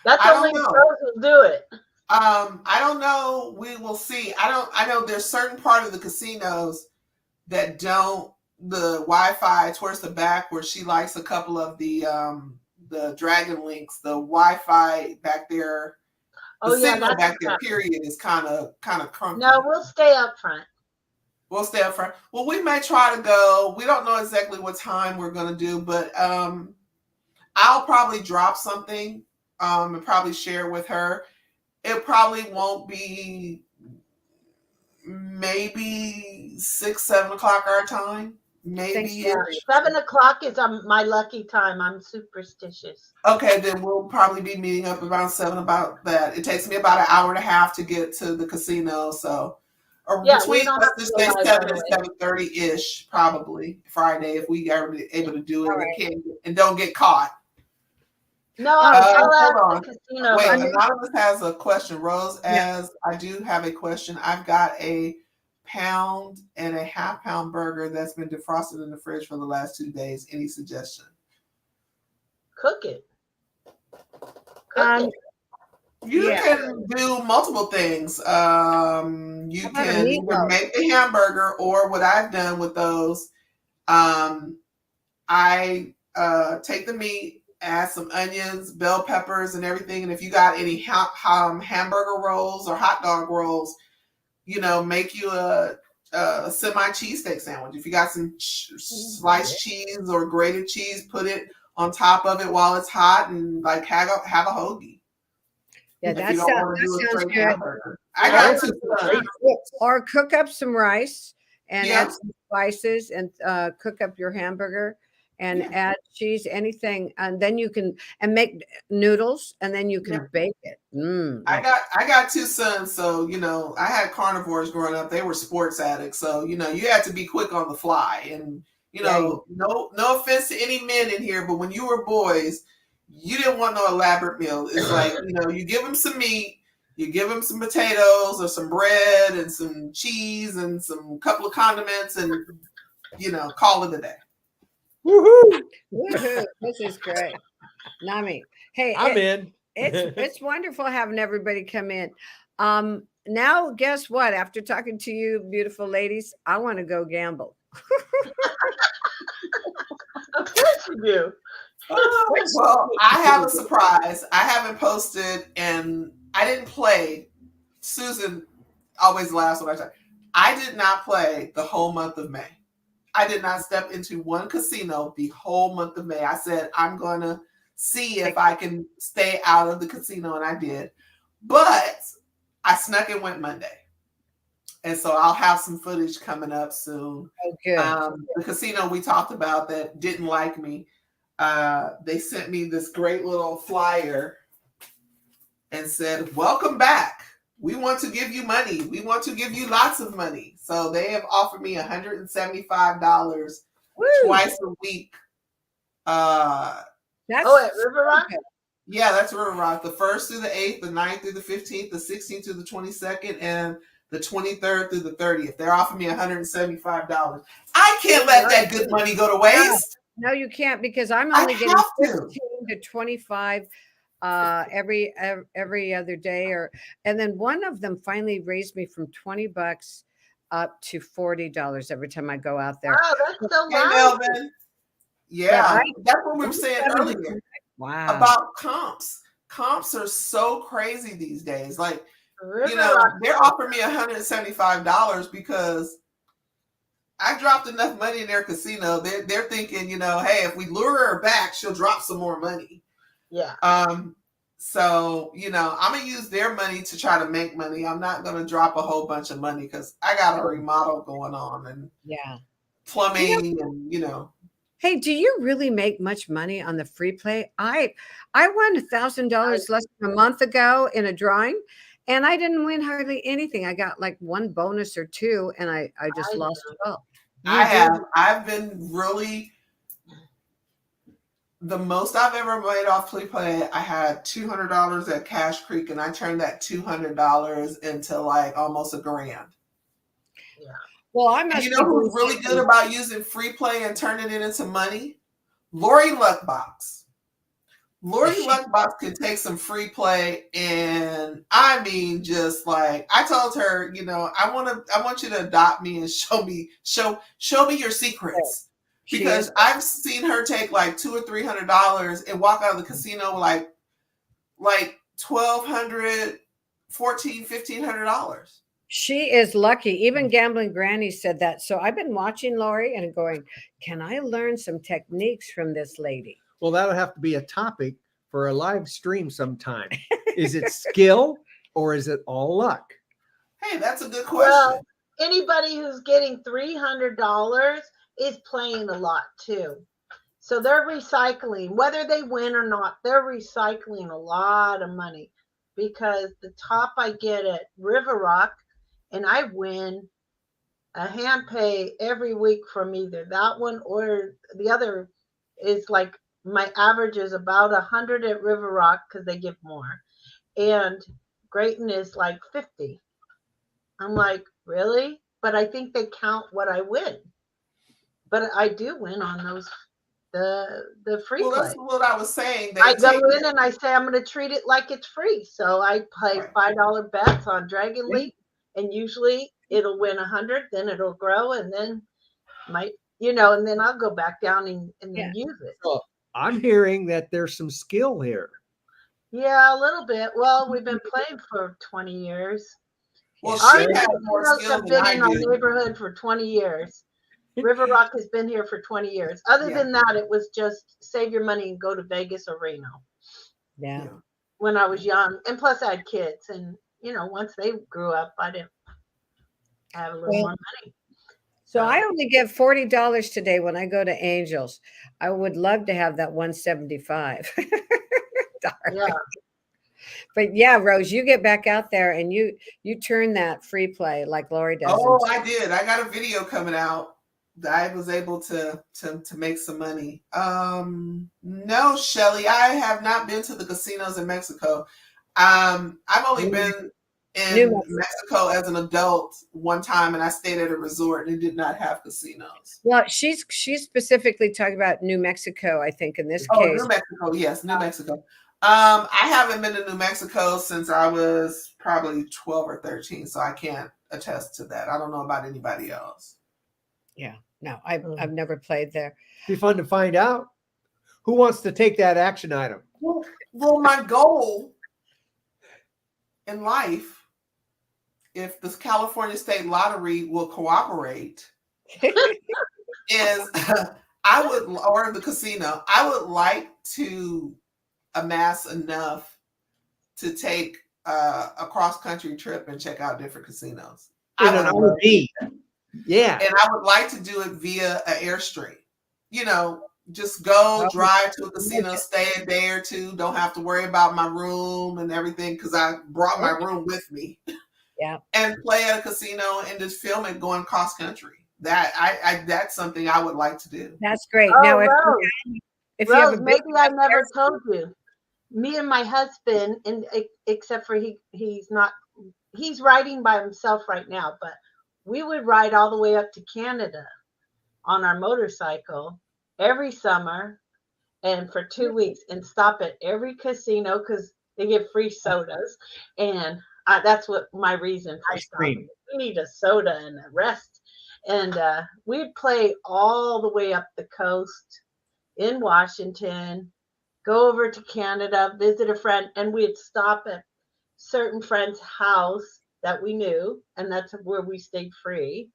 That's only girls will do it. I don't know. We will see. I know there's certain part of the casinos that don't the Wi-Fi towards the back where she likes a couple of the Dragon Links. The Wi-Fi back there. The signal back there, period, is kind of crummy. No, we'll stay up front. We'll stay up front. Well, we may try to go. We don't know exactly what time we're going to do, but I'll probably drop something and probably share with her. It probably won't be maybe 6, 7 o'clock our time. Maybe 7 o'clock is my lucky time. I'm superstitious. Okay, then we'll probably be meeting up around 7 about that. It takes me about an hour and a half to get to the casino, so between let's just say 7 and 7:30-ish, probably Friday if we are able to do it and don't get caught. No, hold on. Wait, Anonymous has a question. Rose, I do have a question. I've got a 1.5 pound burger that's been defrosted in the fridge for the last 2 days. Any suggestion? Cook it. You can do multiple things. You can either make the hamburger, or what I've done with those, I take the meat, add some onions, bell peppers, and everything. And if you got any hamburger rolls or hot dog rolls, you know, make you a semi cheesesteak sandwich. If you got some sliced cheese or grated cheese, put it on top of it while it's hot, and like have a hoagie. Yeah, that sounds good. Hamburger. I got to or cook up some rice and add some spices and cook up your hamburger and add cheese, anything, and then you can make noodles and then you can bake it. I got 2 sons, so you know I had carnivores growing up. They were sports addicts, so you know you had to be quick on the fly. And you know, no offense to any men in here, but when you were boys, you didn't want no elaborate meal. It's like, you know, you give them some meat, you give them some potatoes or some bread and some cheese and some couple of condiments, and you know, call it a day. Woohoo! Woohoo! This is great. Nami. Hey, I'm in. It's wonderful having everybody come in. Now, guess what? After talking to you, beautiful ladies, I want to go gamble. Of course you do. Well, I have a surprise. I haven't posted, and I didn't play. Susan always laughs when I talk. I did not play the whole month of May. I did not step into one casino the whole month of May. I said, I'm going to see if I can stay out of the casino, and I did. But I snuck and went Monday. And so I'll have some footage coming up soon. Oh, good. The casino we talked about that didn't like me, they sent me this great little flyer and said, welcome back. We want to give you money. We want to give you lots of money. So they have offered me $175 twice a week. At River Rock? Yeah, that's River Rock. The 1st through the 8th, the 9th through the 15th, the 16th through the 22nd, and the 23rd through the 30th. They're offering me $175. I can't let that good money go to waste. No, you can't, because I'm only getting 15 to 25 every other day, and then one of them finally raised me from $20 up to $40 every time I go out there. Wow, that's so nice. Melvin, yeah, that's what we were saying earlier. Wow. About comps. Comps are so crazy these days. Like, they're offering me $175 because I dropped enough money in their casino. They're thinking, hey, if we lure her back, she'll drop some more money. Yeah. So, I'm going to use their money to try to make money. I'm not going to drop a whole bunch of money because I got a remodel going on and plumbing and. Hey, do you really make much money on the free play? I won $1,000 less than a month ago in a drawing, and I didn't win hardly anything. I got like one bonus or two, and I just lost it all. I've been really, the most I've ever made off free play, I had $200 at Cash Creek, and I turned that $200 into like almost $1,000. Yeah. Well, I'm not. You know who's really good about using free play and turning it into money? Lori Luckbox. Lori Luckbox can take some free play, and I mean, just like I told her, I want you to adopt me and show me your secrets, because I've seen her take like $200 or $300 and walk out of the casino with like $1,200, $1,400, $1,500. She is lucky. Even Gambling Granny said that. So I've been watching Lori and going, can I learn some techniques from this lady? Well, that'll have to be a topic for a live stream sometime. Is it skill or is it all luck? Hey, that's a good question. Well, anybody who's getting $300 is playing a lot too. So they're recycling, whether they win or not, they're recycling a lot of money, because the top I get at River Rock, and I win a hand pay every week from either that one or the other, is like my average is about 100 at River Rock because they give more, and Grayton is like 50. I'm like, really? But I think they count what I win. But I do win on those the free play. That's what I was saying. I go in and I say I'm going to treat it like it's free. So I play $5 bets on Dragon League. And usually it'll win 100, then it'll grow, and then and then I'll go back down and then use it. So I'm hearing that there's some skill here. Yeah, a little bit. Well, we've been playing for 20 years. Well, our she has more skill have than been I in our do. neighborhood for 20 years. River Rock has been here for 20 years. Other than that, it was just save your money and go to Vegas or Reno. Yeah. When I was young, and plus I had kids, and once they grew up, I didn't have a little more money. So I only give $40 today when I go to Angels. I would love to have that 175. Yeah. But yeah, Rose, you get back out there and you turn that free play like Lori does. Oh, I did. I got a video coming out that I was able to make some money. No, Shelly, I have not been to the casinos in Mexico. I've only been in Mexico as an adult one time, and I stayed at a resort and it did not have casinos. Well, she's specifically talking about New Mexico, I think, in this case. New Mexico, yes, New Mexico. I haven't been to New Mexico since I was probably 12 or 13, so I can't attest to that. I don't know about anybody else. Yeah, no, I've never played there. Be fun to find out. Who wants to take that action item? Well, my goal in life, if the California State Lottery will cooperate, is or the casino, I would like to amass enough to take a cross-country trip and check out different casinos. In an RV. Yeah. And I would like to do it via an Airstream. You know, just go drive to a casino, stay a day or two, don't have to worry about my room and everything because I brought my room with me. Yeah. And play at a casino and just film it going cross country. That's something I would like to do. That's great. Oh, Now, if you have Rose, a maybe I never told you. Me and my husband, and except for he's riding by himself right now, but we would ride all the way up to Canada on our motorcycle every summer and for 2 weeks and stop at every casino because they give free sodas. And that's what my reason for stopping. We need a soda and a rest. And we'd play all the way up the coast in Washington, go over to Canada, visit a friend, and we'd stop at certain friend's house that we knew, and that's where we stayed free.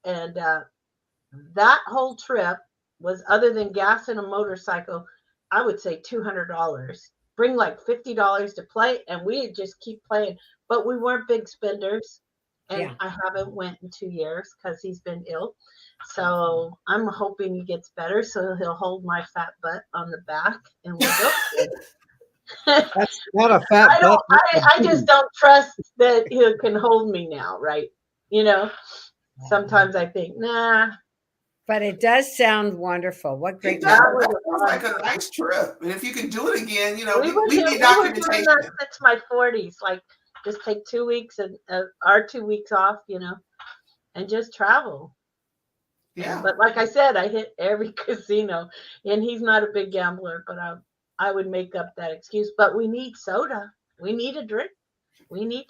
And that whole trip was, other than gas and a motorcycle, I would say $200. Bring like $50 to play, and we'd just keep playing. But we weren't big spenders, and I haven't went in 2 years because he's been ill. So I'm hoping he gets better, so he'll hold my fat butt on the back, and we'll go. That's not a fat butt. I just don't trust that he can hold me now, right? You know, sometimes I think, nah. But it does sound wonderful. What great! That sounds like a nice trip, and if you can do it again, you know, we need documentation. Since my 40s, like just take 2 weeks and our 2 weeks off, you know, and just travel. Yeah. But like I said, I hit every casino, and he's not a big gambler, but I would make up that excuse. But we need soda. We need a drink. We need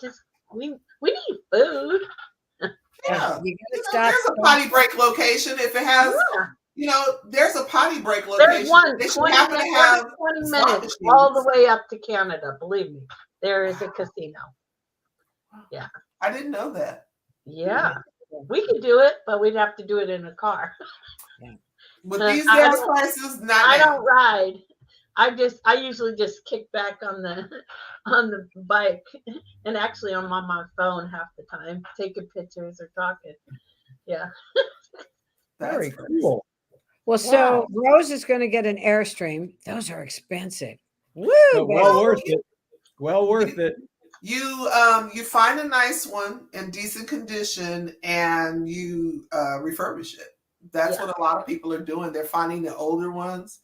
we need food. Yeah. There's a potty break location. If it has, you know, there's a potty break location. There's one. They should happen to have 20 minutes all the way up to Canada. Believe me, there is a casino. Yeah. I didn't know that. Yeah. We could do it, but we'd have to do it in a car. With these gas prices, I don't ride. I usually just kick back on the bike, and actually I'm on my phone half the time, taking pictures or talking. Yeah. Very cool. Well, so Rose is going to get an Airstream. Those are expensive. Woo! Well worth it. Well worth it. You find a nice one in decent condition and you refurbish it. That's what a lot of people are doing. They're finding the older ones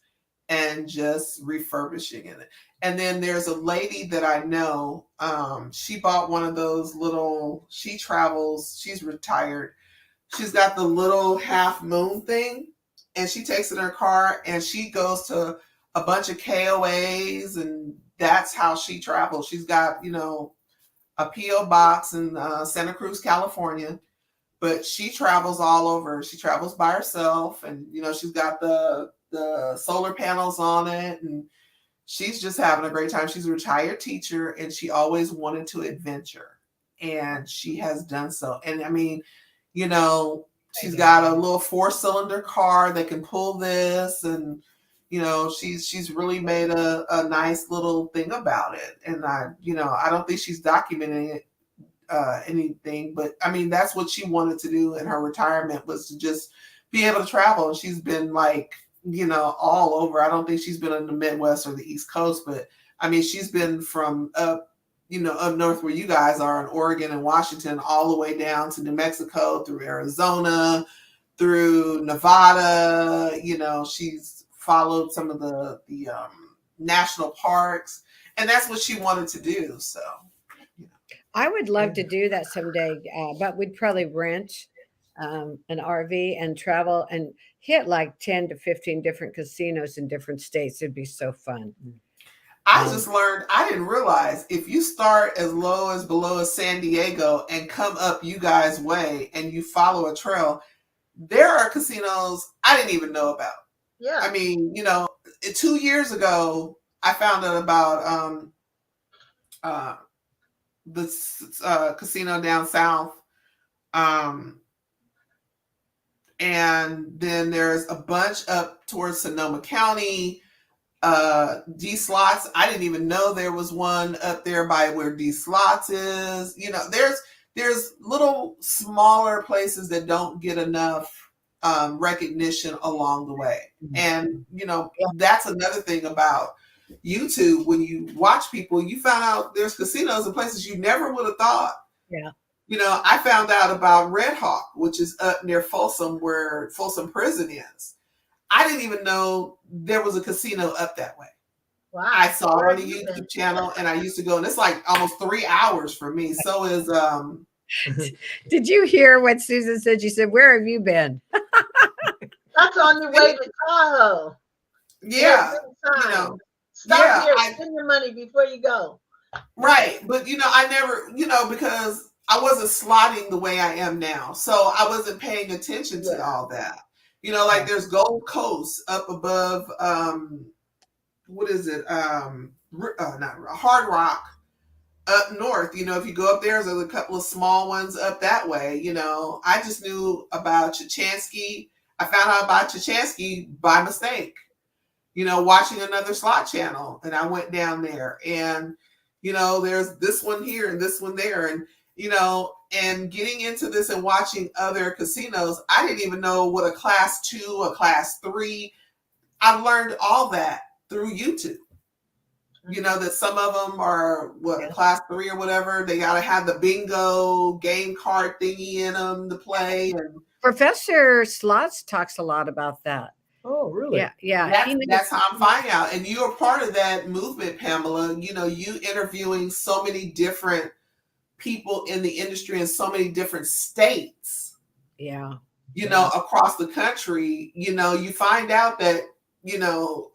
and just refurbishing it. And then there's a lady that I know. She bought one of those little. She travels. She's retired. She's got the little half moon thing, and she takes it in her car and she goes to a bunch of KOAs, and that's how she travels. She's got, you know, a P.O. box in Santa Cruz, California, but she travels all over. She travels by herself, and, you know, she's got the solar panels on it, and she's just having a great time. She's a retired teacher, and she always wanted to adventure, and she has done so. And I mean, you know, she's got a little 4-cylinder car that can pull this, and you know, she's really made a nice little thing about it. And I don't think she's documenting it anything, but I mean, that's what she wanted to do in her retirement, was to just be able to travel. And she's been like, you know, all over. I don't think she's been in the Midwest or the East Coast, but I mean, she's been from up north where you guys are in Oregon and Washington, all the way down to New Mexico, through Arizona, through Nevada. You know, she's followed some of the national parks, and that's what she wanted to do. So I would love to do that someday, but we'd probably rent an RV and travel and hit like 10 to 15 different casinos in different states. It'd be so fun. I just learned, I didn't realize, if you start as low as below as San Diego and come up you guys' way and you follow a trail, there are casinos I didn't even know about. Yeah. I mean, you know, 2 years ago, I found out about this casino down south. And then there's a bunch up towards Sonoma County. D Slots. I didn't even know there was one up there by where D Slots is. You know, there's little smaller places that don't get enough recognition along the way. And, you know, that's another thing about YouTube. When you watch people, you find out there's casinos in places you never would have thought. Yeah. You know, I found out about Red Hawk, which is up near Folsom, where Folsom Prison is. I didn't even know there was a casino up that way. Wow. I saw it on the YouTube channel, and I used to go, and it's like almost 3 hours for me. So is Did you hear what Susan said? She said, "Where have you been?" That's on your way to Tahoe. Yeah. You know, stop here, spend your money before you go. Right. But you know, I never, you know, because I wasn't slotting the way I am now. So I wasn't paying attention to all that. You know, like there's Gold Coast up above what is it? Not Hard Rock up north. You know, if you go up there's a couple of small ones up that way. You know, I just knew about Chachansky. I found out about Chachansky by mistake, you know, watching another slot channel, and I went down there, and you know, there's this one here and this one there, and you know, and getting into this and watching other casinos, I didn't even know what a class 2, a class 3. I've learned all that through YouTube. You know, that some of them are class 3 or whatever. They got to have the bingo game card thingy in them to play. And Professor Slots talks a lot about that. Oh, really? Yeah, yeah. That's how I'm finding out. And you're part of that movement, Pamela. You know, you interviewing so many different people in the industry in so many different states. Yeah. You know, across the country, you know, you find out that, you know,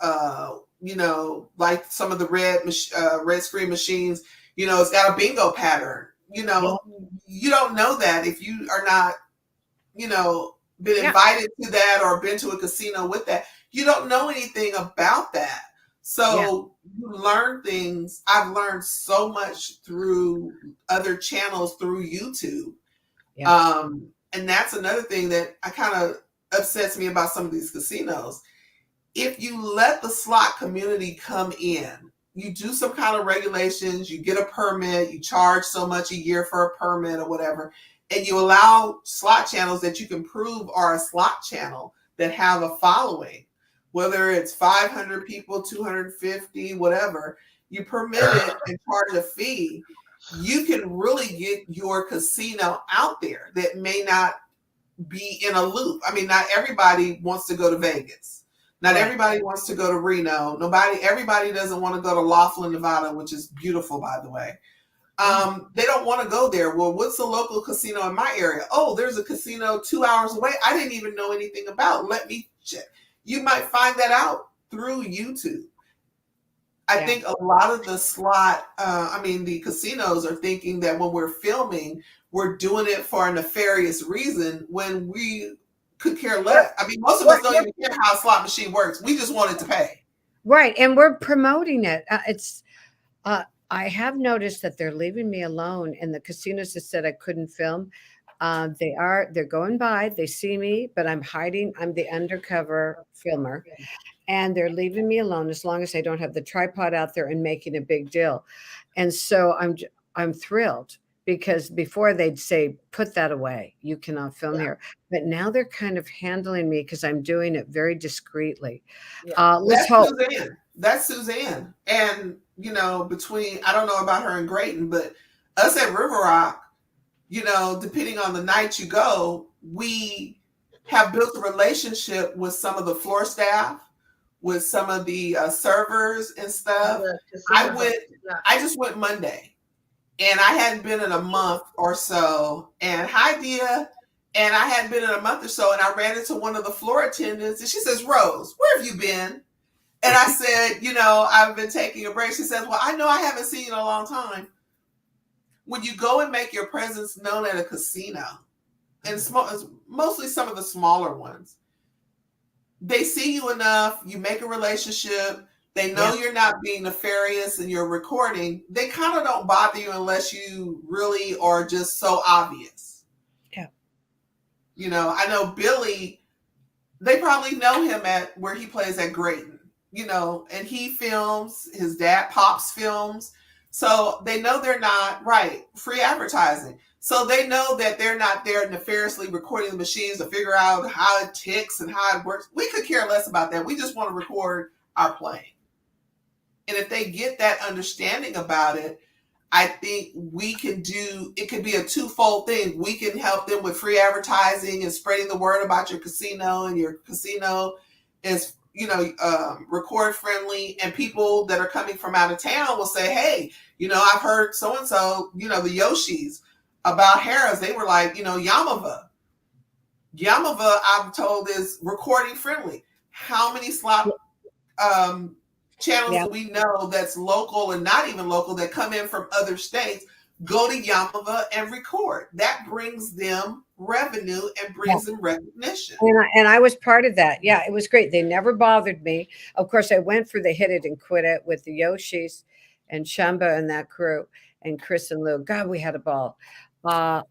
like some of the red screen machines, you know, it's got a bingo pattern. You know, you don't know that if you are not, you know, been invited to that or been to a casino with that. You don't know anything about that. So you learn things. I've learned so much through other channels through YouTube. And that's another thing that I kind of upsets me about some of these casinos. If you let the slot community come in, you do some kind of regulations, you get a permit, you charge so much a year for a permit or whatever, and you allow slot channels that you can prove are a slot channel that have a following, whether it's 500 people, 250, whatever, you permit it and charge a fee, you can really get your casino out there that may not be in a loop. I mean, not everybody wants to go to Vegas. Not everybody wants to go to Reno. Everybody doesn't want to go to Laughlin, Nevada, which is beautiful, by the way. They don't want to go there. Well, what's the local casino in my area? Oh, there's a casino 2 hours away. I didn't even know anything about. Let me check. You might find that out through YouTube. I think a lot of the the casinos are thinking that when we're filming, we're doing it for a nefarious reason when we could care less. I mean, most of us don't even care how a slot machine works. We just wanted to pay. Right. And we're promoting it. I have noticed that they're leaving me alone, and the casinos that said I couldn't film, they're going by, they see me, but I'm hiding. I'm the undercover filmer, and they're leaving me alone as long as I don't have the tripod out there and making a big deal. And so I'm thrilled, because before they'd say, put that away, you cannot film here. But now they're kind of handling me because I'm doing it very discreetly. Let's hope. That's Suzanne. And, you know, I don't know about her in Grayton, but us at River Rock, you know, depending on the night you go, we have built a relationship with some of the floor staff, with some of the servers and stuff. I just went Monday. And I hadn't been in a month or so. And hi, Dia. And I hadn't been in a month or so. And I ran into one of the floor attendants. And she says, Rose, where have you been? And I said, you know, I've been taking a break. She says, well, I know I haven't seen you in a long time. When you go and make your presence known at a casino, and mostly some of the smaller ones, they see you enough. You make a relationship. They know you're not being nefarious and you're recording. They kind of don't bother you unless you really are just so obvious. Yeah. You know, I know Billy, they probably know him at where he plays at Grayton. you know, and he films, his dad Pops films. So they know they're not right. Free advertising. So they know that they're not there nefariously recording the machines to figure out how it ticks and how it works. We could care less about that. We just want to record our playing. And if they get that understanding about it, I think we can do, it could be a twofold thing. We can help them with free advertising and spreading the word about your casino, and your casino is, you know, record friendly, and people that are coming from out of town will say, hey, you know, I've heard so-and-so, you know, the Yoshis about Harrah's. They were like, you know, Yamava, I'm told, is recording friendly. How many slot channels do we know that's local and not even local that come in from other states, go to Yamava and record? That brings them revenue and brings them recognition. And I was part of that. Yeah, it was great. They never bothered me. Of course, I went for the hit it and quit it with the Yoshis and Shamba and that crew and Chris and Lou. God, we had a ball. I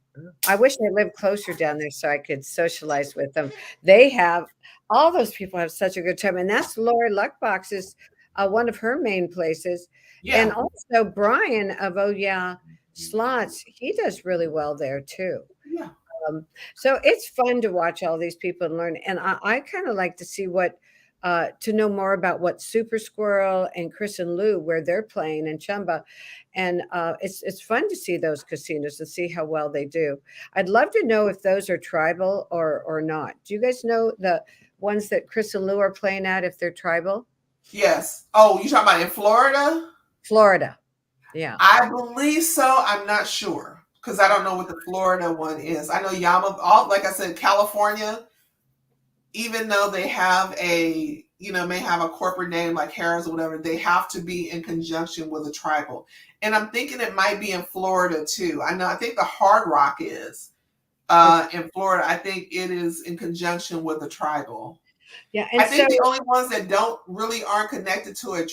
wish they lived closer down there so I could socialize with them. They have, all those people have such a good time. And that's Lori Luckbox is one of her main places. Yeah. And also Brian of Oh Yeah Slots, he does really well there too. Yeah. So it's fun to watch all these people and learn. And I kind of like to see what, to know more about what Super Squirrel and Chris and Lou, where they're playing in Chumba. And it's fun to see those casinos and see how well they do. I'd love to know if those are tribal or not. Do you guys know the ones that Chris and Lou are playing at, if they're tribal? Yes. Oh, you talking about in Florida? Florida. Yeah. I believe so. I'm not sure because I don't know what the Florida one is. I know Yamava, like I said, California, even though they have a, you know, may have a corporate name like Harrah's or whatever, they have to be in conjunction with a tribal. And I'm thinking it might be in Florida too. I think the Hard Rock is in Florida. I think it is in conjunction with a tribal. Yeah, and I think the only ones that aren't connected to a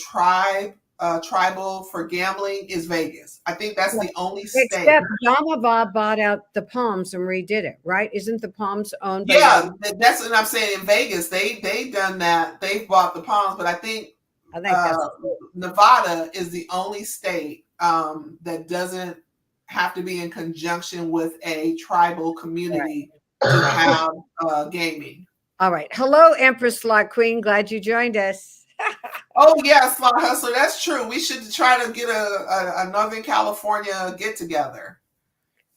tribal for gambling is Vegas. I think that's the only state. Except Yamava bought out the Palms and redid it, right? Isn't the Palms owned by that's what I'm saying. In Vegas, they done that. They bought the Palms, but I think Nevada is the only state that doesn't have to be in conjunction with a tribal community to have gaming. All right. Hello, Empress Slot Queen. Glad you joined us. Oh, yeah, Slot Hustler. That's true. We should try to get a Northern California get-together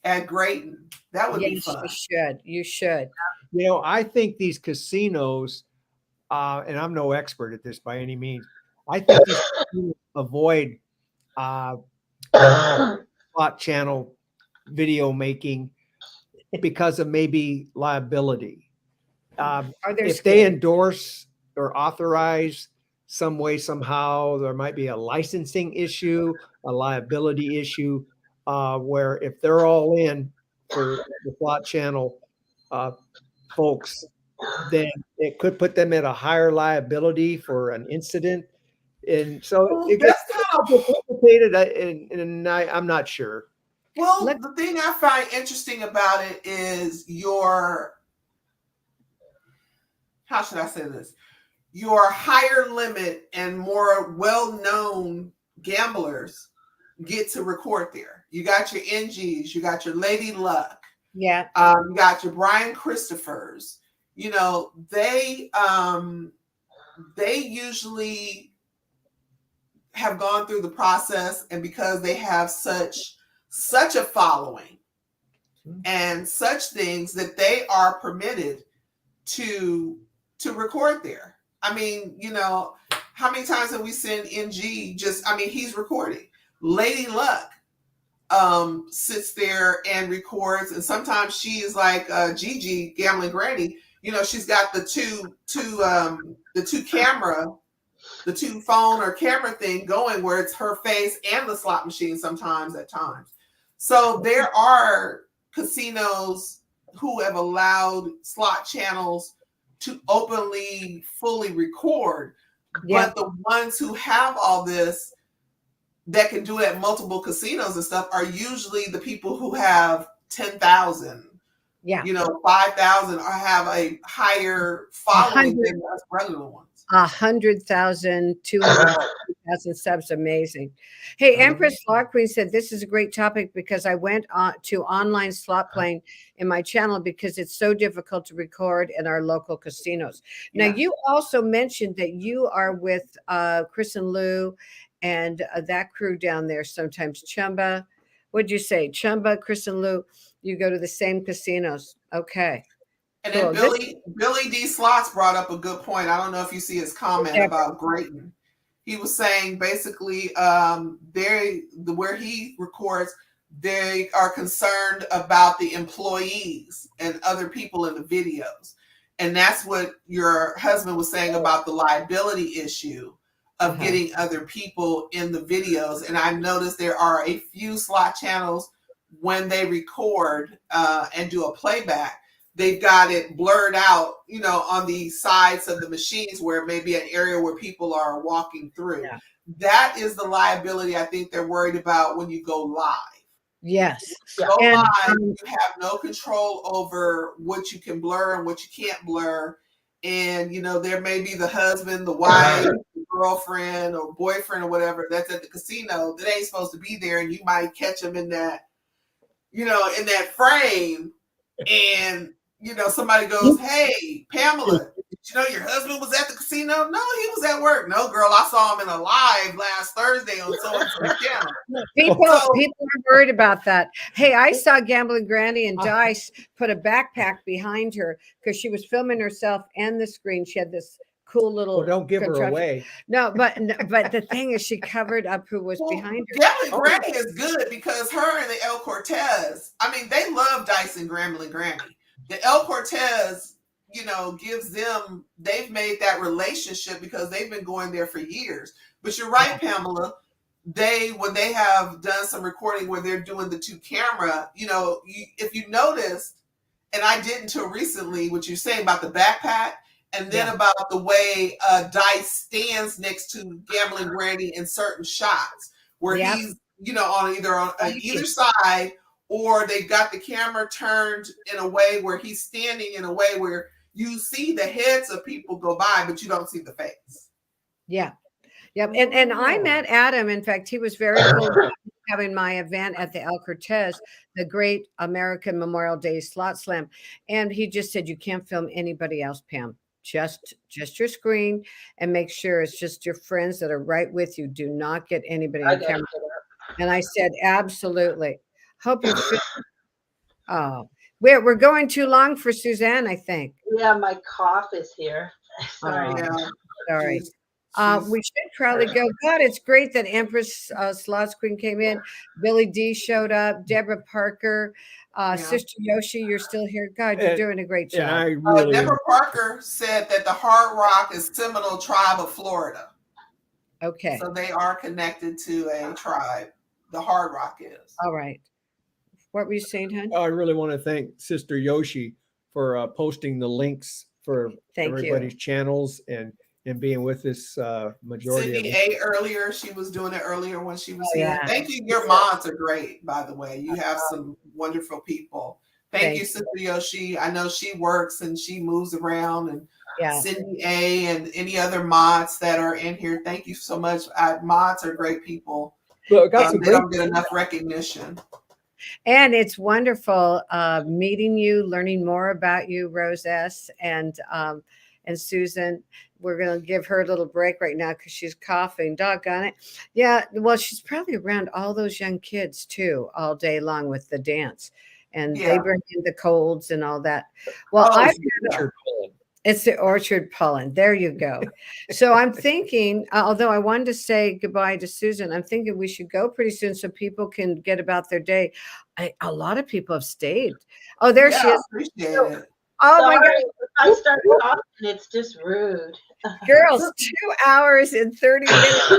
at Grayton. That would be fun. You should. You know, I think these casinos, and I'm no expert at this by any means, I think these casinos avoid slot channel video making because of maybe liability. If they endorse or authorize some way, somehow, there might be a licensing issue, a liability issue, where if they're all in for the slot channel folks, then it could put them at a higher liability for an incident. And so it gets complicated, and I'm not sure. Well, the thing I find interesting about it is how should I say this? Your higher limit and more well-known gamblers get to record there. You got your NGs, you got your Lady Luck. Yeah. You got your Brian Christophers. You know, they usually have gone through the process, and because they have such a following and such things, that they are permitted to record there. I mean, you know, how many times have we seen NG he's recording. Lady Luck sits there and records, and sometimes she is like Gigi, Gambling Granny. You know, she's got the two phone or camera thing going, where it's her face and the slot machine sometimes at times. So there are casinos who have allowed slot channels to openly, fully record. Yeah. But the ones who have all this that can do it at multiple casinos and stuff are usually the people who have 10,000, 5,000, or have a higher following than us regular ones. 100,000, 200,000 subs. Amazing. Hey, Empress Slot Queen said, this is a great topic because I went to online slot playing in my channel because it's so difficult to record in our local casinos. Now, you also mentioned that you are with Chris and Lou and that crew down there sometimes. Chumba, what'd you say? Chumba, Chris and Lou, you go to the same casinos. Okay. And then Billy D. Slots brought up a good point. I don't know if you see his comment about Grayton. He was saying basically where he records, they are concerned about the employees and other people in the videos. And that's what your husband was saying about the liability issue of getting other people in the videos. And I've noticed there are a few slot channels when they record and do a playback, they've got it blurred out, on the sides of the machines where it may be an area where people are walking through. Yeah. That is the liability I think they're worried about when you go live. Yes. Go live, you have no control over what you can blur and what you can't blur. And, there may be the husband, the wife, the girlfriend or boyfriend or whatever that's at the casino that ain't supposed to be there. And you might catch them in that, in that frame. And, somebody goes, hey, Pamela, did you know your husband was at the casino? No, he was at work. No, girl, I saw him in a live last Thursday on so-and-so channel. People are worried about that. Hey, I saw Gambling Granny and Dice put a backpack behind her because she was filming herself and the screen. She had this cool little. Well, don't give her away. No, but the thing is, she covered up who was behind her. Gambling Granny is good because her and the El Cortez, they love Dice and Gambling Granny. The El Cortez, gives them, they've made that relationship because they've been going there for years. But you're right, Pamela. When they have done some recording where they're doing the 2-camera, if you noticed, and I did until recently, what you're saying about the backpack, and then about the way Dice stands next to Gambling Granny in certain shots where he's, on either side, or they got the camera turned in a way where he's standing in a way where you see the heads of people go by, but you don't see the face. Yeah. Yep. And I met Adam. In fact, he was very cool having my event at the El Cortez, the Great American Memorial Day Slot Slam. And he just said, you can't film anybody else, Pam. Just your screen, and make sure it's just your friends that are right with you. Do not get anybody on camera. And I said, absolutely. Hope you feel. Oh, we're going too long for Suzanne, I think. Yeah, my cough is here. Sorry. Sorry. We should probably go. God, it's great that Empress Slots Queen came in. Billy D showed up. Deborah Parker, Sister Yoshi, you're still here. God, you're doing a great job. Deborah Parker said that the Hard Rock is Seminole tribe of Florida. Okay. So they are connected to a tribe. The Hard Rock is. All right. What were you saying, hon? I really want to thank Sister Yoshi for posting the links for everybody's channels and being with this majority Cindy of A earlier. She was doing it earlier when she was here. Thank you. Your mods are great, by the way. You have some wonderful people. Thank you, Sister Yoshi. I know she works and she moves around, and Cindy A and any other mods that are in here. Thank you so much. Mods are great people. Well, they don't get enough recognition. And it's wonderful meeting you, learning more about you, Rose S. and Susan. We're going to give her a little break right now because she's coughing. Doggone it. Yeah, well, she's probably around all those young kids, too, all day long with the dance. And they bring in the colds and all that. Well, it's the orchard pollen. There you go. So I'm thinking, although I wanted to say goodbye to Susan, I'm thinking we should go pretty soon so people can get about their day. A lot of people have stayed. Oh, there she is. Oh my God. If I start talking, it's just rude. Girls, 2 hours and 30 minutes.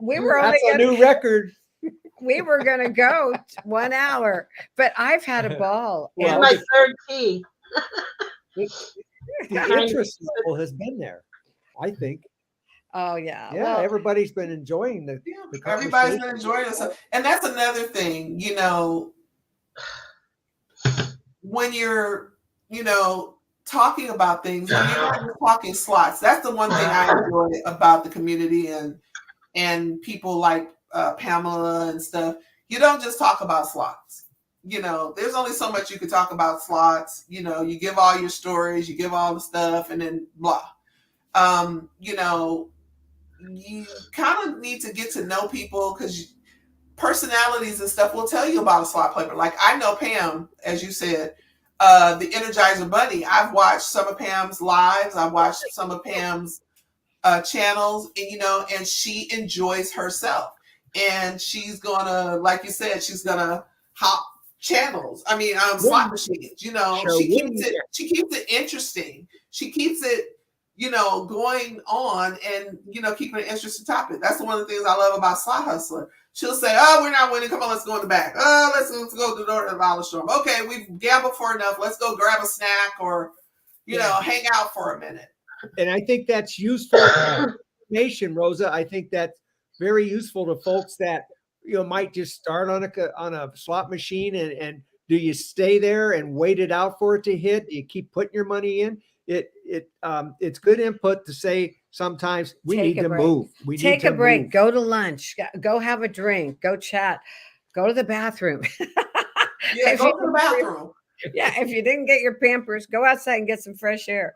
We were only a new record. We were going to go 1 hour, but I've had a ball. Well, my third tea. The interest level has been there, I think. Oh yeah. Yeah, well, everybody's been enjoying the everybody's been enjoying it. And that's another thing, when you're, talking about things. You're not just talking slots. That's the one thing I enjoy about the community and people like Pamela and stuff. You don't just talk about slots. You know, there's only so much you can talk about slots. You know, you give all your stories, you give all the stuff, and then blah. You know, you kind of need to get to know people because personalities and stuff will tell you about a slot player. Like I know Pam, as you said, the Energizer Bunny. I've watched some of Pam's lives. I've watched some of Pam's channels, and you know, and she enjoys herself. And she's gonna, like you said, she's gonna hop channels. I mean, slot machines. You know, Sure, she keeps it interesting. She keeps it, you know, going on, and you know, keeping an interesting topic. That's one of the things I love about Slot Hustler. She'll say, "Oh, we're not winning. Come on, let's go in the back. Oh, let's go to the door of the dollar store. Okay, we've gambled for enough. Let's go grab a snack or, you know, hang out for a minute." And I think that's useful information, Rosa. I think that's very useful to folks that, you know, might just start on a slot machine and do you stay there and wait it out for it to hit? Do you keep putting your money in? It's good input to say sometimes we need to move. We take a break, go to lunch, go have a drink, go chat, go to the bathroom. Yeah, go to the bathroom. Yeah, if you didn't get your Pampers, go outside and get some fresh air.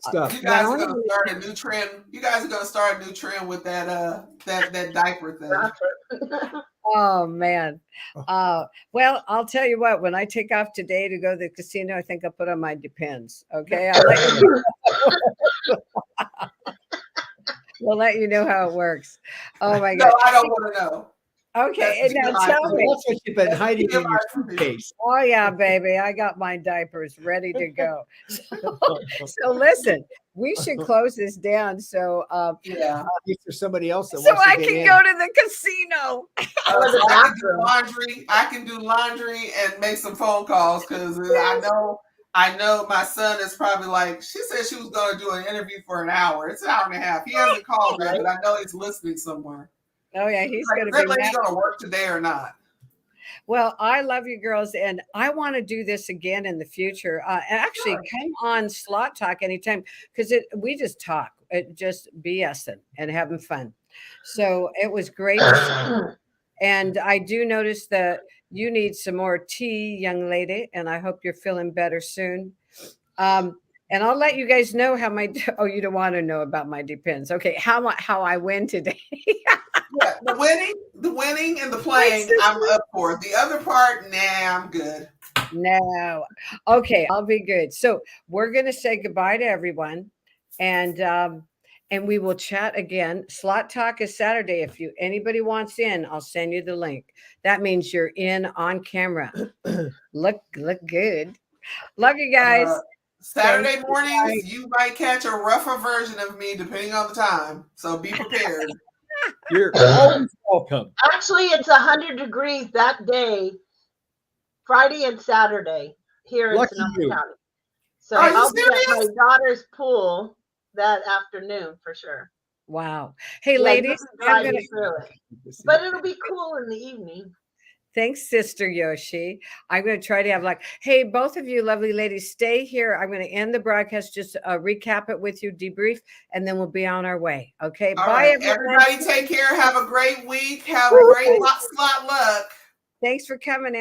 Stuff. You guys are gonna start a new trend. You guys are gonna start a new trend with that that diaper thing. Oh man. Well, I'll tell you what, when I take off today to go to the casino, I think I'll put on my Depends. Okay. I'll let you know. We'll let you know how it works. Oh my God. No, I don't want to know. Okay, and now tell me. That's what you've been hiding in your suitcase. Oh yeah, baby, I got my diapers ready to go. So listen, we should close this down. So yeah, for somebody else that so wants to I get can in. go to the casino. So I can do laundry. I can do laundry and make some phone calls because I know my son is probably like, she said she was going to do an interview for an hour. It's an hour and a half. He hasn't called yet, but I know he's listening somewhere. Oh yeah, he's like, going to be. Is that going to work today or not? Well, I love you girls, and I want to do this again in the future. And actually, come on Slot Talk anytime because we just talk, just BSing and having fun. So it was great. And I do notice that you need some more tea, young lady, and I hope you're feeling better soon. And I'll let you guys know how you don't want to know about my Depends. Okay, how I win today. Yeah, the winning and the playing, I'm up for. The other part, nah, I'm good. No. Okay, I'll be good. So we're going to say goodbye to everyone, and we will chat again. Slot Talk is Saturday. If anybody wants in, I'll send you the link. That means you're in on camera. Look good. Love you guys. Saturday mornings, you might catch a rougher version of me depending on the time. So be prepared. You're always welcome. Actually, it's 100 degrees that day, Friday and Saturday here in Sonoma County. So I'll be at my daughter's pool that afternoon for sure. Wow. Hey, ladies, I'm gonna through it. But it'll be cool in the evening. Thanks, Sister Yoshi. I'm going to try to have hey, both of you lovely ladies, stay here. I'm going to end the broadcast, just recap it with you, debrief, and then we'll be on our way. Okay. All bye, right. Everybody take care. Have a great week. Have a great slot luck. Thanks for coming in.